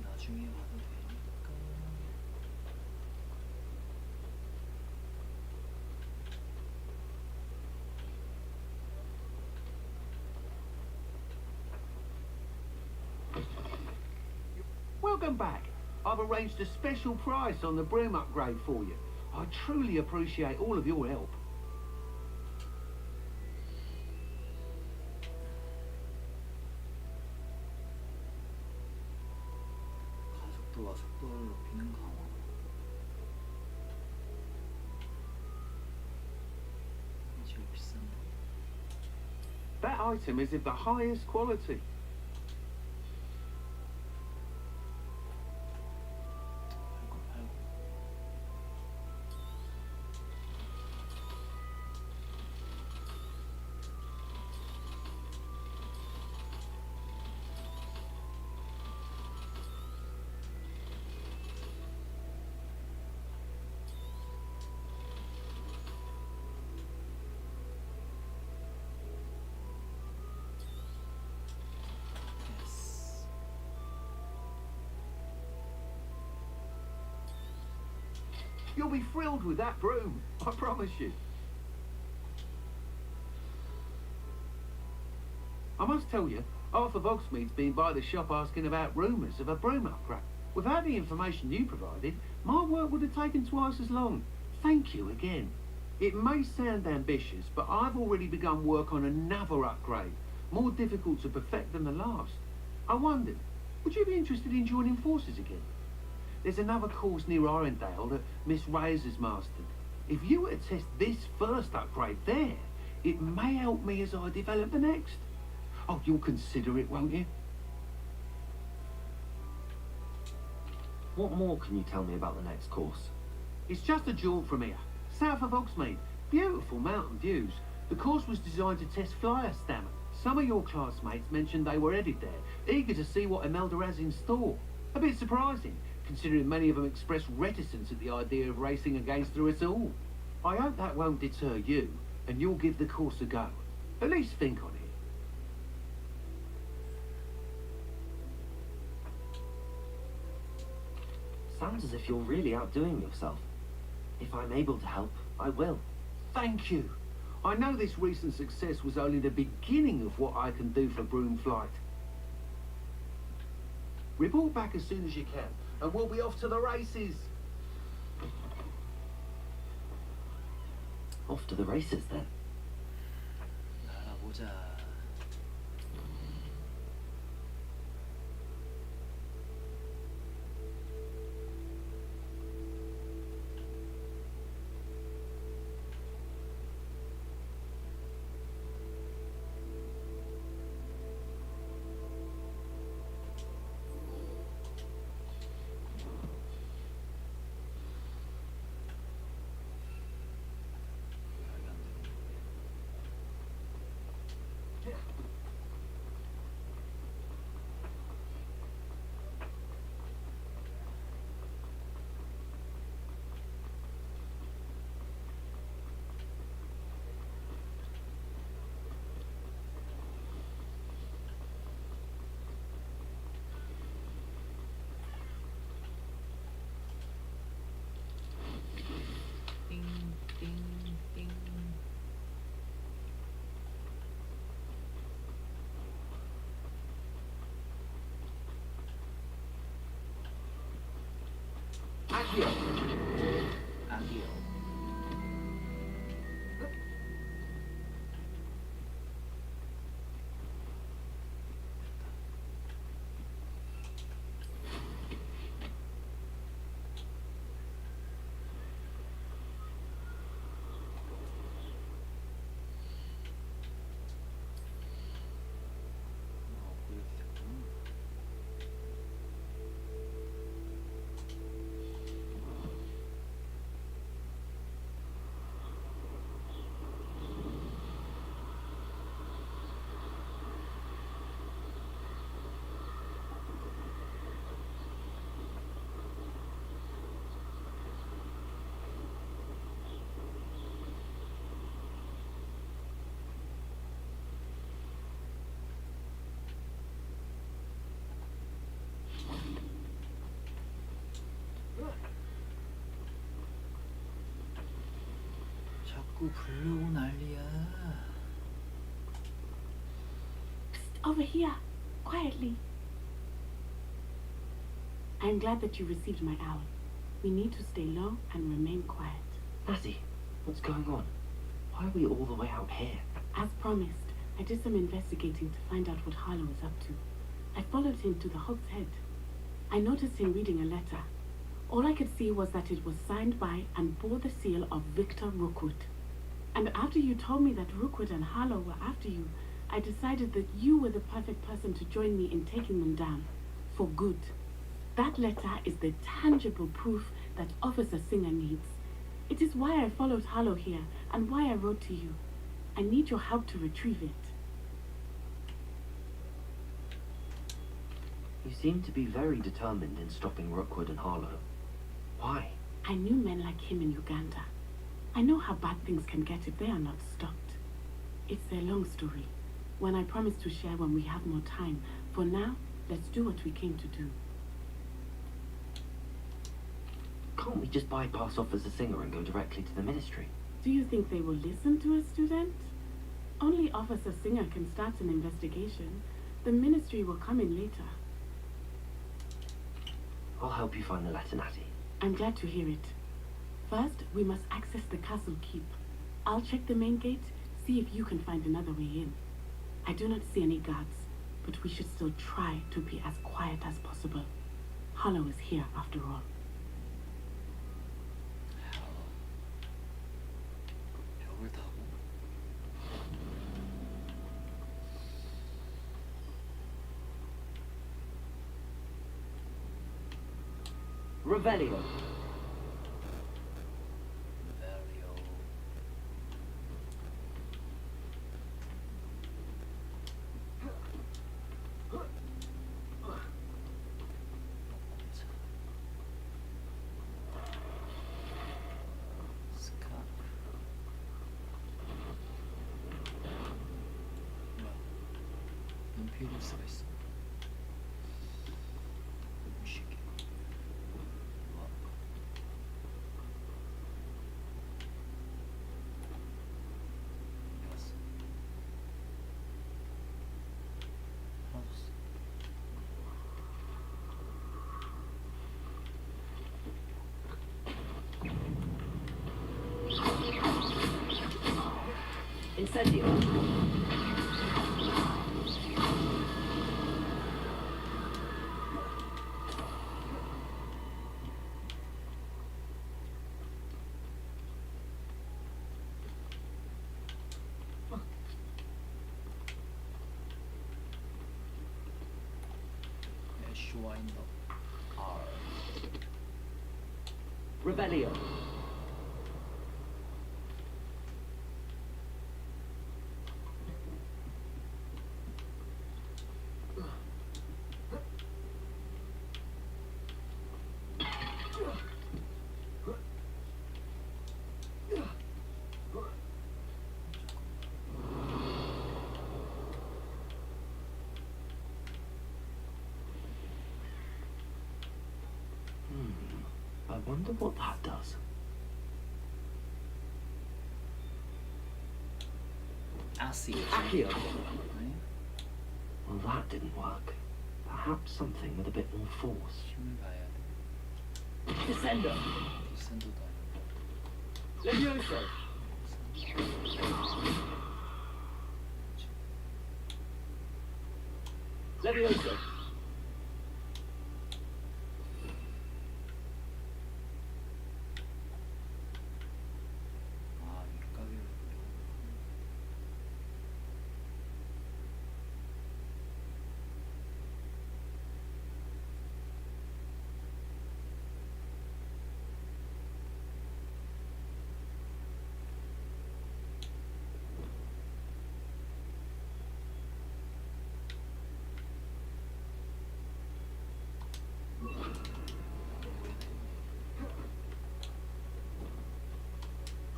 나중에 와도 되니까. Welcome back. I've arranged a special price on the broom upgrade for you. I truly appreciate all of your help. 각도와 속도를 높이는 강화. 제일 비싼데. That item is of the highest quality. You'll be thrilled with that broom, I promise you. I must tell you, Arthur Vogsmead's been by the shop asking about rumours of a broom upgrade. Without the information you provided, my work would have taken twice as long. Thank you again. It may sound ambitious, but I've already begun work on another upgrade, more difficult to perfect than the last. I wondered, would you be interested in joining forces again? There's another course near Arendale that Miss Reyes has mastered. If you were to test this first upgrade there, it may help me as I develop the next. Oh, you'll consider it, won't you? What more can you tell me about the next course? It's just a jaunt from here, south of Hogsmeade. Beautiful mountain views. The course was designed to test flyer stamina. Some of your classmates mentioned they were headed there, eager to see what Imelda has in store. A bit surprising, considering many of them expressed reticence at the idea of racing against her at all. I hope that won't deter you, and you'll give the course a go. At least think on it. Sounds as if you're really outdoing yourself. If I'm able to help, I will. Thank you. I know this recent success was only the beginning of what I can do for Broom Flight. Report back as soon as you can, and we'll be off to the races. Off to the races then. 날아보자. Accio. Accio. 자꾸 부르고 난리야. Psst, over here, quietly. I'm glad that you received my owl. We need to stay low and remain quiet. Lassie, what's going on? Why are we all the way out here? As promised, I did some investigating to find out what Harlow is up to. I followed him to the Hog's Head. I noticed him reading a letter. All I could see was that it was signed by and bore the seal of Victor Rookwood. And after you told me that Rookwood and Harlow were after you, I decided that you were the perfect person to join me in taking them down. For good. That letter is the tangible proof that Officer Singer needs. It is why I followed Harlow here and why I wrote to you. I need your help to retrieve it. You seem to be very determined in stopping Rookwood and Harlow. Why? I knew men like him in Uganda. I know how bad things can get if they are not stopped. It's a long story, one I promise to share when we have more time. For now, let's do what we came to do. Can't we just bypass Officer Singer and go directly to the ministry? Do you think they will listen to a student? Only Officer Singer can start an investigation. The ministry will come in later. I'll help you find the letter, Natty. I'm glad to hear it. First, we must access the castle keep. I'll check the main gate, see if you can find another way in. I do not see any guards, but we should still try to be as quiet as possible. Harlow is here after all. 벽을 타고 Revelio. 연필일 수가 있어. 시계. 와. 알았어. 알았어. Incendio. Wind up. R. Revelio. I wonder what that does. Accio. Well, that didn't work. Perhaps something with a bit more force. Descendo. Levioso. Levioso.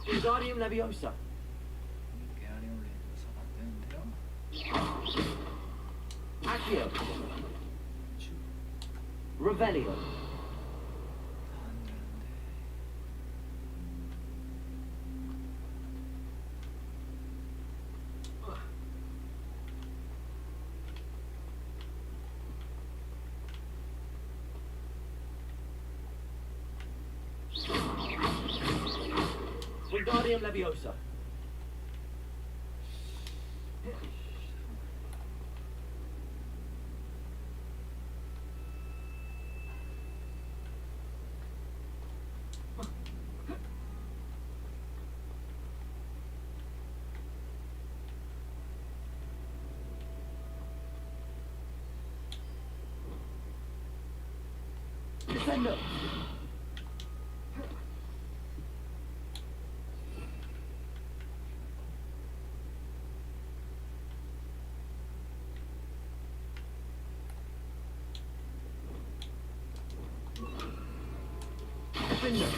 Wingardium Leviosa. Accio. Revelio. Wingardium Leviosa. Defender! Defender!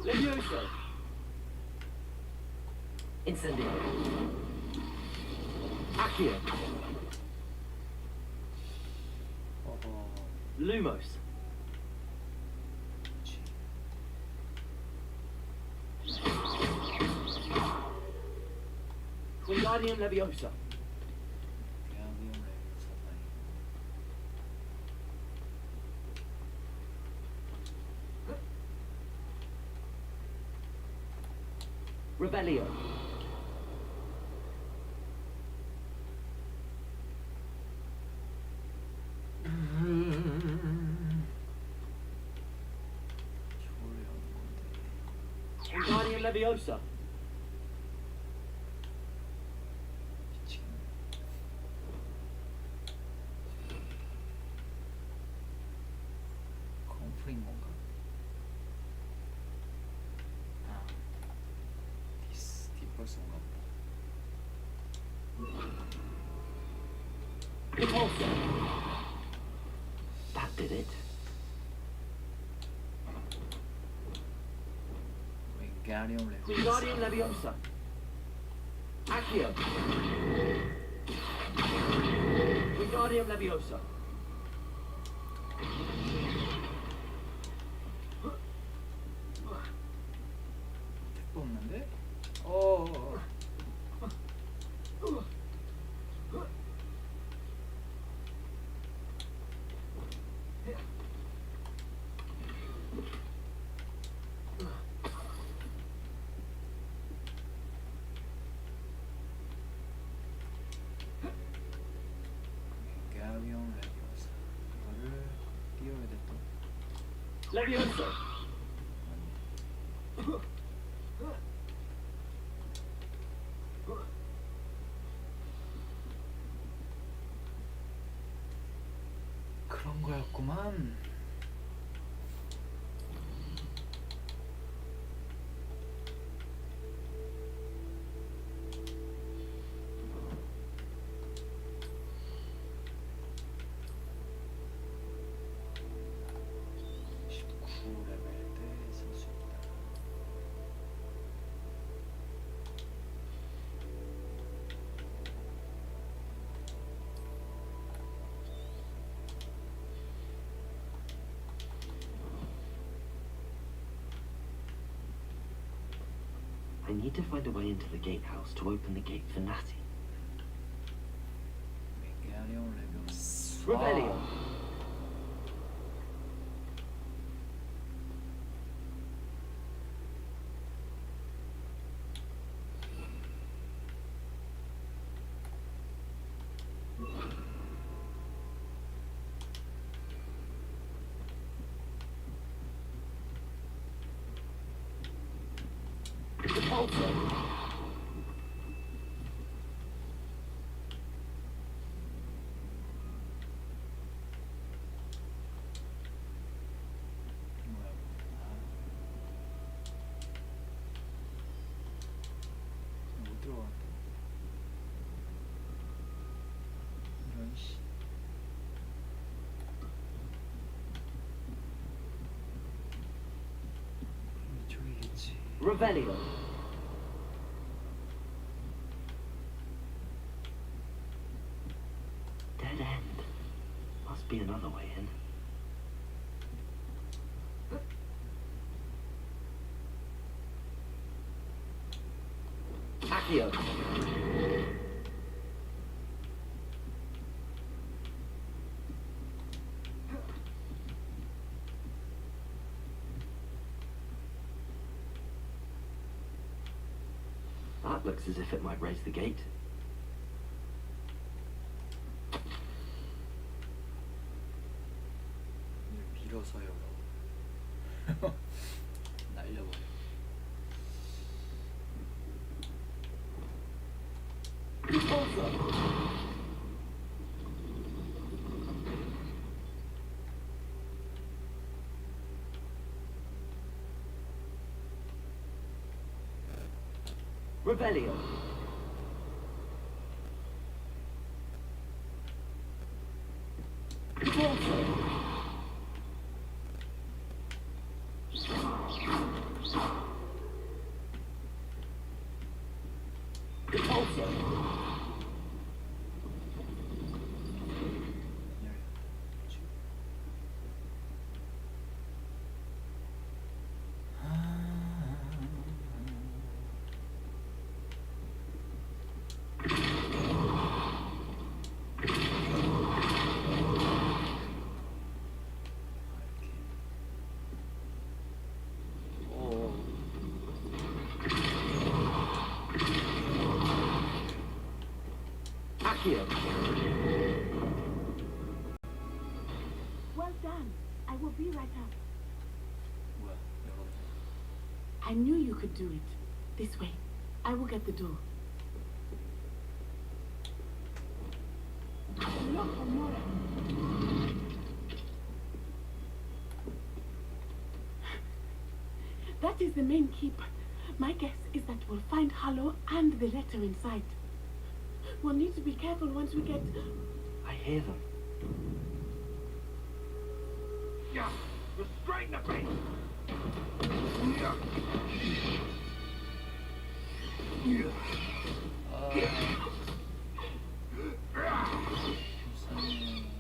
Levioso! Incendio! Accio! Lumos! Wingardium Leviosa! Rebellion! Wingardium Leviosa! 컴프린 건가? 아, 디펄스인가 보다. That did it. Wingardium Leviosa! Accio! Wingardium Leviosa! 택도 없는데? 윈가리움 레비오사. 이거를 띄워야 돼 또. Leviosa! 그런 거였구만. I need to find a way into the gatehouse to open the gate for Natty. 윈가리움 레비오사. Rebellion! 못 들어갔다. 이런 씨. 이쪽이겠지. Rebellion! Dead end. Must be another way in. Accio! That looks as if it might raise the gate. 밀어서요. 날려버려. Revelio. Well done. I will be right up. 뭐야? 열었네. I knew you could do it. This way. I will get the door. Look, Amore. That is the main keep. My guess is that we'll find Hollow and the letter inside. We'll need to be careful once we get... I hear them. Yeah, restrain the beast. Yeah.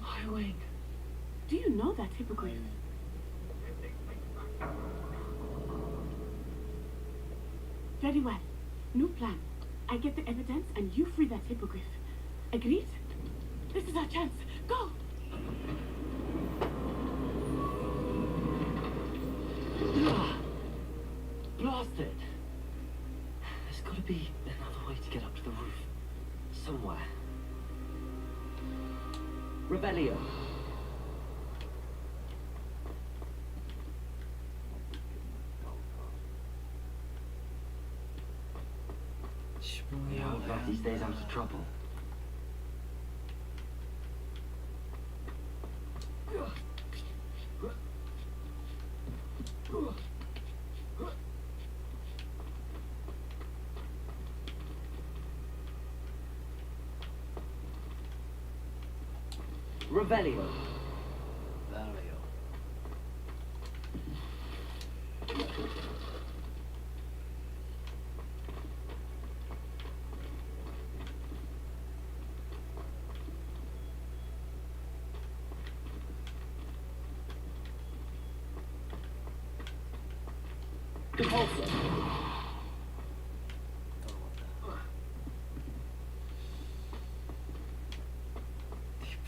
Highway. Do you know that hippogriff? Very well. New plan. I get the evidence and you free that hippogriff. Agreed? This is our chance. Go! Blasted! There's got to be another way to get up to the roof. Somewhere. Revelio. Yeah, I'm glad he stays out of trouble. Revelio. Valio.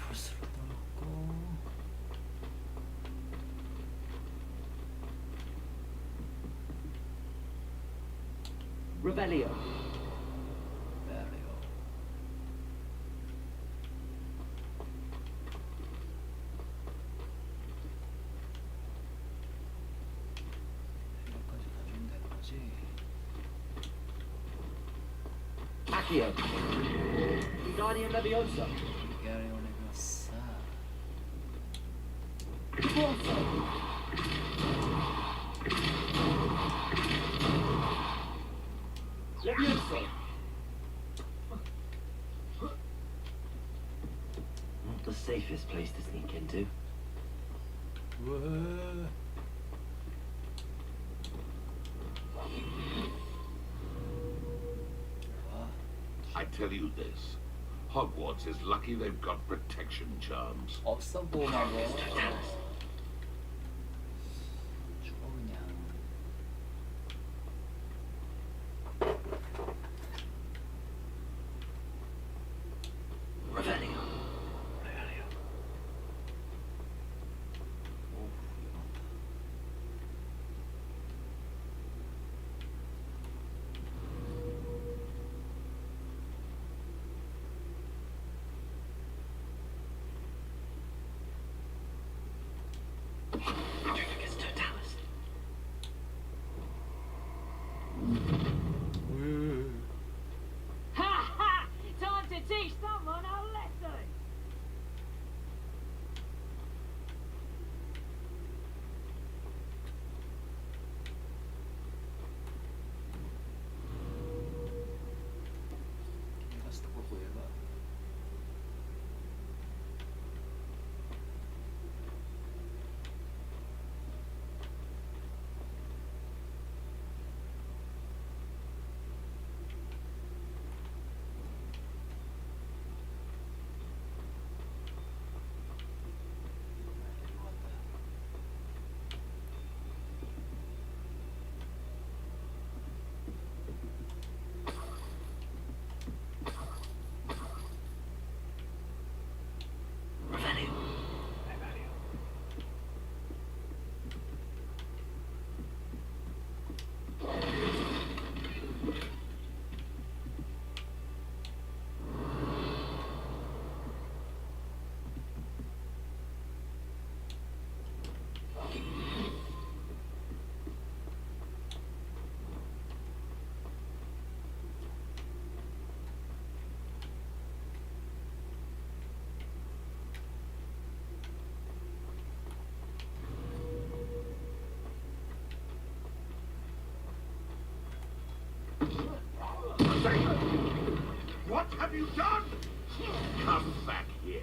디폴스로 넣었고. Revelio. Valio. 이거까지 다 주면 되는 거지. Accio. Guardian Leviosa. Gario Leviosa. Leviosa. Not the safest place to sneak into. Whoa. I tell you this, Hogwarts is lucky they've got protection charms. 없어 보험하고. 죽어 그냥. Revelio. Valio. 오, What have you done? Come back here.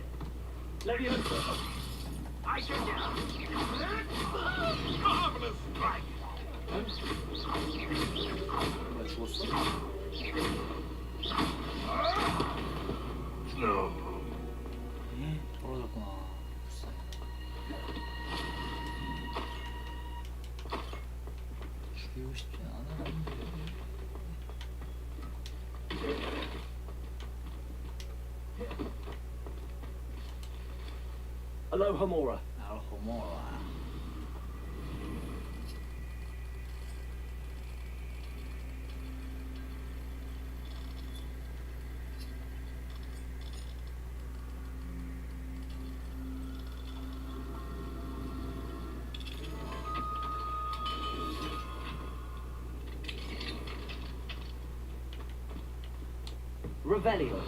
Leviosa! I can marvelous strike. 뭐야 죽었어? No. 떨어졌구나. 불쌍해. 죽이고 싶진 않았는데. Aloha Mora. Alhomora. Revelio.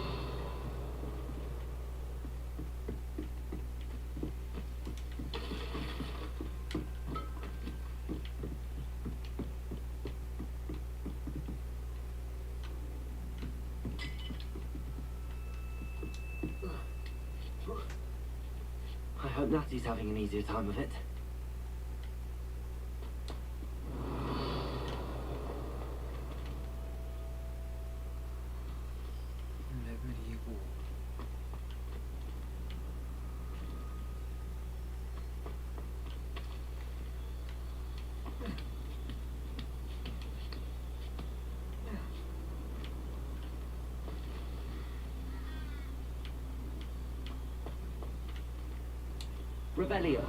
I hope Natty's having an easier time of it. 레벨 2고. Revelio.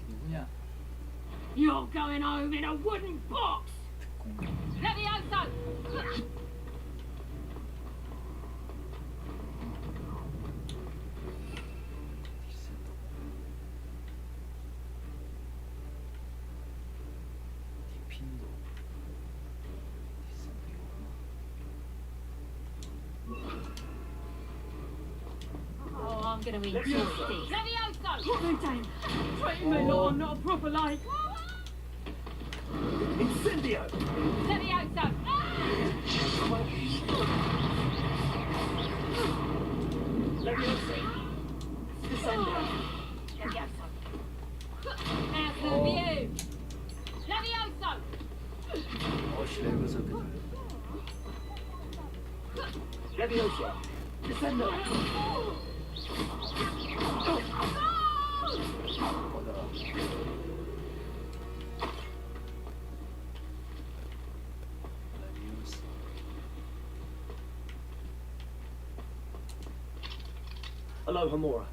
누구냐? You're going home in a wooden box! Levioso! 디핀도. Oh, I'm gonna eat toasties. Levioso! Good time. Treating me like not a proper like. Incendio. Levioso! Leviosa. Descendo. Levioso! How's the view? Levioso! 어씨 레벨에서 그냥. Leviosa. Descendo. 꺼져라. 레비우스. Aloha Mora.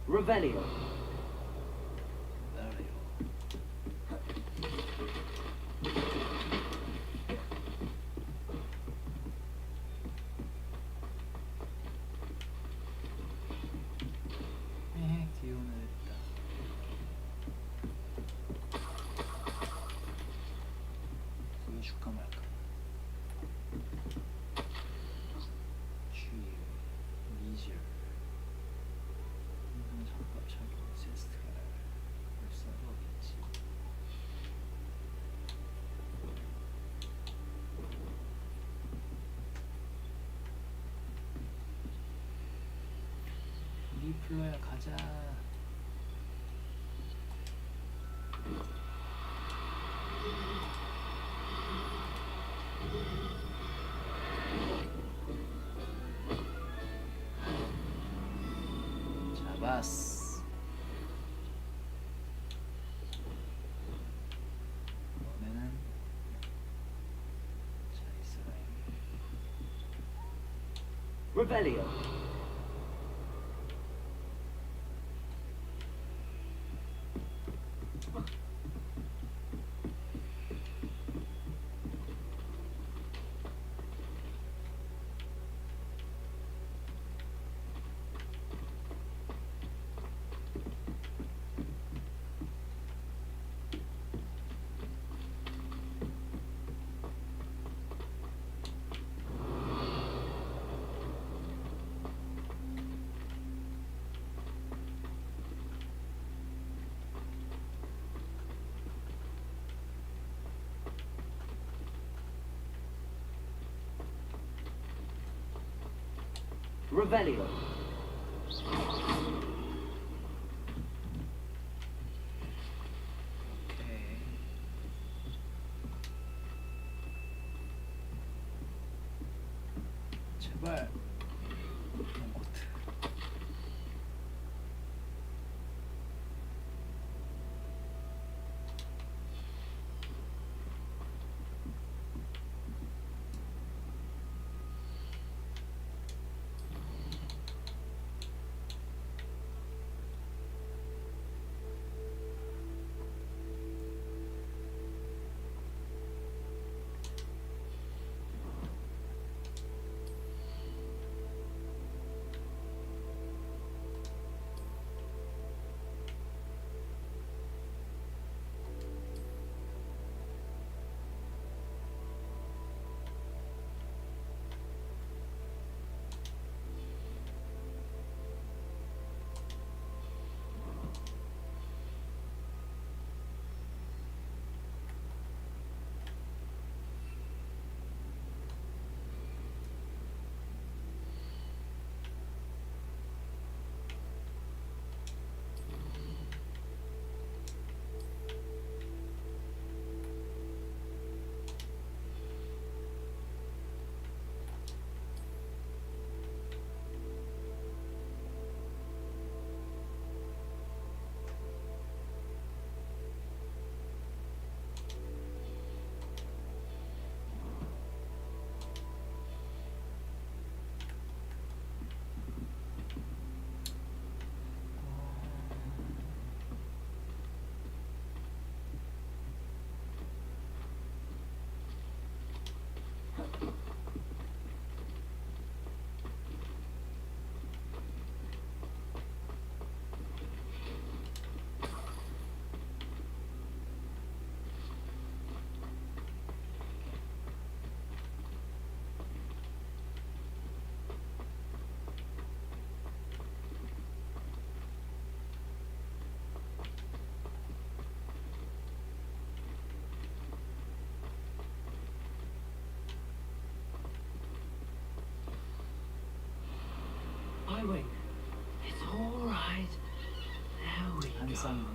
Revelio. 디오는 했다. 보여줄까 말까. G, 미질. 장갑 착용 세스트가 벌써겠지. 리플러야 가자. Revelio. Revelio. 오케이. 제발. 호구와트. Highway. It's all right. There we go. 한쌍.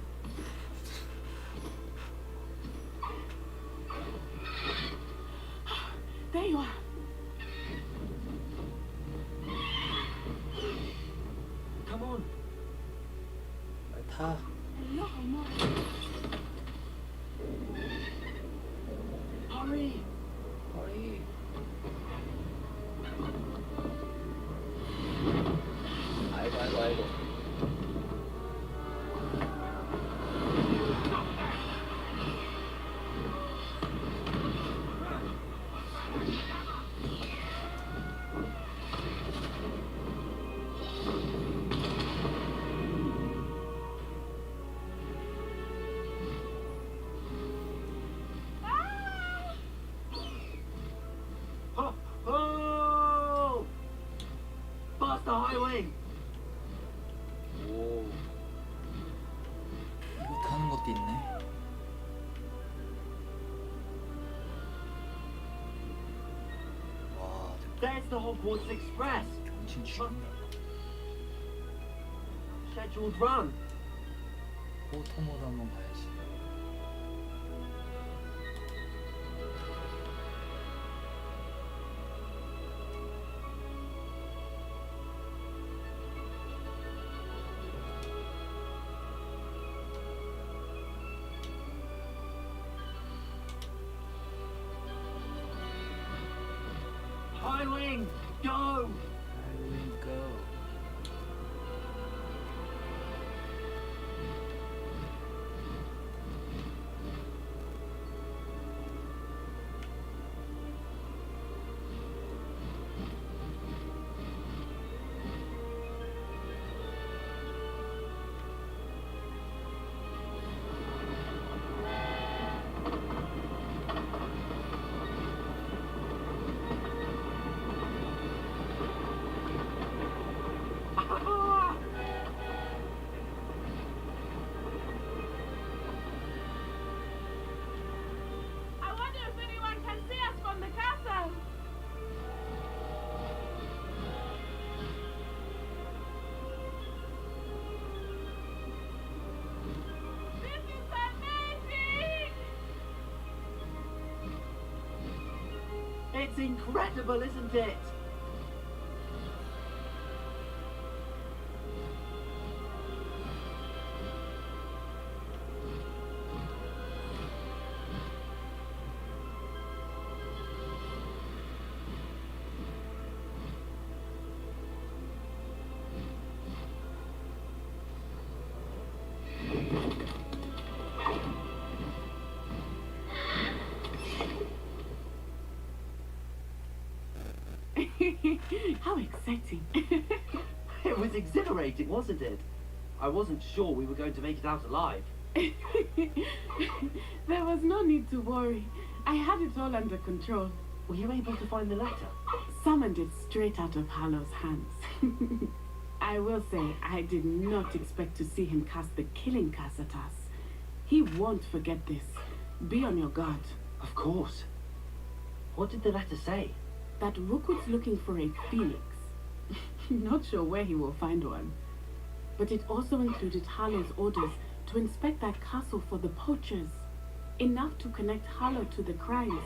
There you are. Come on. 타. No, no. Hurry. 허리. 아이고 아이고 아이고. Oh! Past the highway. 오. 이거 타는 것도 있네. 와, There's the Hogwarts Express. 정신 죽인다. Scheduled run. 포토모드 한번 가야지. Highwing, go! It's incredible, isn't it? How exciting. It was exhilarating, wasn't it? I wasn't sure we were going to make it out alive. There was no need to worry. I had it all under control. Were you able to find the letter? Summoned it straight out of Harlow's hands. I will say, I did not expect to see him cast the killing curse at us. He won't forget this. Be on your guard. Of course. What did the letter say? That Rookwood's looking for a phoenix. Not sure where he will find one. But it also included Harlow's orders to inspect that castle for the poachers. Enough to connect Harlow to the crimes.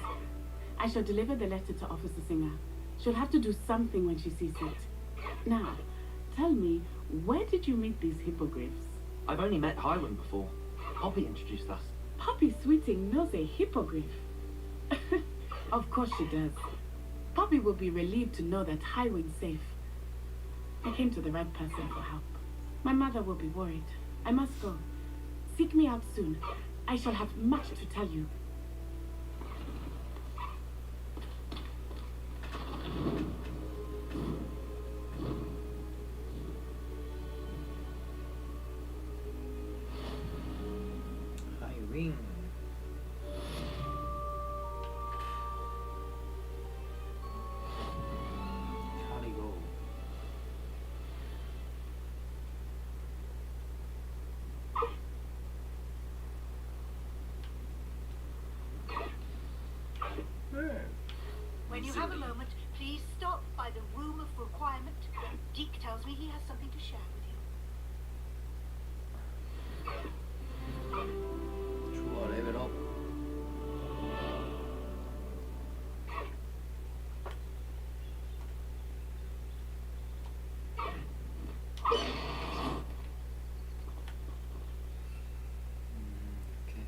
I shall deliver the letter to Officer Singer. She'll have to do something when she sees it. Now, tell me, where did you meet these hippogriffs? I've only met Highwind before. Poppy introduced us. Poppy Sweeting knows a hippogriff. Of course she does. Poppy will be relieved to know that Highwind's safe. I came to the right person for help. My mother will be worried. I must go. Seek me out soon. I shall have much to tell you. Highwing. Charlie When you have a moment, please stop by the Room of Requirement. Deke tells me he has something to share with you. 좋아, 레벨업. 이렇게.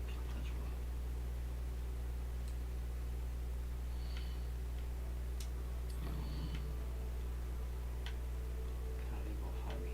좋다, 좋아. 그리고 하위.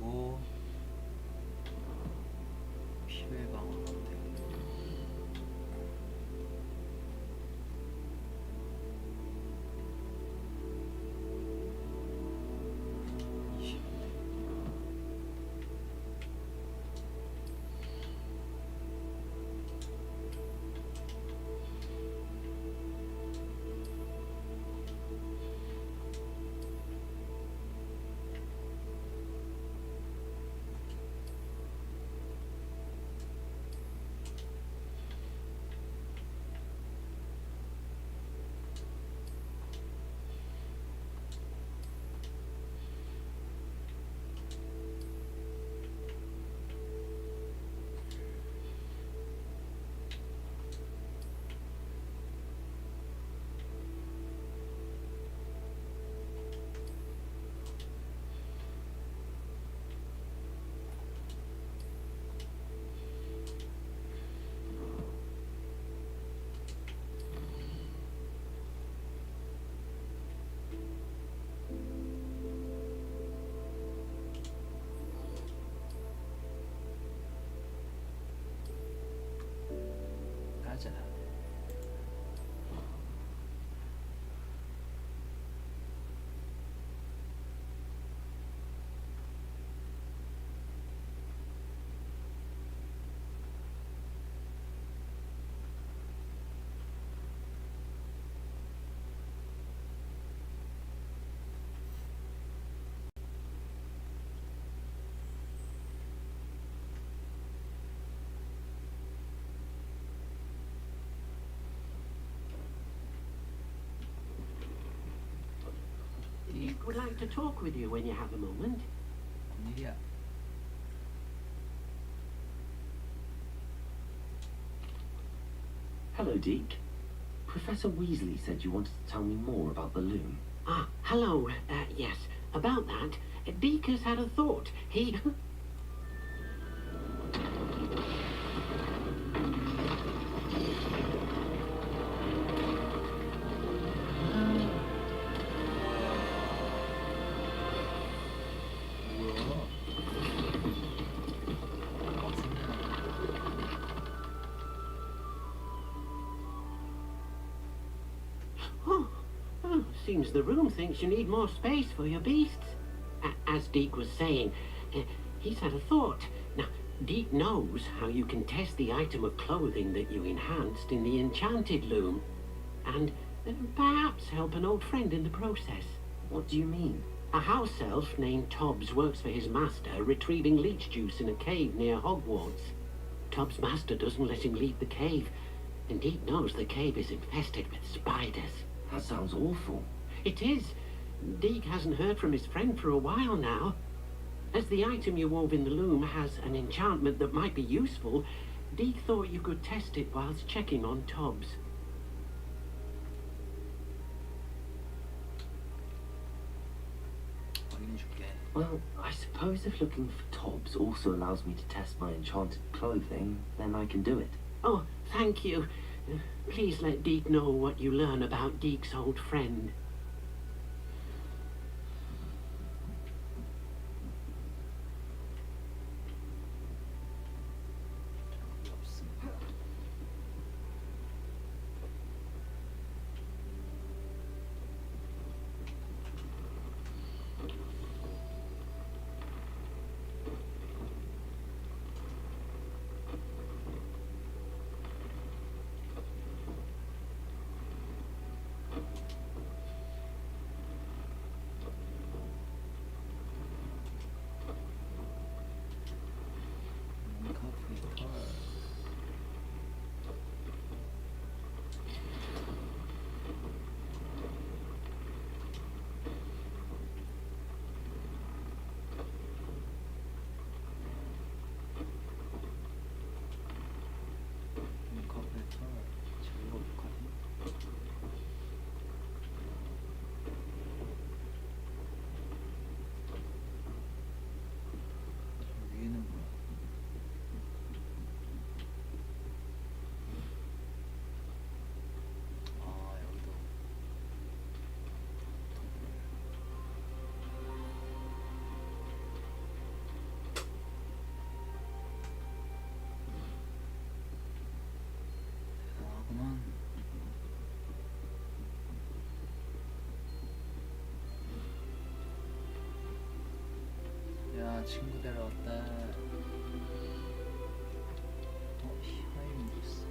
배우고 피해 방어하면 되고 가자. Dick would like to talk with you when you have a moment. 일이야. Hello, Deke. Professor Weasley said you wanted to tell me more about the loom. Ah, hello. Yes, about that. Dick has had a thought. He... Seems the room thinks you need more space for your beasts. As Deke was saying, he's had a thought. Now, Deke knows how you can test the item of clothing that you enhanced in the enchanted loom, and perhaps help an old friend in the process. What do you mean? A house elf named Tobbs works for his master, retrieving leech juice in a cave near Hogwarts. Tobbs' master doesn't let him leave the cave, and Deke knows the cave is infested with spiders. That sounds awful. It is. Deke hasn't heard from his friend for a while now. As the item you wove in the loom has an enchantment that might be useful, Deke thought you could test it whilst checking on Tobbs. Well, I suppose if looking for Tobbs also allows me to test my enchanted clothing, then I can do it. Oh, thank you. Please let Deke know what you learn about Deke's old friend. 야, 친구 데려왔다. 히마임 있어.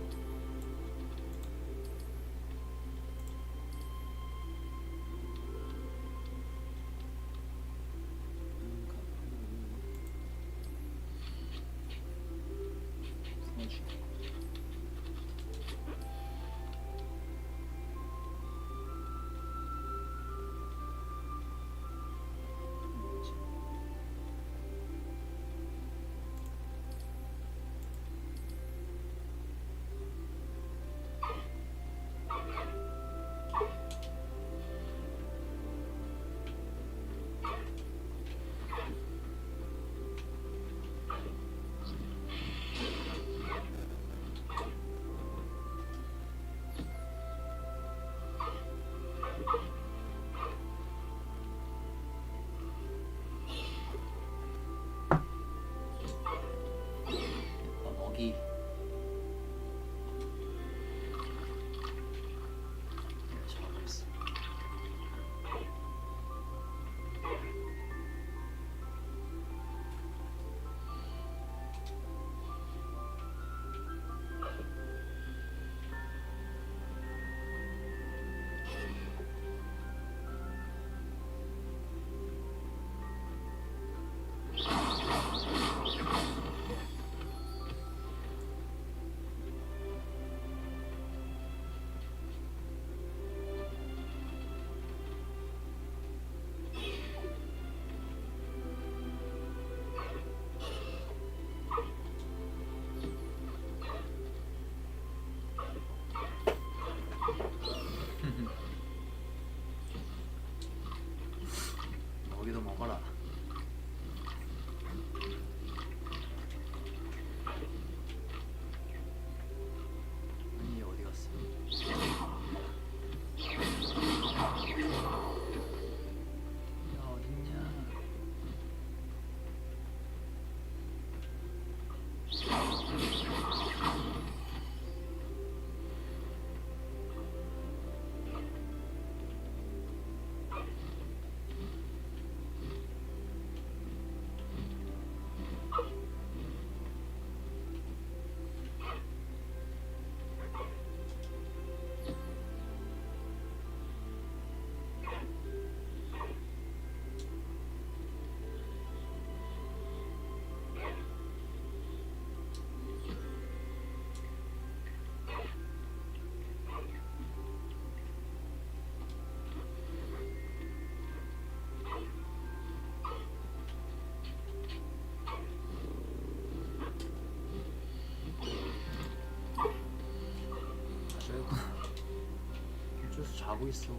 가고 있어.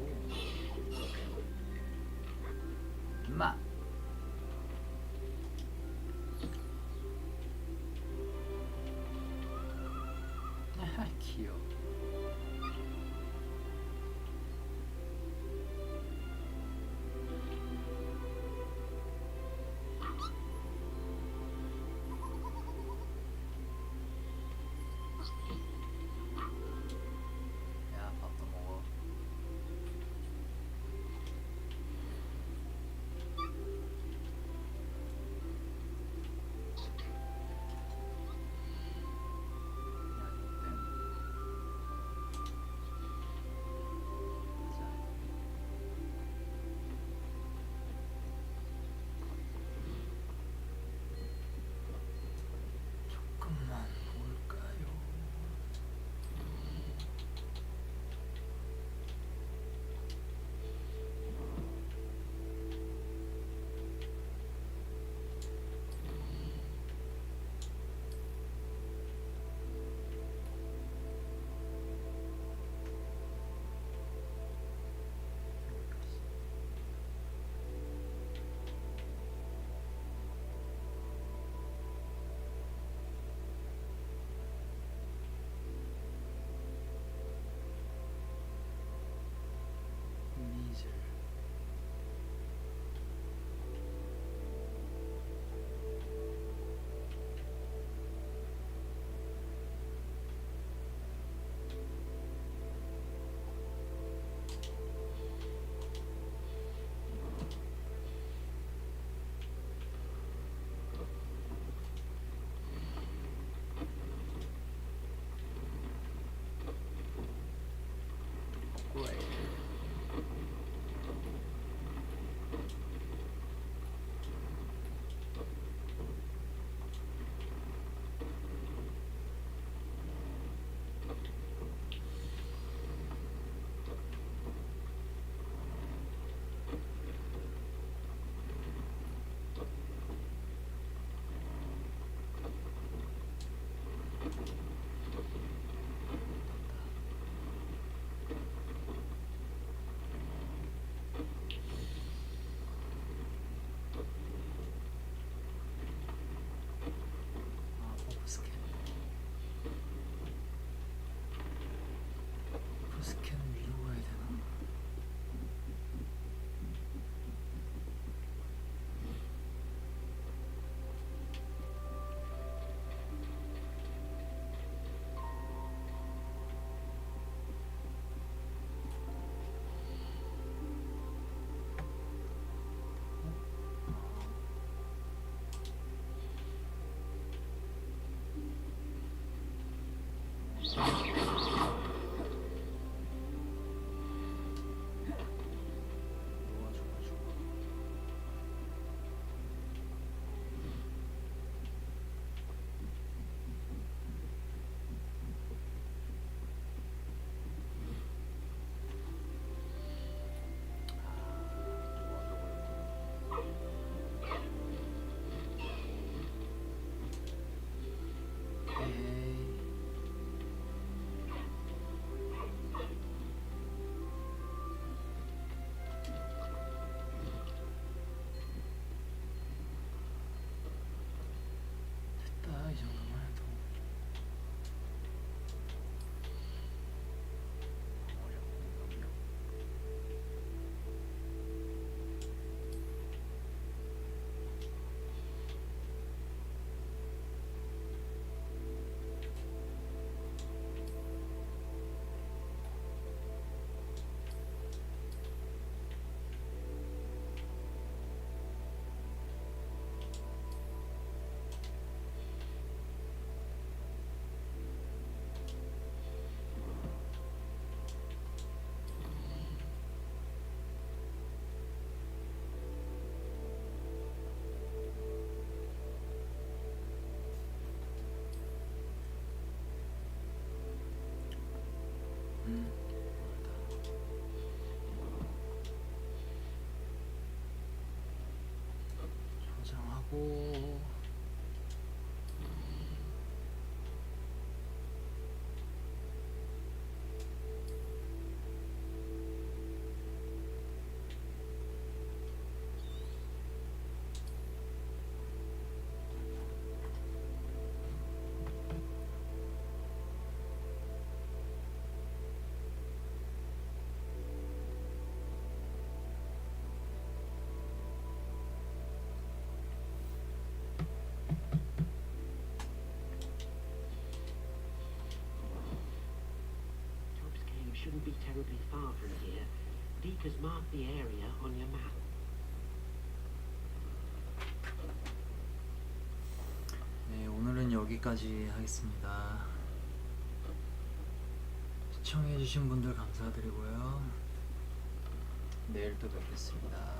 엄마. 아, 귀여워. 야, 밥도 먹어. 조금만 볼까요? 미즐. 호구와트. 아, 호구스캔. 호구스캔 위로 가야 되나? 됐다, 이 정도만 해도. 저장하고. shouldn't be terribly far from here. Deke has marked the area on your map. 네, 오늘은 여기까지 하겠습니다. 시청해주신 분들 감사드리고요. 내일 또 뵙겠습니다.